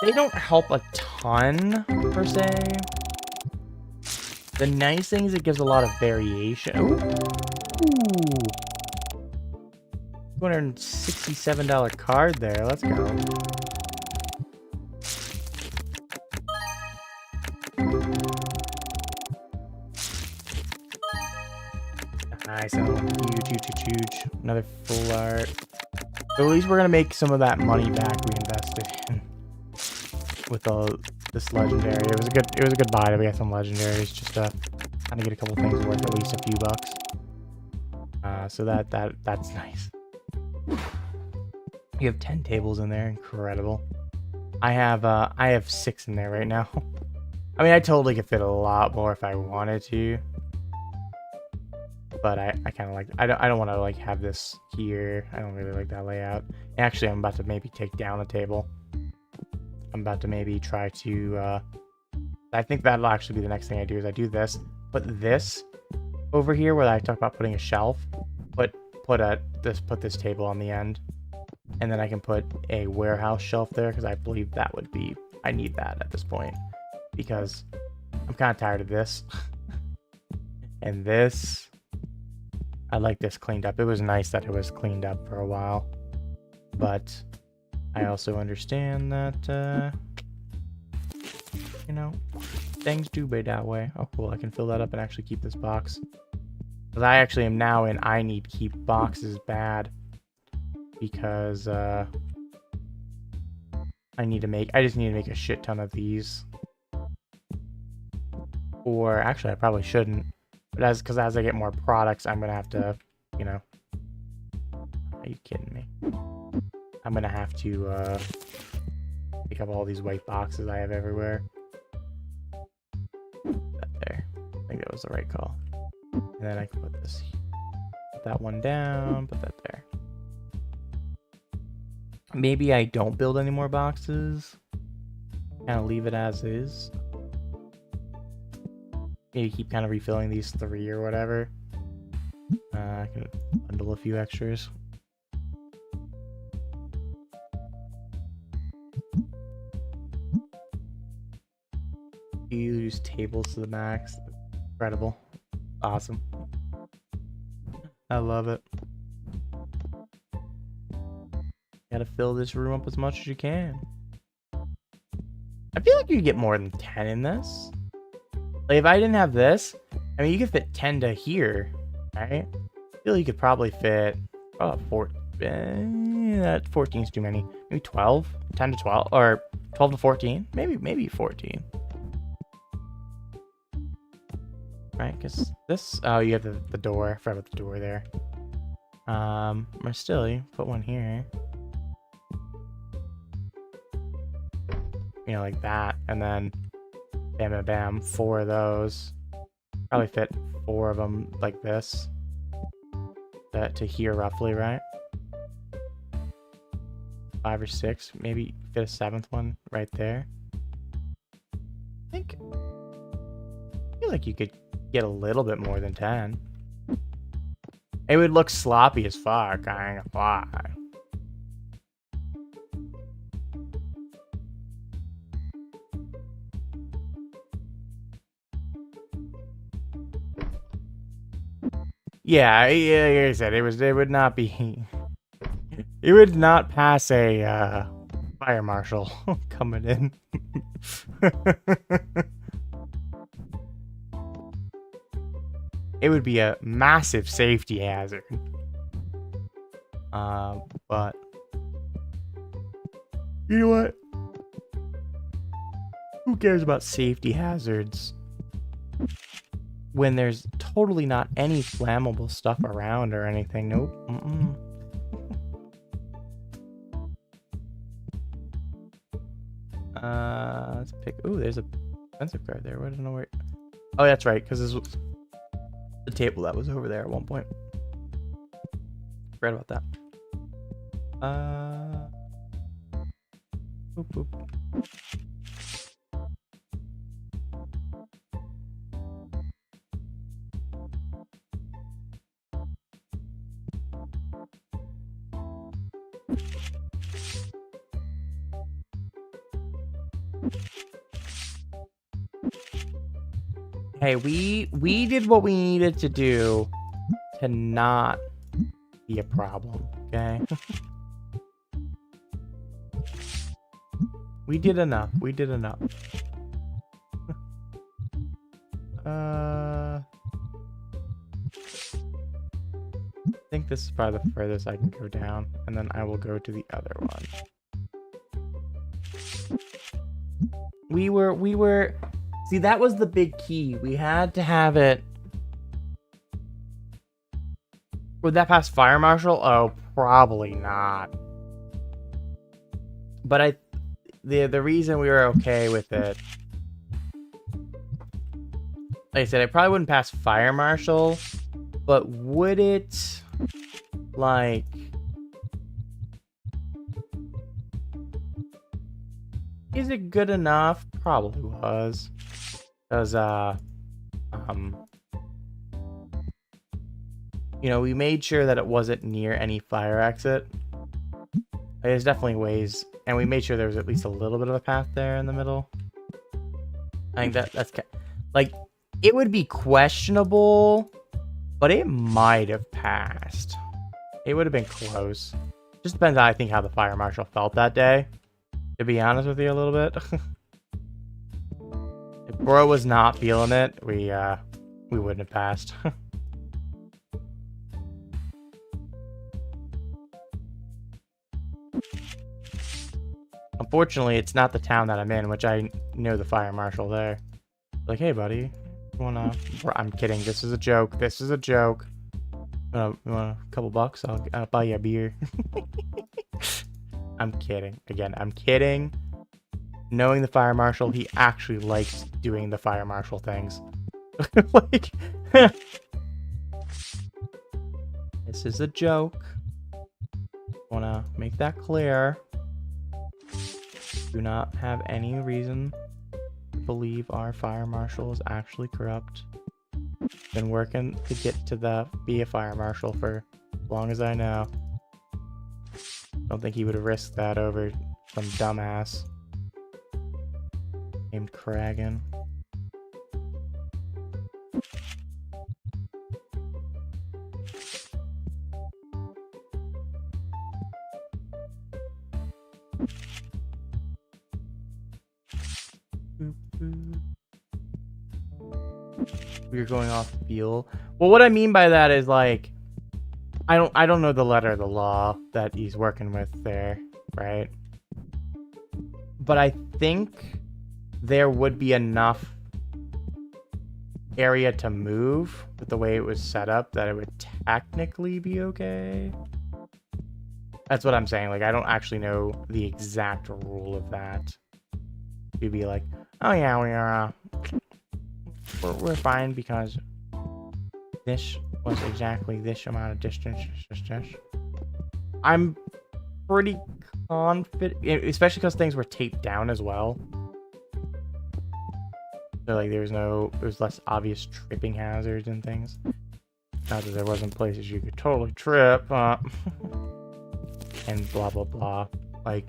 they don't help a ton, per se. The nice thing is it gives a lot of variation. Ooh. $267 card there. Let's go. Nice. Huge. Another full art. So at least we're gonna make some of that money back we invested in with this legendary. It was a good buy to get some legendaries just to kind of get a couple things worth at least a few bucks. So that's nice. You have 10 tables in there. Incredible. I have 6 in there right now. I mean, I totally could fit a lot more if I wanted to. But I kind of like, I don't want to like have this here. I don't really like that layout. Actually, I'm about to maybe take down a table. I'm about to maybe try to, I think that'll actually be the next thing I do is I do this, put this over here where I talk about putting a shelf, put this table on the end, and then I can put a warehouse shelf there because I believe that would be, I need that at this point because I'm kind of tired of this. And this, I like this cleaned up. It was nice that it was cleaned up for a while, but I also understand that, you know, things do be that way. Oh, cool. I can fill that up and actually keep this box. Because I actually am now in I need keep boxes bad. Because, I just need to make a shit ton of these. Or, actually, I probably shouldn't. But because as I get more products, I'm going to have to, you know. Are you kidding me? I'm going to have to, pick up all these white boxes I have everywhere. That there. I think that was the right call. And then I can put this, put that one down, put that there. Maybe I don't build any more boxes. Kind of leave it as is. Maybe keep kind of refilling these 3 or whatever. I can bundle a few extras. You use tables to the max. Incredible. Awesome. I love it. Gotta fill this room up as much as you can. I feel like you could get more than 10 in this. Like, if I didn't have this, I mean, you could fit 10 to here, right? I feel like you could probably fit, oh, 4. That 14 is too many. Maybe 12? 10 to 12? Or 12 to 14? Maybe 14. Right, because this... Oh, you have the door. I forgot about the door there. Or still, you put one here. You know, like that. And then... Bam, bam, bam. 4 of those. Probably fit 4 of them like this. That to here, roughly, right? 5 or 6. Maybe fit a 7th one right there. I feel like you could get a little bit more than 10. It would look sloppy as fuck, I ain't gonna lie. Yeah, like I said, it would not be, it would not pass a fire marshal coming in. It would be a massive safety hazard. But you know what? Who cares about safety hazards when there's totally not any flammable stuff around or anything? Nope. Let's pick. Ooh, there's a expensive card there. I don't know where. Oh, that's right, because this was the table that was over there at one point. Forgot about that. Boop, boop. Hey, we did what we needed to do to not be a problem, okay? We did enough. We did enough. I think this is probably the furthest I can go down, and then I will go to the other one. We were see, that was the big key. We had to have it. Would that pass fire marshal? Oh, probably not. But the reason we were okay with it, like I said, it probably wouldn't pass fire marshal, but would it, like, is it good enough? Probably was. Because, you know, we made sure that it wasn't near any fire exit. There's definitely ways, and we made sure there was at least a little bit of a path there in the middle. I think that's like, it would be questionable, but it might have passed. It would have been close. Just depends on, I think, how the fire marshal felt that day. To be honest with you a little bit. If bro was not feeling it, we wouldn't have passed. Unfortunately, it's not the town that I'm in, which I know the fire marshal there. Like, hey, buddy, you wanna... I'm kidding. This is a joke. This is a joke. You want a couple bucks? I'll buy you a beer. I'm kidding. Again, I'm kidding. Knowing the fire marshal, he actually likes doing the fire marshal things. Like, this is a joke. Wanna make that clear. Do not have any reason to believe our fire marshal is actually corrupt. Been working to get to be a fire marshal for as long as I know. Don't think he would have risked that over some dumbass named Kragan. We're going off feel. Well, what I mean by that is, like, I don't know the letter of the law that he's working with there, right? But I think there would be enough area to move with the way it was set up that it would technically be okay. That's what I'm saying. Like, I don't actually know the exact rule of that. You'd be like, oh yeah, we're fine because this was exactly this amount of distance. I'm pretty confident, especially because things were taped down as well. So like there was less obvious tripping hazards and things. Not that there wasn't places you could totally trip, and blah blah blah. Like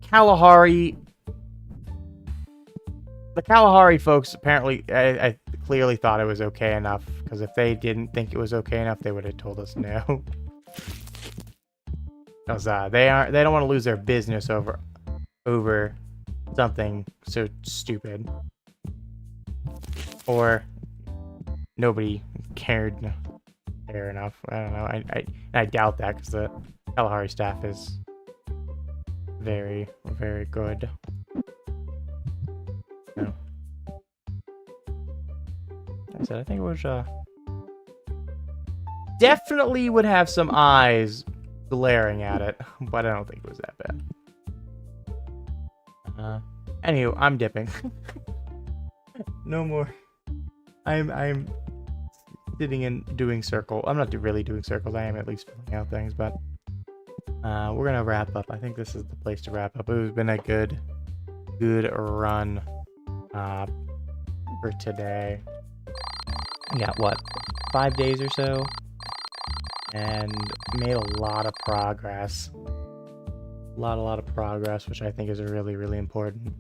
Kalahari. The Kalahari folks apparently, I clearly thought it was okay enough, because if they didn't think it was okay enough, they would have told us no. Because they don't want to lose their business over something so stupid, or nobody cared enough. I don't know. I doubt that, because the Kalahari staff is very, very good. No. Like I said, I think it was definitely would have some eyes glaring at it, but I don't think it was that bad. Anywho, I'm dipping. No more. I'm sitting and doing circle. I'm not really doing circles. I am at least filling out things, but we're gonna wrap up. I think this is the place to wrap up. It's been a good run for today. We got what, 5 days or so, and made a lot of progress. A lot of progress, which I think is really, really important.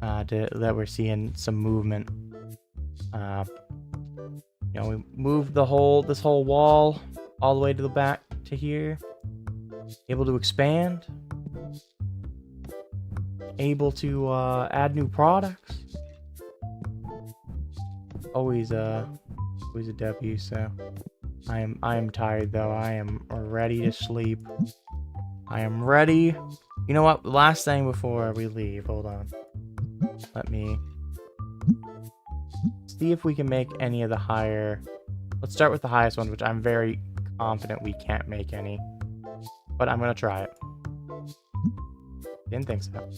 That we're seeing some movement. You know, we moved this whole wall all the way to the back to here. Able to expand. Able to add new products. Always a W. So I am tired though. I am ready to sleep. I am ready. You know what? Last thing before we leave. Hold on. Let me see if we can make any of the higher. Let's start with the highest one, which I'm very confident we can't make any. But I'm gonna try it. Didn't think so.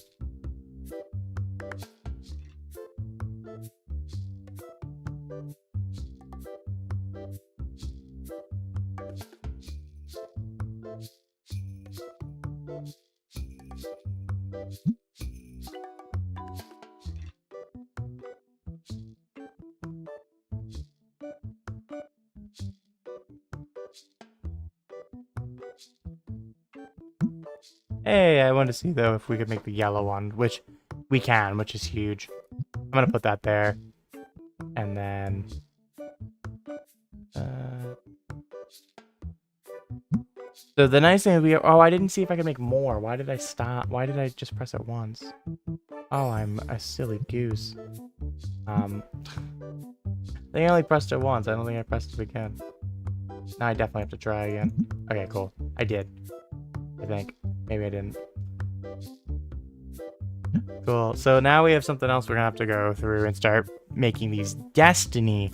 Hey, I wanted to see though if we could make the yellow one, which we can, which is huge. I'm gonna put that there. And then so the nice thing is I didn't see if I could make more. Why did I stop? Why did I just press it once? Oh, I'm a silly goose. I think I only pressed it once. I don't think I pressed it again. Now I definitely have to try again. Okay, cool. I did. I think. Maybe I didn't. Cool. So now we have something else we're gonna have to go through and start making these Destiny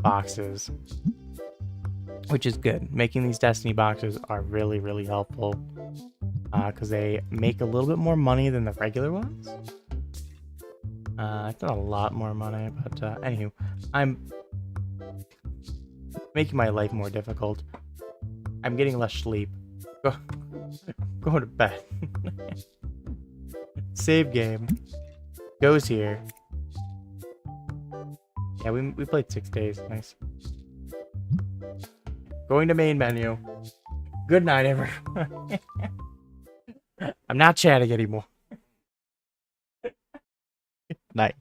boxes. Which is good. Making these Destiny boxes are really, really helpful. Because they make a little bit more money than the regular ones. It's not a lot more money, but anywho. I'm making my life more difficult. I'm getting less sleep. Go to bed. Save game. Goes here. Yeah, we played 6 days. Nice. Going to main menu. Good night, everyone. I'm not chatting anymore. Night.